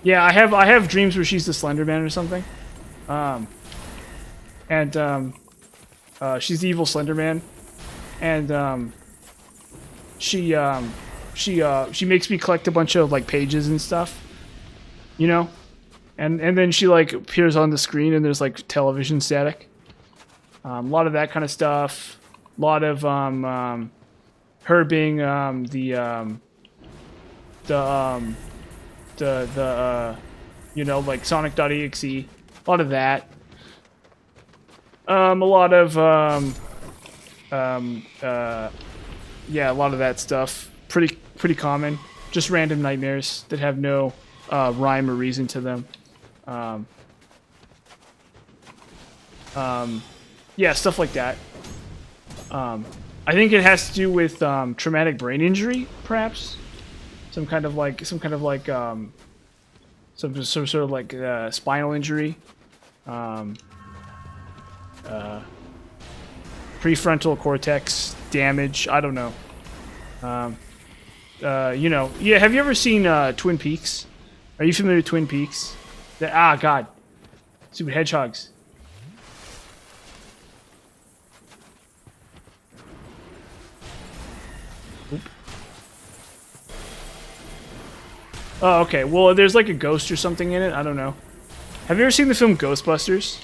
Yeah, I have dreams where she's the Slender Man or something. She's the evil Slender Man. And she makes me collect a bunch of like pages and stuff. You know? And then she like appears on the screen and there's like television static. A lot of that kind of stuff. A lot of her being you know, like Sonic.exe. A lot of that. A lot of yeah, a lot of that stuff. Pretty common. Just random nightmares that have no rhyme or reason to them. Yeah, stuff like that. I think it has to do with traumatic brain injury, perhaps. Some sort of like spinal injury. Prefrontal cortex damage. I don't know. You know, yeah. Have you ever seen Twin Peaks? Are you familiar with Twin Peaks? God, stupid hedgehogs. Oop. Oh, okay. Well, there's like a ghost or something in it. I don't know. Have you ever seen the film Ghostbusters?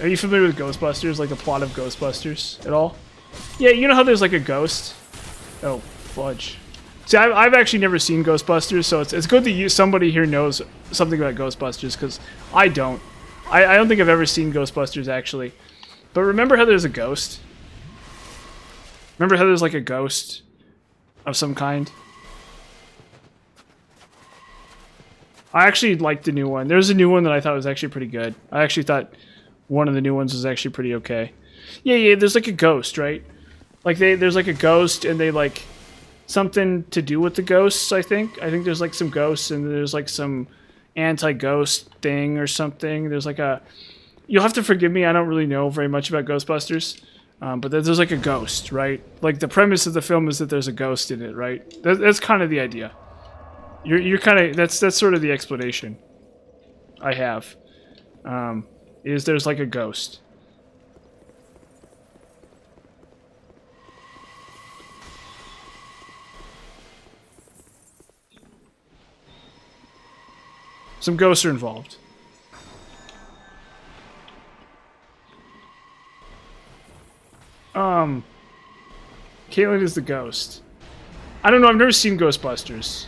Are you familiar with Ghostbusters? Like the plot of Ghostbusters at all? Yeah, you know how there's like a ghost? Oh, fudge. See, I've actually never seen Ghostbusters, so it's good that somebody here knows something about Ghostbusters, because I don't. I don't think I've ever seen Ghostbusters, actually. But remember how there's a ghost? Remember how there's like a ghost of some kind? I actually liked the new one. There's a new one that I thought was actually pretty good. I actually thought one of the new ones was actually pretty okay. Yeah, there's like a ghost, right? Like there's like a ghost and they like something to do with the ghosts, I think. I think there's like some ghosts and there's like some anti-ghost thing or something. There's like a... You'll have to forgive me, I don't really know very much about Ghostbusters. But there's like a ghost, right? Like the premise of the film is that there's a ghost in it, right? That's kind of the idea. You're kind of... That's sort of the explanation I have. Is there's like a ghost. Some ghosts are involved. Caitlin is the ghost. I don't know, I've never seen Ghostbusters.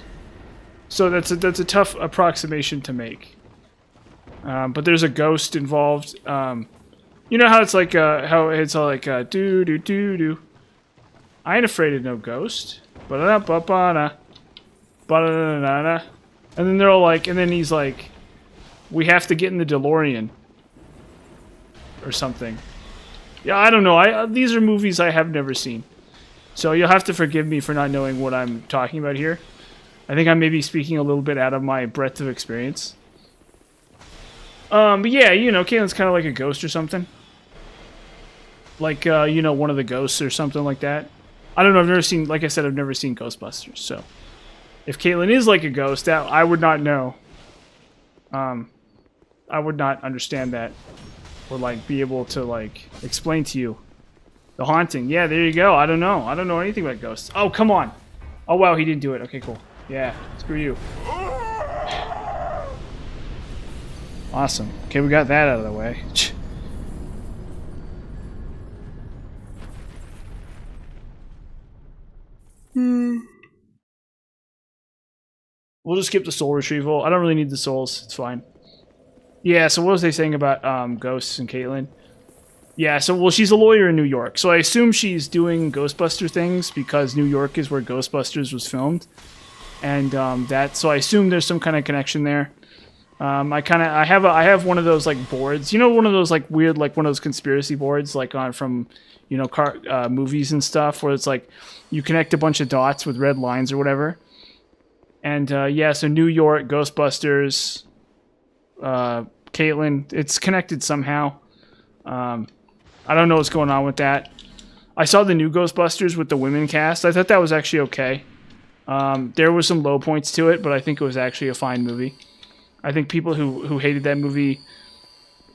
So that's a tough approximation to make. But there's a ghost involved. You know how it's like how it's all like do do do do. I ain't afraid of no ghost. Ba-da-da-ba-ba-da. Ba-da-da-da-da. And then they're all like, and then he's like, we have to get in the DeLorean. Or something. Yeah, I don't know. These are movies I have never seen. So you'll have to forgive me for not knowing what I'm talking about here. I think I'm maybe speaking a little bit out of my breadth of experience. But yeah, you know, Caitlin's kind of like a ghost or something. Like, you know, one of the ghosts or something like that. I don't know, I've never seen, like I said, I've never seen Ghostbusters, so... If Caitlin is like a ghost, that I would not know. I would not understand that. Or, like, be able to, like, explain to you. The haunting. Yeah, there you go. I don't know. I don't know anything about ghosts. Oh, come on. Oh, wow, he didn't do it. Okay, cool. Yeah, screw you. Awesome. Okay, we got that out of the way. We'll just skip the soul retrieval. I don't really need the souls. It's fine. Yeah, so what was they saying about ghosts and Caitlin? Yeah, so, well, she's a lawyer in New York. So I assume she's doing Ghostbuster things because New York is where Ghostbusters was filmed. and so I assume there's some kind of connection there. I have one of those like boards, you know, one of those like weird, like one of those conspiracy boards, like on from, you know, movies and stuff, where it's like you connect a bunch of dots with red lines or whatever. And yeah, so New York, Ghostbusters, Caitlin, it's connected somehow. I don't know what's going on with that. I saw the new Ghostbusters with the women cast. I thought that was actually okay. There were some low points to it, but I think it was actually a fine movie. I think people who hated that movie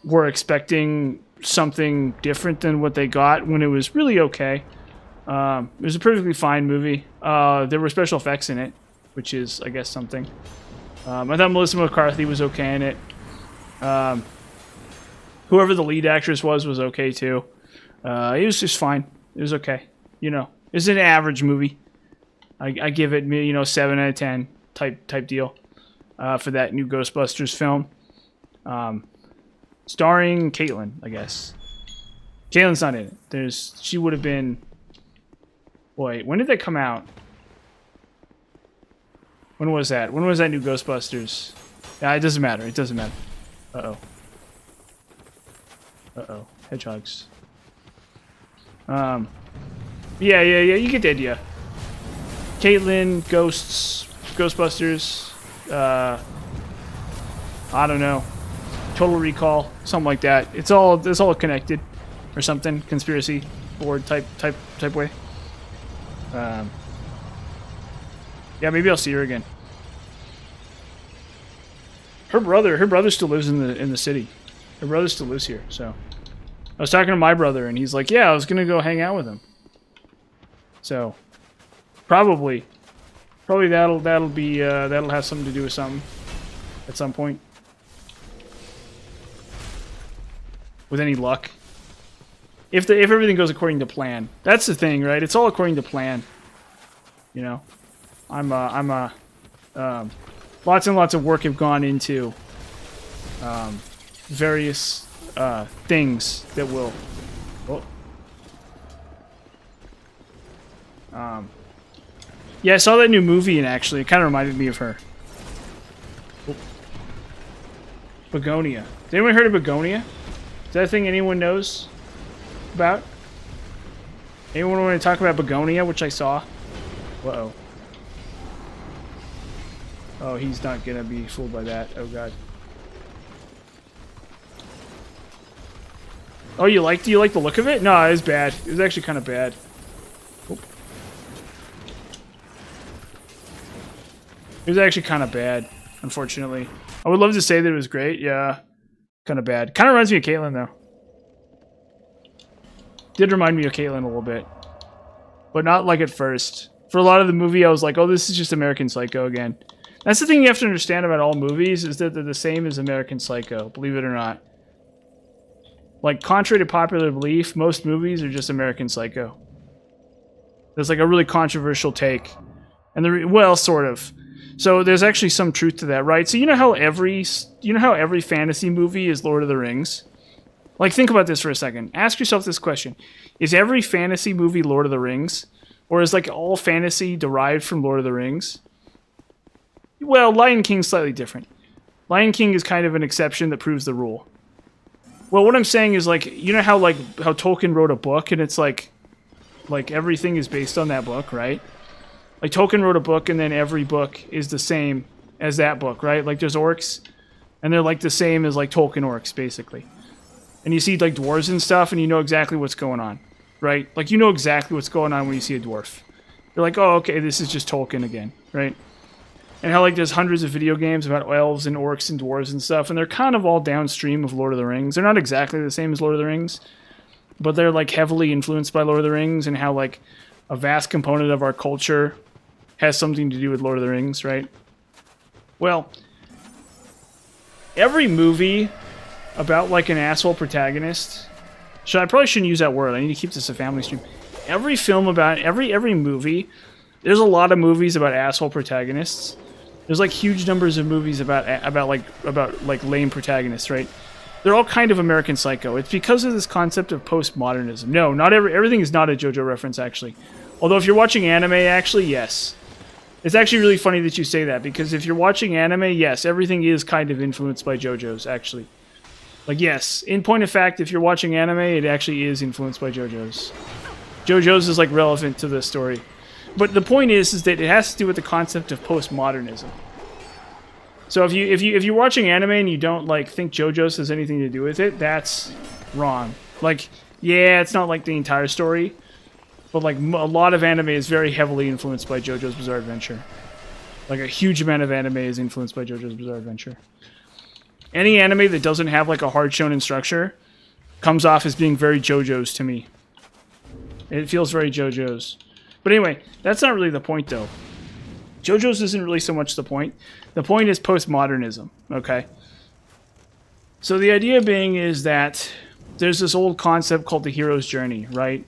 were expecting something different than what they got when it was really okay. It was a perfectly fine movie. There were special effects in it, which is, I guess, something. I thought Melissa McCarthy was okay in it. Whoever the lead actress was okay too. It was just fine. It was okay. You know, it's an average movie. I give it, you know, 7 out of 10 type deal for that new Ghostbusters film. Starring Caitlin, I guess. Caitlin's not in it. She would have been. Wait, when did that come out? When was that? When was that new Ghostbusters? Yeah, it doesn't matter. It doesn't matter. Uh-oh. Uh-oh. Hedgehogs. Yeah, you get the idea. Caitlin, ghosts, Ghostbusters, I don't know. Total Recall, something like that. It's all connected or something. Conspiracy board type way. Yeah, maybe I'll see her again. Her brother still lives in the city. Her brother still lives here, so I was talking to my brother and he's like, "Yeah, I was going to go hang out with him." So, probably that'll have something to do with something at some point. With any luck. If everything goes according to plan. That's the thing, right? It's all according to plan. You know, lots and lots of work have gone into various things that will. Yeah, I saw that new movie and actually it kind of reminded me of her. Begonia. Has anyone heard of Begonia? Is that a thing anyone knows about? Anyone want to talk about Begonia, which I saw? Uh-oh. Oh, he's not gonna be fooled by that. Oh god. Oh, do you like the look of it? No, it was bad. It was actually kind of bad. Oop. It was actually kind of bad, unfortunately. I would love to say that it was great. Yeah, kind of bad. Kind of reminds me of Caitlin, though. Did remind me of Caitlin a little bit. But not like at first. For a lot of the movie, I was like, oh, this is just American Psycho again. That's the thing you have to understand about all movies, is that they're the same as American Psycho, believe it or not. Like, contrary to popular belief, most movies are just American Psycho. There's like a really controversial take. And well, sort of. So there's actually some truth to that, right? So you know how every fantasy movie is Lord of the Rings? Like, think about this for a second. Ask yourself this question. Is every fantasy movie Lord of the Rings? Or is like all fantasy derived from Lord of the Rings? Well, Lion King's slightly different. Lion King is kind of an exception that proves the rule. Well, what I'm saying is, like, you know how Tolkien wrote a book and it's like everything is based on that book, right? Like, Tolkien wrote a book and then every book is the same as that book, right? Like, there's orcs and they're like the same as like Tolkien orcs, basically. And you see like dwarves and stuff and you know exactly what's going on, right? Like, you know exactly what's going on when you see a dwarf. You're like, oh, okay, this is just Tolkien again, right? And how, like, there's hundreds of video games about elves and orcs and dwarves and stuff, and they're kind of all downstream of Lord of the Rings. They're not exactly the same as Lord of the Rings, but they're, like, heavily influenced by Lord of the Rings, and how, like, a vast component of our culture has something to do with Lord of the Rings, right? Well, every movie about, like, an asshole protagonist... I probably shouldn't use that word. I need to keep this a family stream. Every film about... Every movie... There's a lot of movies about asshole protagonists. There's like huge numbers of movies about lame protagonists, right? They're all kind of American Psycho. It's because of this concept of postmodernism. No, not everything is not a JoJo reference, actually. Although if you're watching anime, actually, yes. It's actually really funny that you say that, because if you're watching anime, yes, everything is kind of influenced by JoJo's, actually. Like, yes, in point of fact, if you're watching anime, it actually is influenced by JoJo's. JoJo's is, like, relevant to the story. But the point is that it has to do with the concept of postmodernism. So if you're watching anime and you don't, like, think JoJo's has anything to do with it, that's wrong. Like, yeah, it's not like the entire story, but like a lot of anime is very heavily influenced by JoJo's Bizarre Adventure. Like a huge amount of anime is influenced by JoJo's Bizarre Adventure. Any anime that doesn't have like a hard shonen structure comes off as being very JoJo's to me. It feels very JoJo's. But anyway, that's not really the point though. JoJo's isn't really so much the point. The point is postmodernism, okay? So the idea being is that there's this old concept called the hero's journey, right?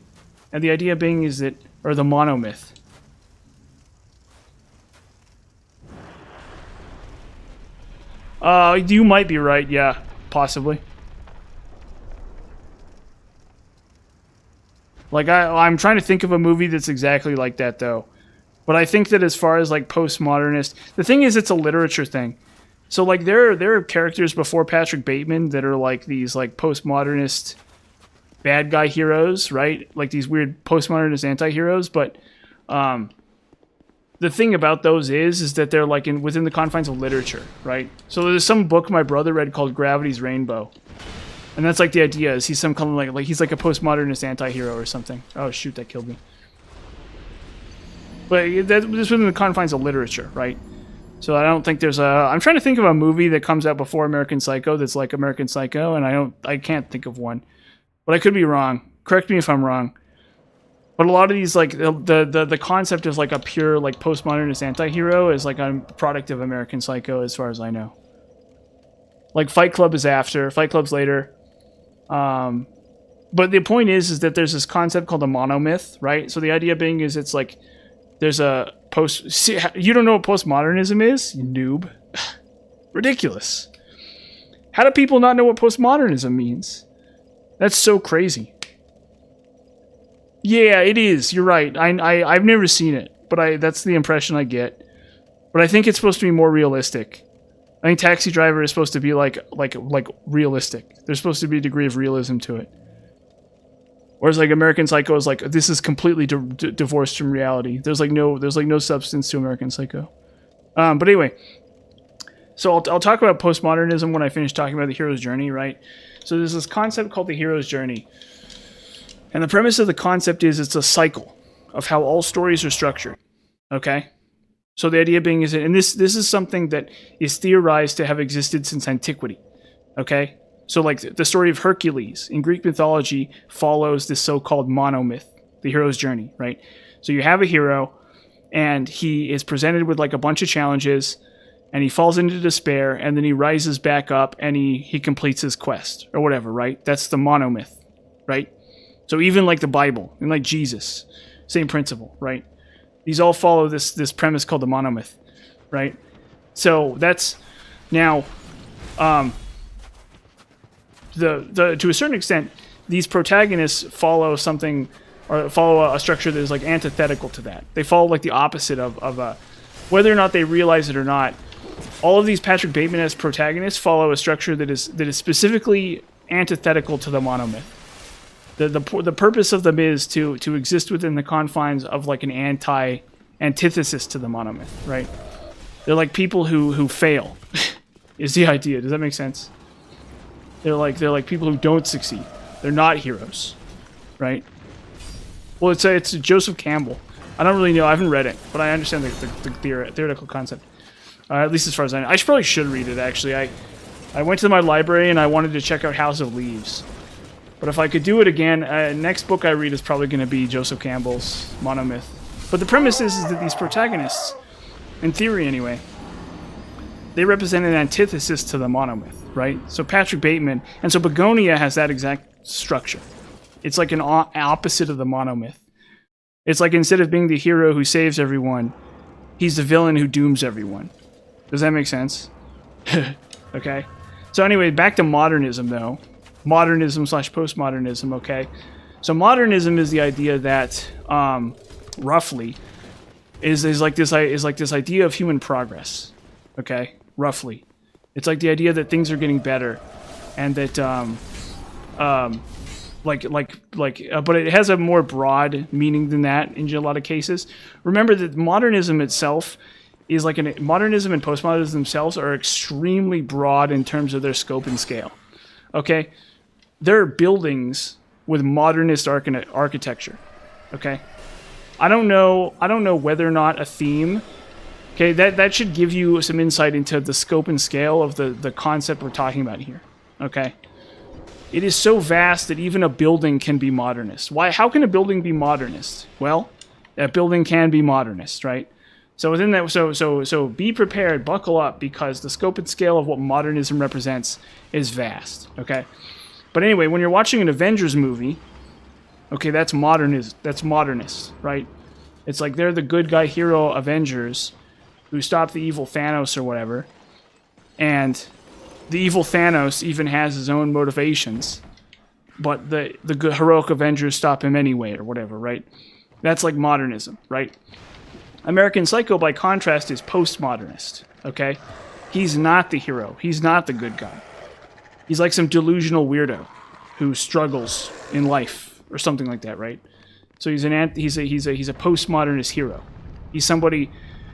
And the idea being is that, or the monomyth. You might be right, yeah, possibly. Like, I'm trying to think of a movie that's exactly like that, though. But I think that as far as, like, postmodernist... The thing is, it's a literature thing. So, like, there are characters before Patrick Bateman that are, like, these, like, postmodernist bad guy heroes, right? Like, these weird postmodernist anti-heroes. But the thing about those is that they're, like, within the confines of literature, right? So there's some book my brother read called Gravity's Rainbow. And that's, like, the idea is he's some kind of, like he's, like, a postmodernist anti-hero or something. Oh, shoot, that killed me. But that's within the confines of literature, right? So I don't think there's a... I'm trying to think of a movie that comes out before American Psycho that's like American Psycho, and I can't think of one. But I could be wrong. Correct me if I'm wrong. But a lot of these, like, the concept of, like, a pure, like, postmodernist anti-hero is, like, a product of American Psycho, as far as I know. Like, Fight Club is after. Fight Club's later. But the point is that there's this concept called a monomyth, right? So the idea being is it's, like... There's a See, you don't know what postmodernism is? You noob. Ridiculous. How do people not know what postmodernism means? That's so crazy. Yeah, it is. You're right. I've never seen it, but that's the impression I get. But I think it's supposed to be more realistic. I think Taxi Driver is supposed to be like realistic. There's supposed to be a degree of realism to it. Whereas like American Psycho is like, this is completely divorced from reality. There's no substance to American Psycho. But anyway, so I'll talk about postmodernism when I finish talking about the hero's journey, right? So there's this concept called the hero's journey. And the premise of the concept is it's a cycle of how all stories are structured. Okay? So the idea being is that, and this is something that is theorized to have existed since antiquity. Okay? So, like, the story of Hercules in Greek mythology follows this so-called monomyth, the hero's journey, right? So you have a hero, and he is presented with, like, a bunch of challenges, and he falls into despair, and then he rises back up, and he completes his quest, or whatever, right? That's the monomyth, right? So even, like, the Bible, and, like, Jesus, same principle, right? These all follow this premise called the monomyth, right? So that's... Now... to a certain extent, these protagonists follow something, or follow a structure that is like antithetical to that. They follow like the opposite of whether or not they realize it or not. All of these Patrick Bateman-esque protagonists follow a structure that is specifically antithetical to the monomyth. The purpose of them is to exist within the confines of like an antithesis to the monomyth, right? They're like people who fail, is the idea. Does that make sense? They're like people who don't succeed. They're not heroes, right? Well, it's Joseph Campbell. I don't really know. I haven't read it, but I understand the theoretical concept. At least as far as I know. I probably should read it, actually. I went to my library and I wanted to check out House of Leaves. But if I could do it again, next book I read is probably going to be Joseph Campbell's Monomyth. But the premise is that these protagonists, in theory anyway, they represent an antithesis to the monomyth, right? So Patrick Bateman, and so Begonia has that exact structure. It's like an opposite of the monomyth. It's like instead of being the hero who saves everyone, he's the villain who dooms everyone. Does that make sense? Okay. So anyway, back to modernism though. Modernism/postmodernism, okay? So modernism is the idea that, roughly, is like this idea of human progress. Okay, roughly, it's like the idea that things are getting better, and that but it has a more broad meaning than that in a lot of cases. Remember that modernism itself is modernism and postmodernism themselves are extremely broad in terms of their scope and scale. Okay, there are buildings with modernist architecture. Okay, I don't know whether or not a theme. Okay, that should give you some insight into the scope and scale of the concept we're talking about here. Okay. It is so vast that even a building can be modernist. Why? How can a building be modernist? Well, a building can be modernist, right? So within that, so be prepared, buckle up, because the scope and scale of what modernism represents is vast. Okay, but anyway, when you're watching an Avengers movie, okay, that's modernist, right? It's like they're the good guy hero Avengers who stop the evil Thanos or whatever, and the evil Thanos even has his own motivations, but the good heroic Avengers stop him anyway, or whatever, right? That's like modernism, right? American Psycho, by contrast, is postmodernist, okay? He's not the hero. He's not the good guy. He's like some delusional weirdo who struggles in life, or something like that, right? So he's a postmodernist hero. He's somebody.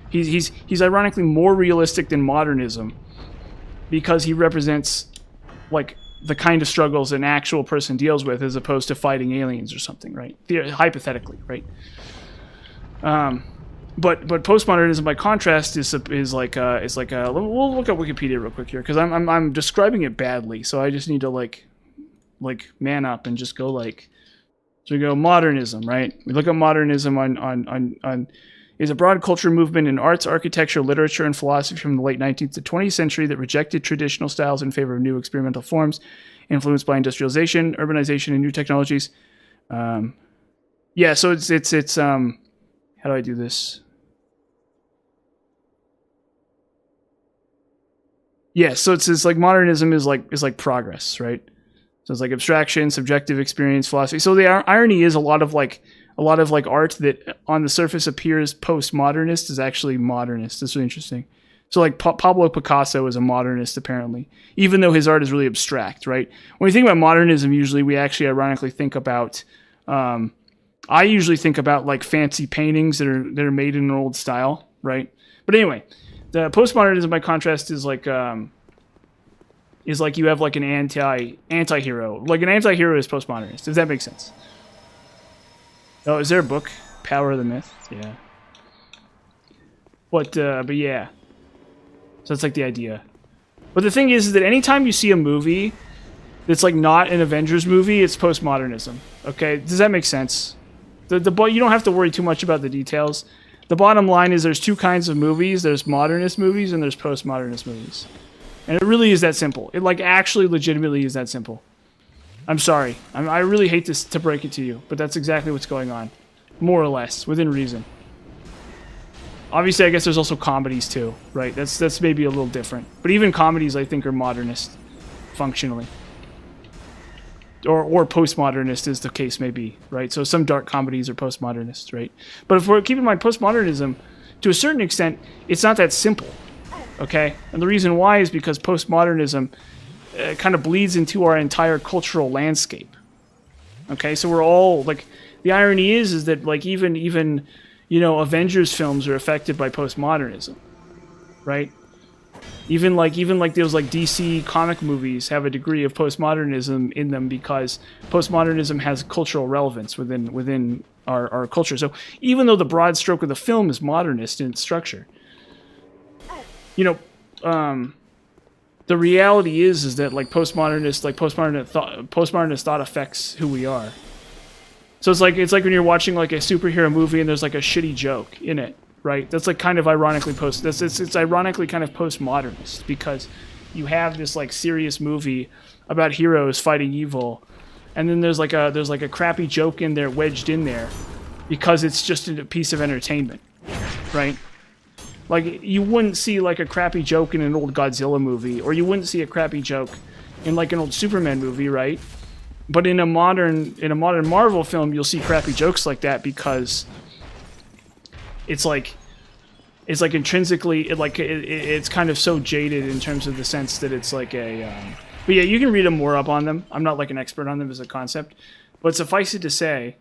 He's ironically more realistic than modernism, because he represents like the kind of struggles an actual person deals with, as opposed to fighting aliens or something, right? Hypothetically, right? But postmodernism, by contrast, is like we'll look at Wikipedia real quick here, because I'm describing it badly, so I just need to like man up and just go like, so we go modernism, right? We look at modernism on is a broad culture movement in arts, architecture, literature, and philosophy from the late 19th to 20th century that rejected traditional styles in favor of new experimental forms, influenced by industrialization, urbanization, and new technologies. Yeah, so it's how do I do this? Yeah, so it's like modernism is like progress, right? So it's like abstraction, subjective experience, philosophy. So the irony is a lot of art that on the surface appears postmodernist is actually modernist. That's really interesting. So like Pablo Picasso is a modernist, apparently, even though his art is really abstract, right? When we think about modernism, usually we actually ironically think about, I usually think about like fancy paintings that are made in an old style, right? But anyway, the postmodernism, by contrast, is like you have like an anti-hero. Like an anti-hero is postmodernist. Does that make sense? Oh, is there a book? Power of the Myth? Yeah. But yeah. So that's like the idea. But the thing is that anytime you see a movie that's like not an Avengers movie, it's postmodernism. Okay? Does that make sense? You don't have to worry too much about the details. The bottom line is there's two kinds of movies. There's modernist movies and there's postmodernist movies. And it really is that simple. It like actually legitimately is that simple. I'm sorry. I really hate to break it to you, but that's exactly what's going on. More or less, within reason. Obviously, I guess there's also comedies too, right? That's maybe a little different. But even comedies, I think, are modernist, functionally. Or postmodernist, as the case may be, right? So some dark comedies are postmodernist, right? But if we're keeping in mind postmodernism, to a certain extent, it's not that simple, okay? And the reason why is because postmodernism kind of bleeds into our entire cultural landscape. Okay, so we're all like, the irony is that like even Avengers films are affected by postmodernism, right? Even like those like DC comic movies have a degree of postmodernism in them because postmodernism has cultural relevance within our culture. So even though the broad stroke of the film is modernist in its structure, the reality is that like postmodernist thought affects who we are. So it's like when you're watching like a superhero movie and there's like a shitty joke in it, right? That's like kind of ironically it's ironically kind of postmodernist, because you have this like serious movie about heroes fighting evil, and then there's like a crappy joke in there wedged in there because it's just a piece of entertainment, right? Like, you wouldn't see, like, a crappy joke in an old Godzilla movie, or you wouldn't see a crappy joke in, like, an old Superman movie, right? But in a modern Marvel film, you'll see crappy jokes like that because it's like intrinsically it's kind of so jaded in terms of the sense that it's like a but yeah, you can read them more up on them. I'm not like an expert on them as a concept, but suffice it to say,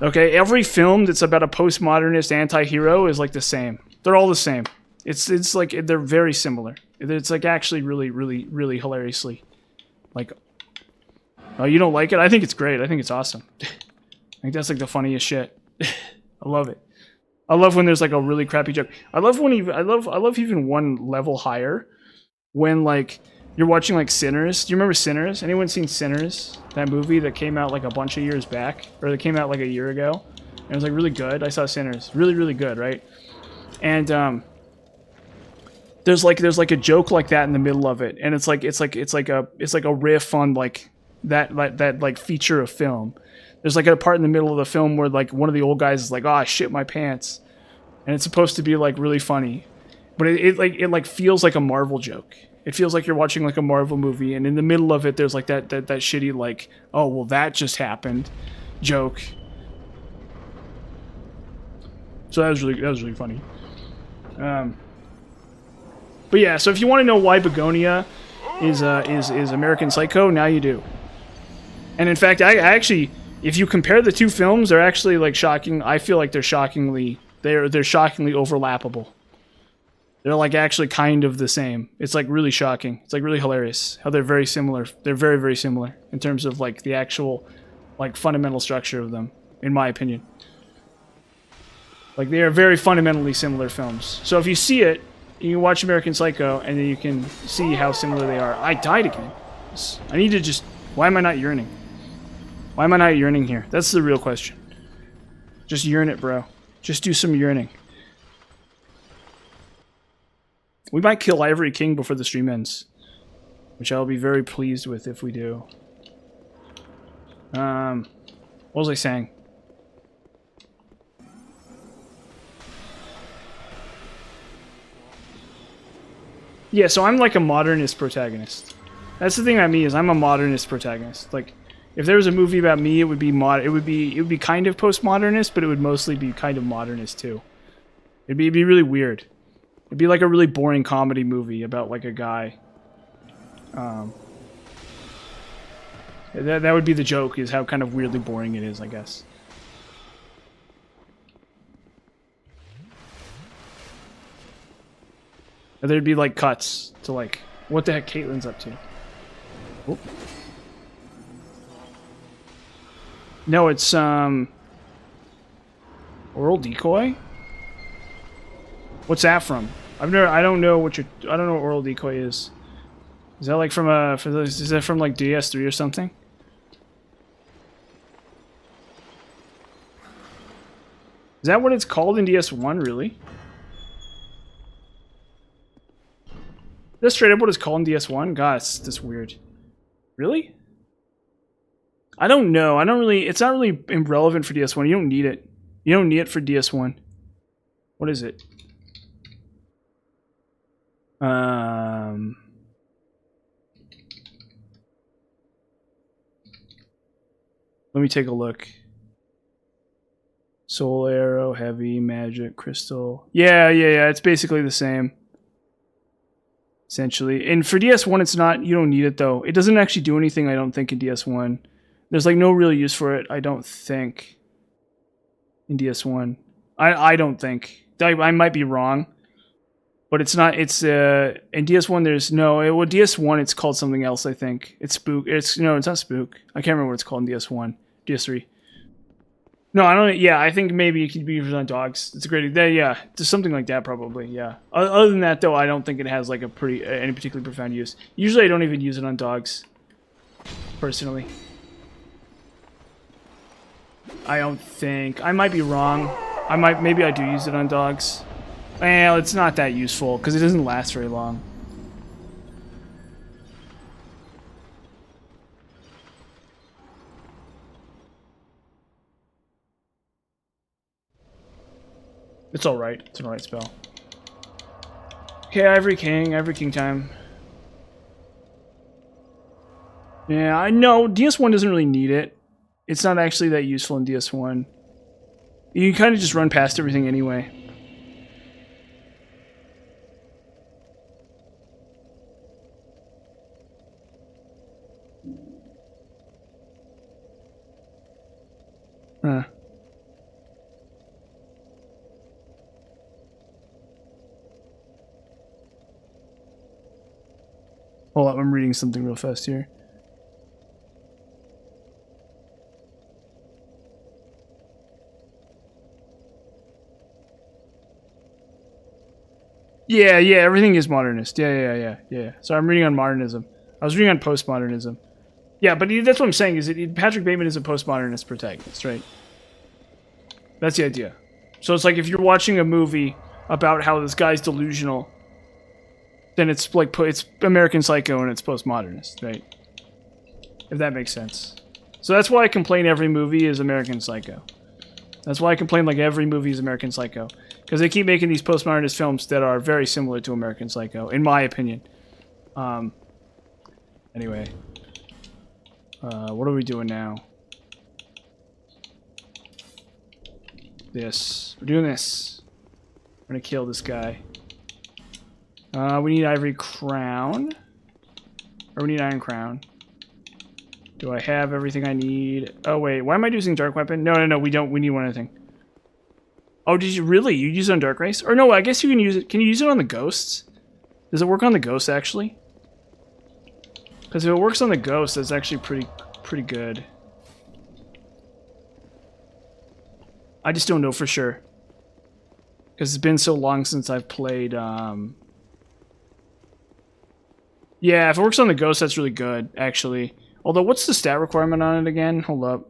okay, every film that's about a postmodernist anti-hero is like the same. They're all the same. It's like they're very similar. It's like actually really hilariously like, oh, you don't like it? I think it's great. I think it's awesome. I think that's like the funniest shit. I love it. I love when there's like a really crappy joke. I love even one level higher when like you're watching like Sinners. Do you remember Sinners? Anyone seen Sinners? That movie that came out like a bunch of years back, or that came out like a year ago. And it was like really good. I saw Sinners. Really good, right? And there's like a joke like that in the middle of it, and it's like a riff on like that like feature of film. There's like a part in the middle of the film where like one of the old guys is like, "Oh, I shit my pants," and it's supposed to be like really funny, but it feels like a Marvel joke. It feels like you're watching like a Marvel movie, and in the middle of it, there's like that shitty like, "Oh, well, that just happened," joke. So that was really funny. But yeah, so if you want to know why Begonia is American Psycho, now you do. And in fact, I actually, if you compare the two films, they're actually like shocking. I feel like they're shockingly overlappable. They're like actually kind of the same. It's like really shocking. It's like really hilarious how they're very similar. They're very similar in terms of like the actual like fundamental structure of them, in my opinion. Like they are very fundamentally similar films. So if you see it, you can watch American Psycho, and then you can see how similar they are. I died again. I need to just... Why am I not yearning? Why am I not yearning here? That's the real question. Just yearn it, bro. Just do some yearning. We might kill Ivory King before the stream ends, which I'll be very pleased with if we do. What was I saying? Yeah, so I'm like a modernist protagonist. That's the thing about me, is I'm a modernist protagonist. Like, if there was a movie about me, it would be it would be kind of postmodernist, but it would mostly be kind of modernist too. It'd be really weird. It'd be like a really boring comedy movie about like a guy. That would be the joke, is how kind of weirdly boring it is, I guess. Or there'd be like cuts to like, what the heck Caitlin's up to? Oh. No, it's Oral Decoy? What's that from? I don't know what Oral Decoy is. Is that like from is that from like DS3 or something? Is that what it's called in DS1, really? That's straight up what it's called in DS1? God, that's weird. Really? I don't know. I don't really... It's not really irrelevant for DS1. You don't need it. You don't need it for DS1. What is it? Let me take a look. Soul Arrow, Heavy, Magic, Crystal. Yeah. It's basically the same. Essentially. And for DS1, it's not... You don't need it, though. It doesn't actually do anything, I don't think, in DS1. There's, like, no real use for it, I don't think, in DS1. I don't think. I might be wrong. But it's not... It's, in DS1, there's no... Well, DS1, it's called something else, I think. It's Spook. No, it's not Spook. I can't remember what it's called in DS1. DS3. No, I don't... Yeah, I think maybe it could be used on dogs. It's a great... Yeah, just something like that, probably, yeah. Other than that, though, I don't think it has, like, any particularly profound use. Usually, I don't even use it on dogs. Personally. I don't think... I might be wrong. Maybe I do use it on dogs. Well, it's not that useful, because it doesn't last very long. It's alright. It's an alright spell. Okay, Ivory King time. Yeah, I know. DS1 doesn't really need it. It's not actually that useful in DS1. You can kind of just run past everything anyway. Huh. Hold up, I'm reading something real fast here. Yeah, everything is modernist. Yeah. So I'm reading on modernism. I was reading on postmodernism. Yeah, but that's what I'm saying, is that Patrick Bateman is a postmodernist protagonist, right? That's the idea. So it's like if you're watching a movie about how this guy's delusional, then it's like it's American Psycho and it's postmodernist, right? If that makes sense. So that's why I complain every movie is American Psycho. That's why I complain like every movie is American Psycho. Because they keep making these postmodernist films that are very similar to American Psycho, in my opinion. Anyway. What are we doing now? This. We're doing this. We're gonna kill this guy. We need Ivory Crown. Or we need Iron Crown. Do I have everything I need? Oh, wait. Why am I using Dark Weapon? No, we don't. We need one other thing. Oh, did you really? You use it on Dark Race? Or no, I guess you can use it. Can you use it on the Ghosts? Does it work on the Ghosts, actually? Because if it works on the Ghosts, that's actually pretty good. I just don't know for sure. Because it's been so long since I've played, Yeah, if it works on the Ghost, that's really good, actually. Although, what's the stat requirement on it again? Hold up.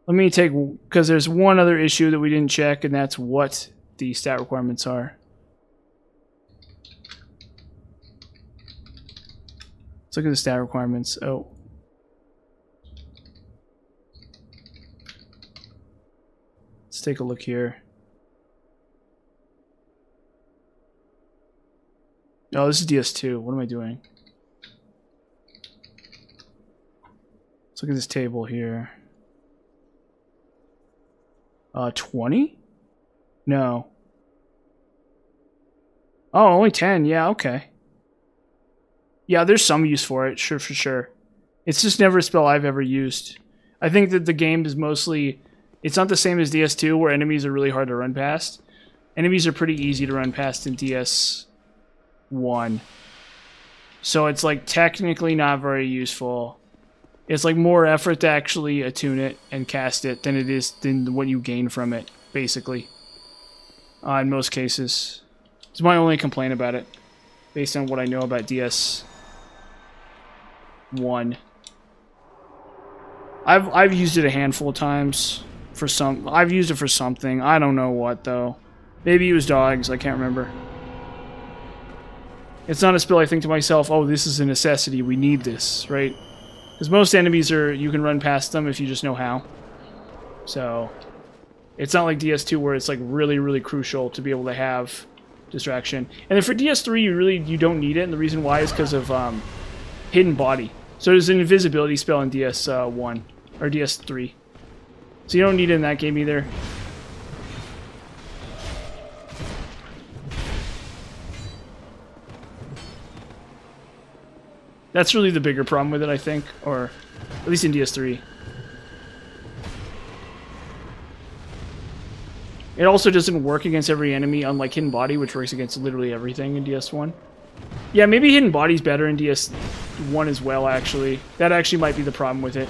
Let me take... Because there's one other issue that we didn't check, and that's what the stat requirements are. Let's look at the stat requirements. Oh. Let's take a look here. Oh, this is DS2. What am I doing? Let's look at this table here. 20? No. Oh, only 10. Yeah, okay. Yeah, there's some use for it, sure, for sure. It's just never a spell I've ever used. I think that the game is mostly... It's not the same as DS2, where enemies are really hard to run past. Enemies are pretty easy to run past in DS1. So it's like technically not very useful. It's like more effort to actually attune it and cast it than it is than what you gain from it, basically. In most cases. It's my only complaint about it, based on what I know about DS1. I've used it a handful of times for some. I've used it for something. I don't know what though. Maybe it was dogs. I can't remember. It's not a spell I think to myself, oh, this is a necessity. We need this, right? Because most enemies are, you can run past them if you just know how. So, it's not like DS2 where it's like really, really crucial to be able to have distraction. And then for DS3, you don't need it, and the reason why is because of Hidden Body. So there's an invisibility spell in DS1, or DS3. So you don't need it in that game either. That's really the bigger problem with it, I think, or at least in DS3. It also doesn't work against every enemy, unlike Hidden Body, which works against literally everything in DS1. Yeah, maybe Hidden Body's better in DS1 as well, actually. That actually might be the problem with it.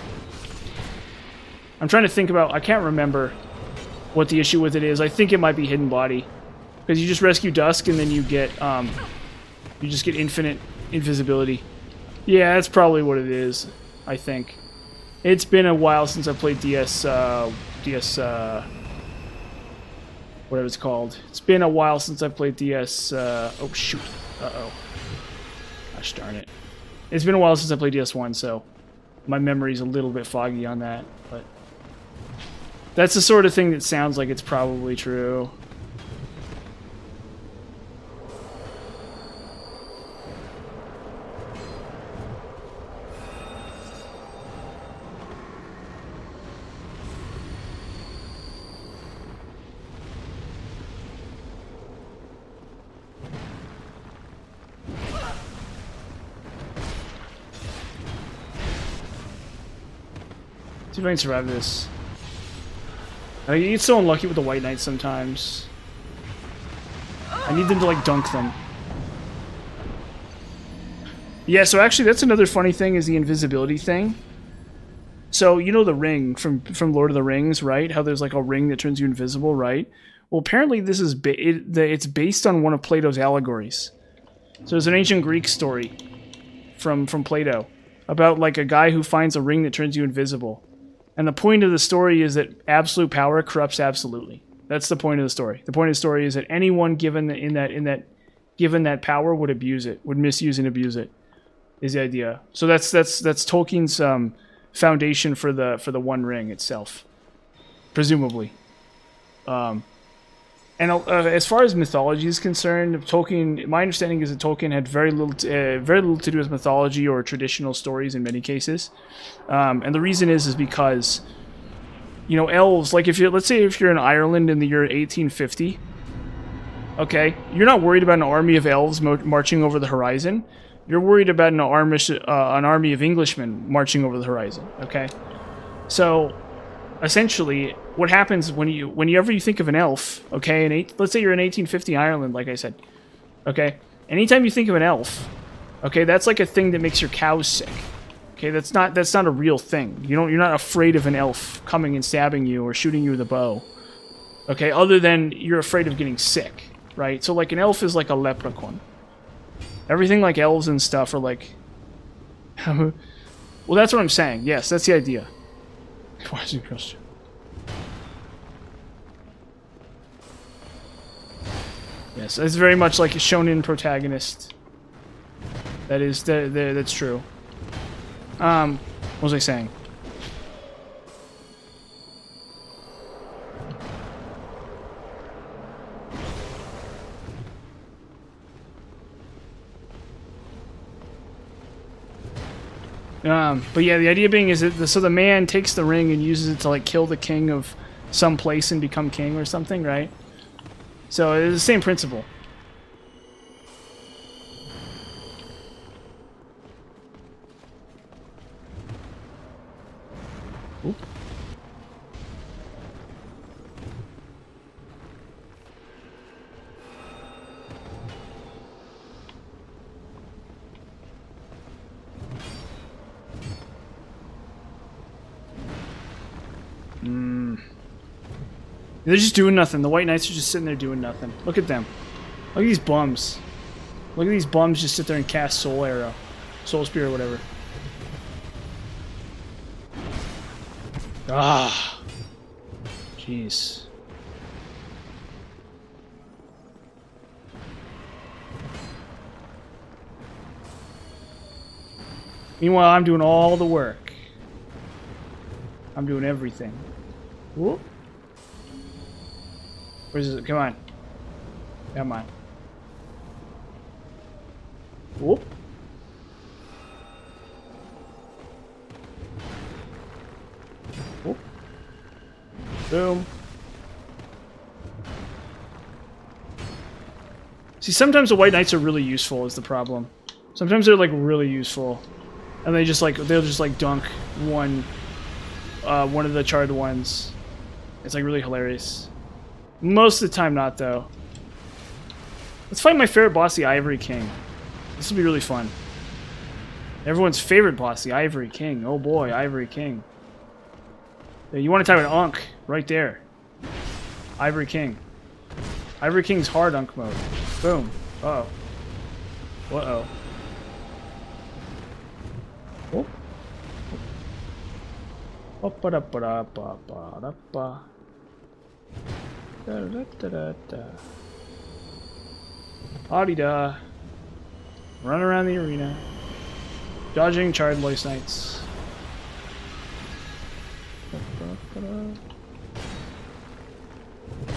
I'm trying to think about... I can't remember what the issue with it is. I think it might be Hidden Body. Because you just rescue Dusk, and then you get... you just get infinite invisibility. Yeah, that's probably what it is, I think. It's been a while since I played whatever it's called. It's been a while since I played DS, oh shoot. Uh-oh. Gosh darn it. It's been a while since I played DS1, so my memory's a little bit foggy on that, but that's the sort of thing that sounds like it's probably true. See if I can survive this. I get so unlucky with the White Knights sometimes. I need them to like dunk them. Yeah, so actually that's another funny thing is the invisibility thing. So, you know the ring from Lord of the Rings, right? How there's like a ring that turns you invisible, right? Well, apparently this is it's based on one of Plato's allegories. So there's an ancient Greek story from Plato about like a guy who finds a ring that turns you invisible. And the point of the story is that absolute power corrupts absolutely. That's the point of the story. The point of the story is that anyone given that power would abuse it, would misuse and abuse it. Is the idea. So that's Tolkien's foundation for the One Ring itself, presumably. And as far as mythology is concerned, Tolkien. My understanding is that Tolkien had very little to do with mythology or traditional stories in many cases. And the reason is because, you know, elves. Like let's say if you're in Ireland in the year 1850, okay, you're not worried about an army of elves marching over the horizon. You're worried about an army of Englishmen marching over the horizon, okay? So, essentially, what happens whenever you think of an elf, okay, let's say you're in 1850 Ireland, like I said, okay? Anytime you think of an elf, okay, that's like a thing that makes your cows sick, okay? That's not a real thing. You're not afraid of an elf coming and stabbing you or shooting you with a bow, okay? Other than you're afraid of getting sick, right? So, like, an elf is like a leprechaun. Everything like elves and stuff are like... well, that's what I'm saying. Yes, that's the idea. Why is it question? Yes, it's very much like a shonen protagonist. That's true. What was I saying? But yeah, the idea being is that so the man takes the ring and uses it to like kill the king of some place and become king or something, right? So it's the same principle. Oop. They're just doing nothing. The White Knights are just sitting there doing nothing. Look at them. Look at these bums. Look at these bums just sit there and cast Soul Arrow. Soul Spear or whatever. Ah. Jeez. Meanwhile, I'm doing all the work. I'm doing everything. Whoop. Where's it? Come on. Come on. Whoop. Whoop. Boom. See, sometimes the White Knights are really useful is the problem. Sometimes they're like really useful. And they'll just like dunk one of the charred ones. It's like really hilarious. Most of the time not though. Let's fight my favorite boss, the Ivory King. This will be really fun. Everyone's favorite boss, the Ivory King. Oh boy, Ivory King. Yeah, you want to type an Unk right there. Ivory King. Ivory King's hard Unk mode. Boom. Uh-oh. Uh-oh. Oh. Ba-da-ba-da-ba-ba-da-ba. Da-da-da-da-da. Adida. Run around the arena. Dodging charred Lois Knights.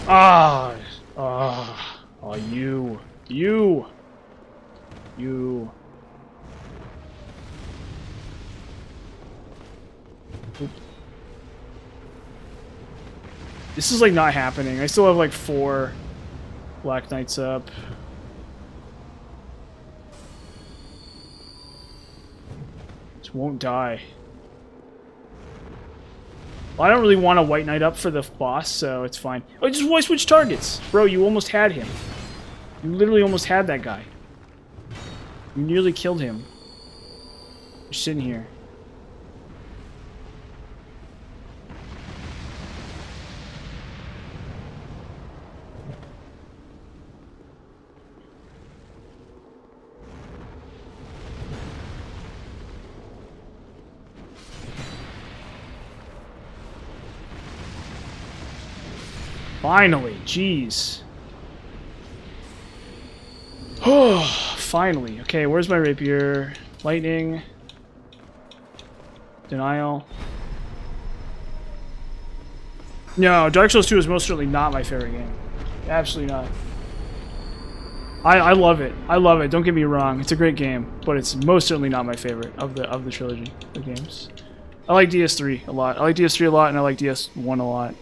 Ah! Ah! Oh, you. You! You. Oop. This is like not happening. I still have like 4 Black Knights up. Just won't die. I don't really want a White Knight up for the boss, so it's fine. Oh, just voice switch targets! Bro, you almost had him. You literally almost had that guy. You nearly killed him. You're sitting here. Finally, jeez. Oh, finally. Okay, where's my rapier? Lightning. Denial. No, Dark Souls 2 is most certainly not my favorite game. Absolutely not. I love it. I love it. Don't get me wrong. It's a great game, but it's most certainly not my favorite of the trilogy of games. I like DS3 a lot. I like DS3 a lot, and I like DS1 a lot.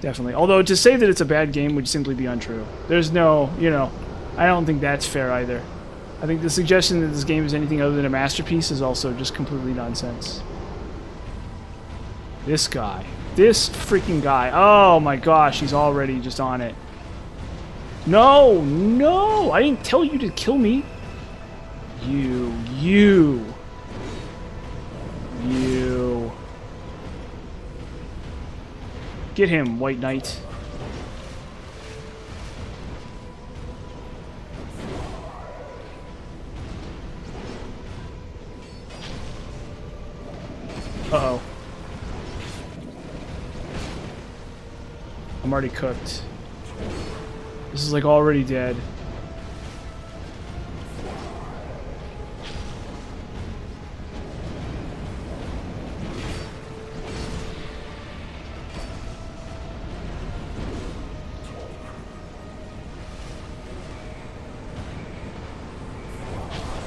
Definitely. Although to say that it's a bad game would simply be untrue. There's no, you know, I don't think that's fair either. I think the suggestion that this game is anything other than a masterpiece is also just completely nonsense. This guy. This freaking guy. Oh my gosh, he's already just on it. No! No! I didn't tell you to kill me! You. Get him, White Knight. Uh-oh. I'm already cooked. This is like already dead.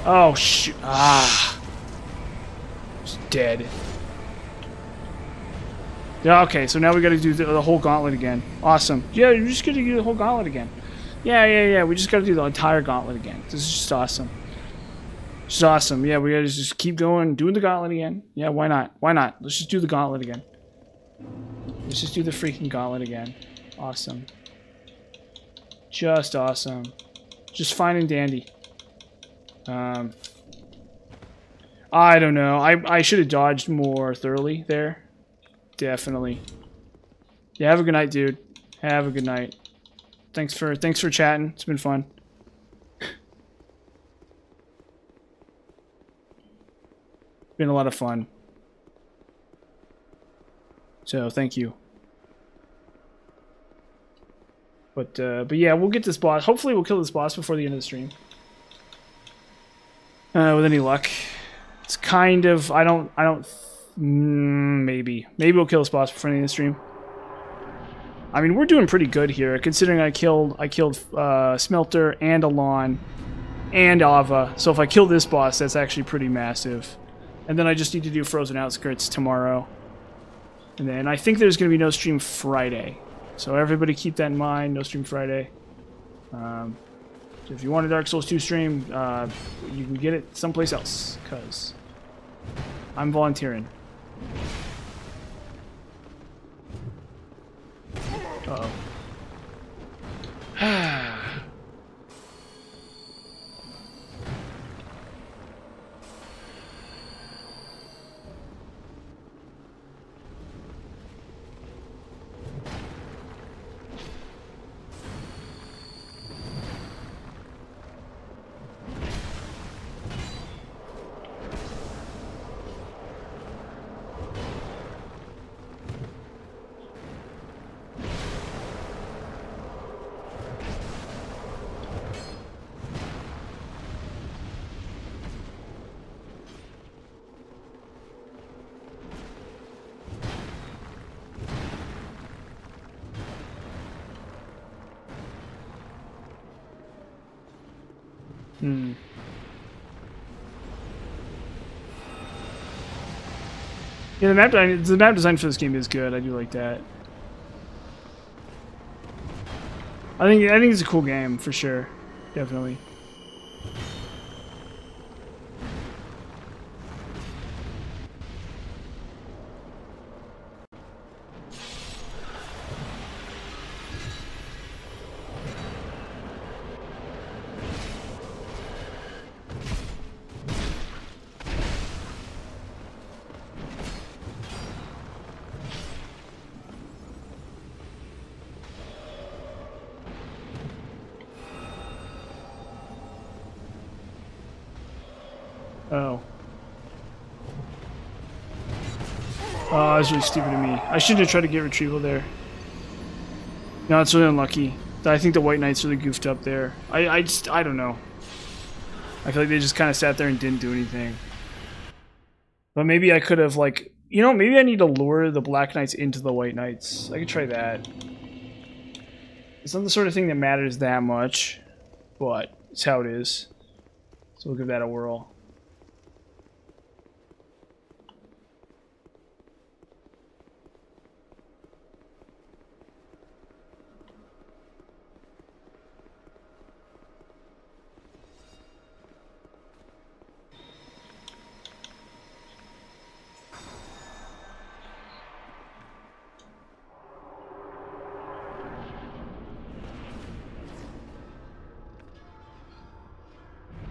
Oh, shoot. Ah. It's dead. Yeah, okay, so now we gotta do the whole gauntlet again. Awesome. Yeah, you're just gonna do the whole gauntlet again. Yeah. We just gotta do the entire gauntlet again. This is just awesome. Just awesome. Yeah, we gotta just keep going, doing the gauntlet again. Yeah, why not? Why not? Let's just do the gauntlet again. Let's just do the freaking gauntlet again. Awesome. Just awesome. Just fine and dandy. I don't know. I should have dodged more thoroughly there. Definitely. Yeah, have a good night, dude. Have a good night. Thanks for chatting. It's been fun. Been a lot of fun. So, thank you. But yeah, we'll get this boss. Hopefully we'll kill this boss before the end of the stream. With any luck. It's kind of, maybe we'll kill this boss before the end of the stream. I mean, we're doing pretty good here, considering I killed Smelter and Alon and Ava. So if I kill this boss, that's actually pretty massive. And then I just need to do Frozen Outskirts tomorrow. And then I think there's going to be no stream Friday. So everybody keep that in mind, no stream Friday. So if you want a Dark Souls 2 stream, you can get it someplace else, because I'm volunteering. Uh-oh. Yeah, the map design for this game is good. I do like that. I think it's a cool game for sure. Definitely. Oh. Oh, that was really stupid of me. I shouldn't have tried to get retrieval there. No, it's really unlucky. I think the White Knights really goofed up there. I don't know. I feel like they just kind of sat there and didn't do anything. But maybe I could have, like... You know, maybe I need to lure the Black Knights into the White Knights. I could try that. It's not the sort of thing that matters that much. But it's how it is. So we'll give that a whirl.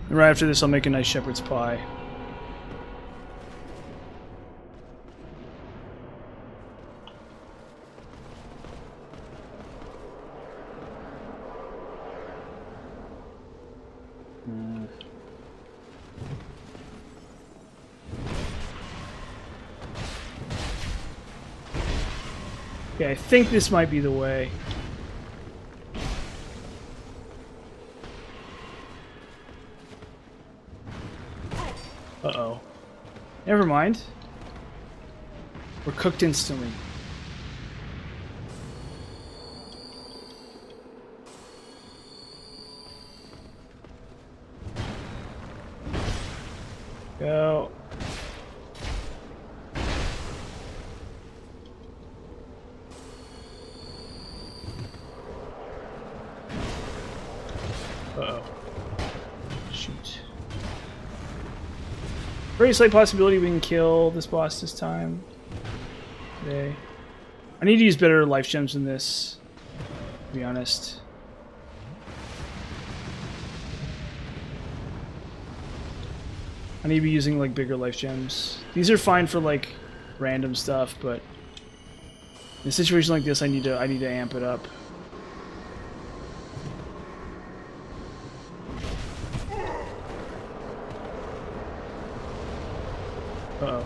And right after this, I'll make a nice shepherd's pie. Okay, I think this might be the way. Uh-oh. Never mind. We're cooked instantly. Go. Uh-oh. Shoot. Very slight possibility we can kill this boss this time. Today. I need to use better life gems than this, to be honest. I need to be using like bigger life gems. These are fine for like random stuff, but in a situation like this I need to amp it up. Uh-oh.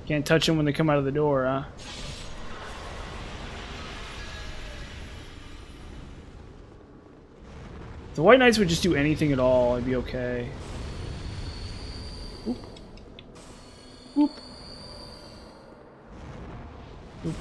Can't touch them when they come out of the door, huh? If the White Knights would just do anything at all, I'd be okay. Oop. Oop. Oop.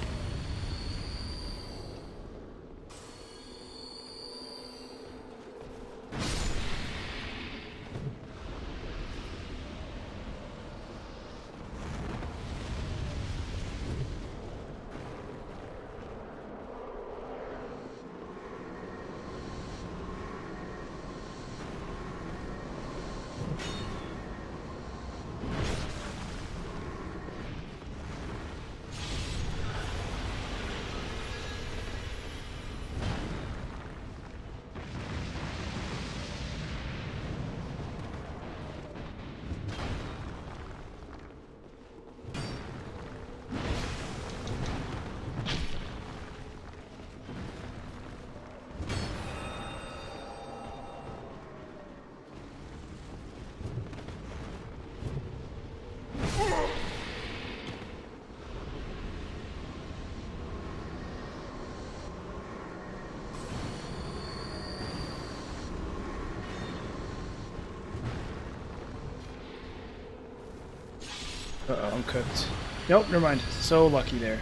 Uh-oh, I'm cooked. Nope, never mind. So lucky there.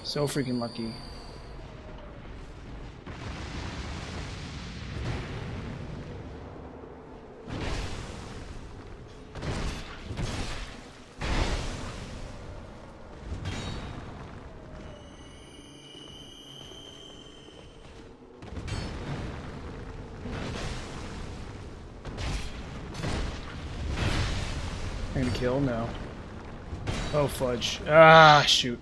So freaking lucky. I'm gonna kill? No. Oh, fudge. Ah, shoot.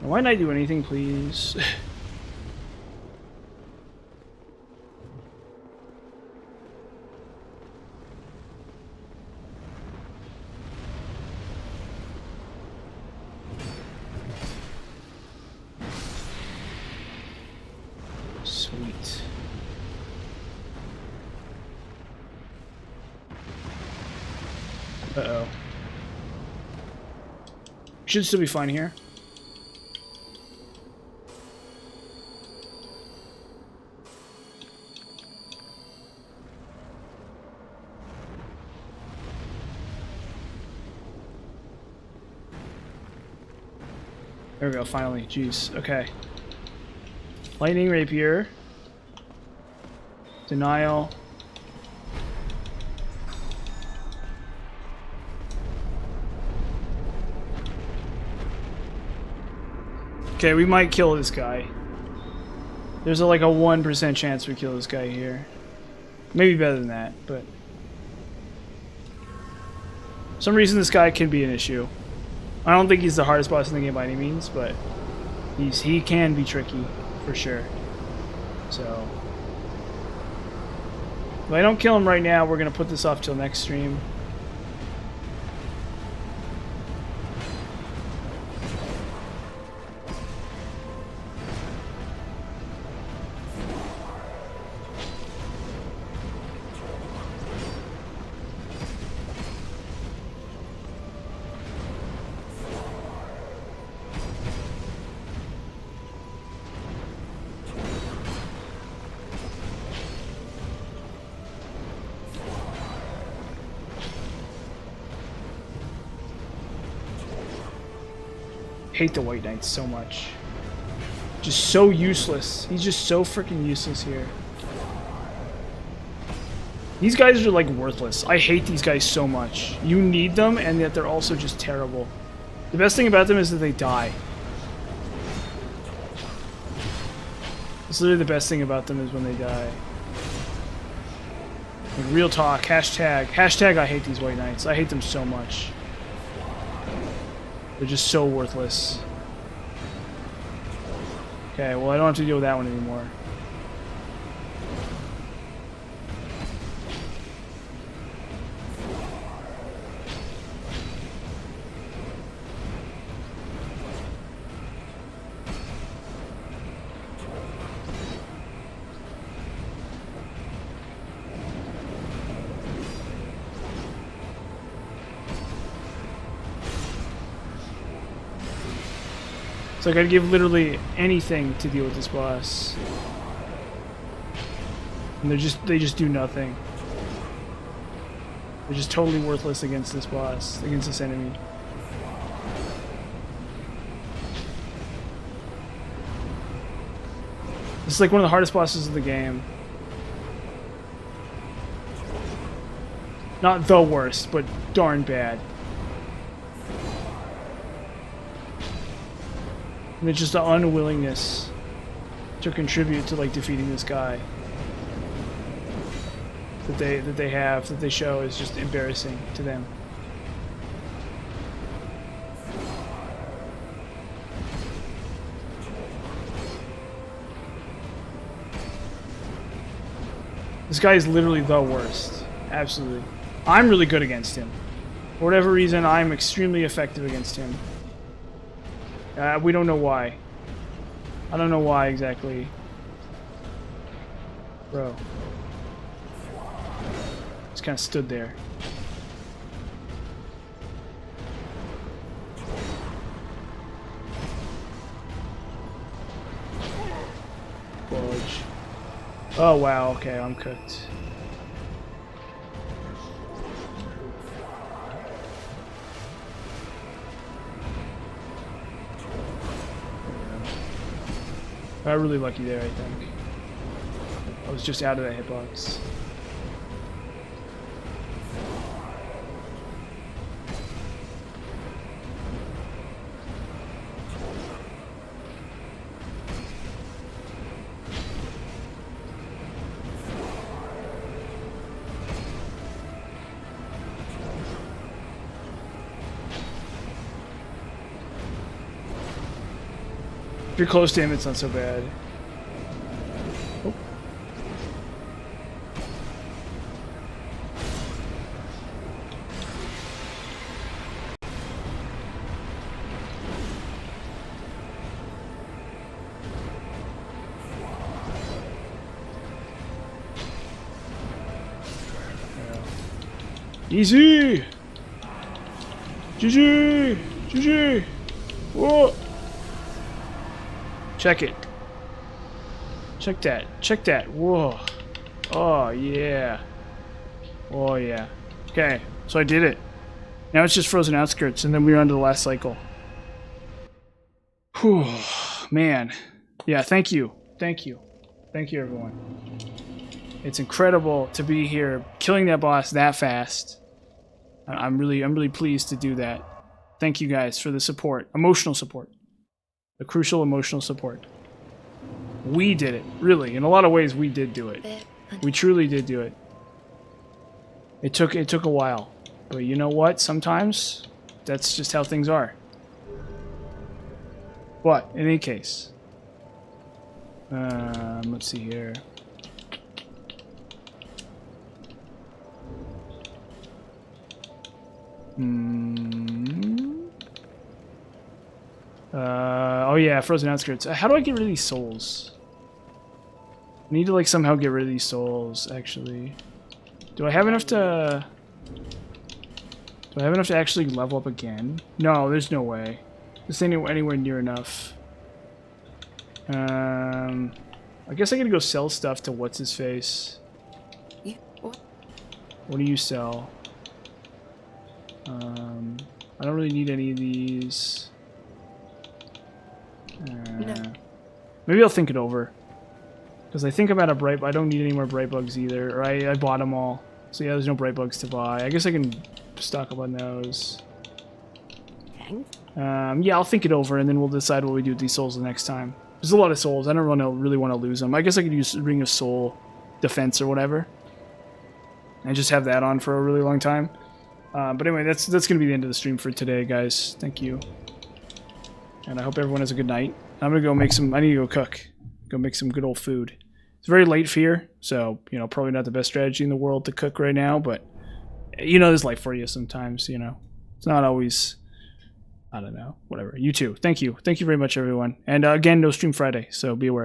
Why not do anything, please? Sweet. Uh-oh. Should still be fine here. There we go, finally. Jeez. Okay. Lightning Rapier. Denial. Okay, we might kill this guy. There's like a 1% chance we kill this guy here. Maybe better than that, but... For some reason this guy can be an issue. I don't think he's the hardest boss in the game by any means, but he can be tricky, for sure. So... If I don't kill him right now, we're going to put this off till next stream. Hate the White Knight so much. Just so useless. He's just so freaking useless here. These guys are like worthless. I hate these guys so much. You need them, and yet they're also just terrible. The best thing about them is that they die. It's literally the best thing about them is when they die. Like, real talk. Hashtag. Hashtag I hate these White Knights. I hate them so much. They're just so worthless. Okay, well I don't have to deal with that one anymore. It's like I'd give literally anything to deal with this boss. And they just do nothing. They're just totally worthless against this boss, against this enemy. This is like one of the hardest bosses of the game. Not the worst, but darn bad. And it's just the unwillingness to contribute to like defeating this guy that they show is just embarrassing to them. This guy is literally the worst. Absolutely. I'm really good against him. For whatever reason, I'm extremely effective against him. We don't know why. I don't know why exactly. Bro. Just kind of stood there. Fudge. Oh wow, okay, I'm cooked. I got really lucky there, I think. I was just out of that hitbox. If you're close to him, it's not so bad. Oh. Easy! GG! GG! Whoa! Check it. Check that. Check that. Whoa. Oh, yeah. Oh, yeah. Okay, so I did it. Now it's just Frozen Outskirts, and then we're on to the last cycle. Whew. Man. Yeah, thank you. Thank you. Thank you, everyone. It's incredible to be here, killing that boss that fast. I'm really pleased to do that. Thank you guys for the support, emotional support, the crucial emotional support. We did it, really. In a lot of ways, we did do it. We truly did do it. It took a while, but you know what? Sometimes that's just how things are. But in any case, let's see here. Oh yeah, Frozen Outskirts. How do I get rid of these souls? I need to like somehow get rid of these souls, actually. Do I have enough to... Do I have enough to actually level up again? No, there's no way. This ain't anywhere near enough. I guess I gotta go sell stuff to what's-his-face. What do you sell? I don't really need any of these. No. Maybe I'll think it over. Because I think I'm out of bright... I don't need any more bright bugs either. Or I bought them all. So yeah, there's no bright bugs to buy. I guess I can stock up on those. Thanks. Yeah, I'll think it over and then we'll decide what we do with these souls the next time. There's a lot of souls. I don't really want to lose them. I guess I could use Ring of Soul Defense or whatever. And just have that on for a really long time. But anyway, that's going to be the end of the stream for today, guys. Thank you. And I hope everyone has a good night. I'm going to go make some... I need to go cook. Go make some good old food. It's very late for here, so, you know, probably not the best strategy in the world to cook right now, but, you know, there's life for you sometimes, you know. It's not always... I don't know. Whatever. You too. Thank you. Thank you very much, everyone. And, again, no stream Friday, so be aware of that.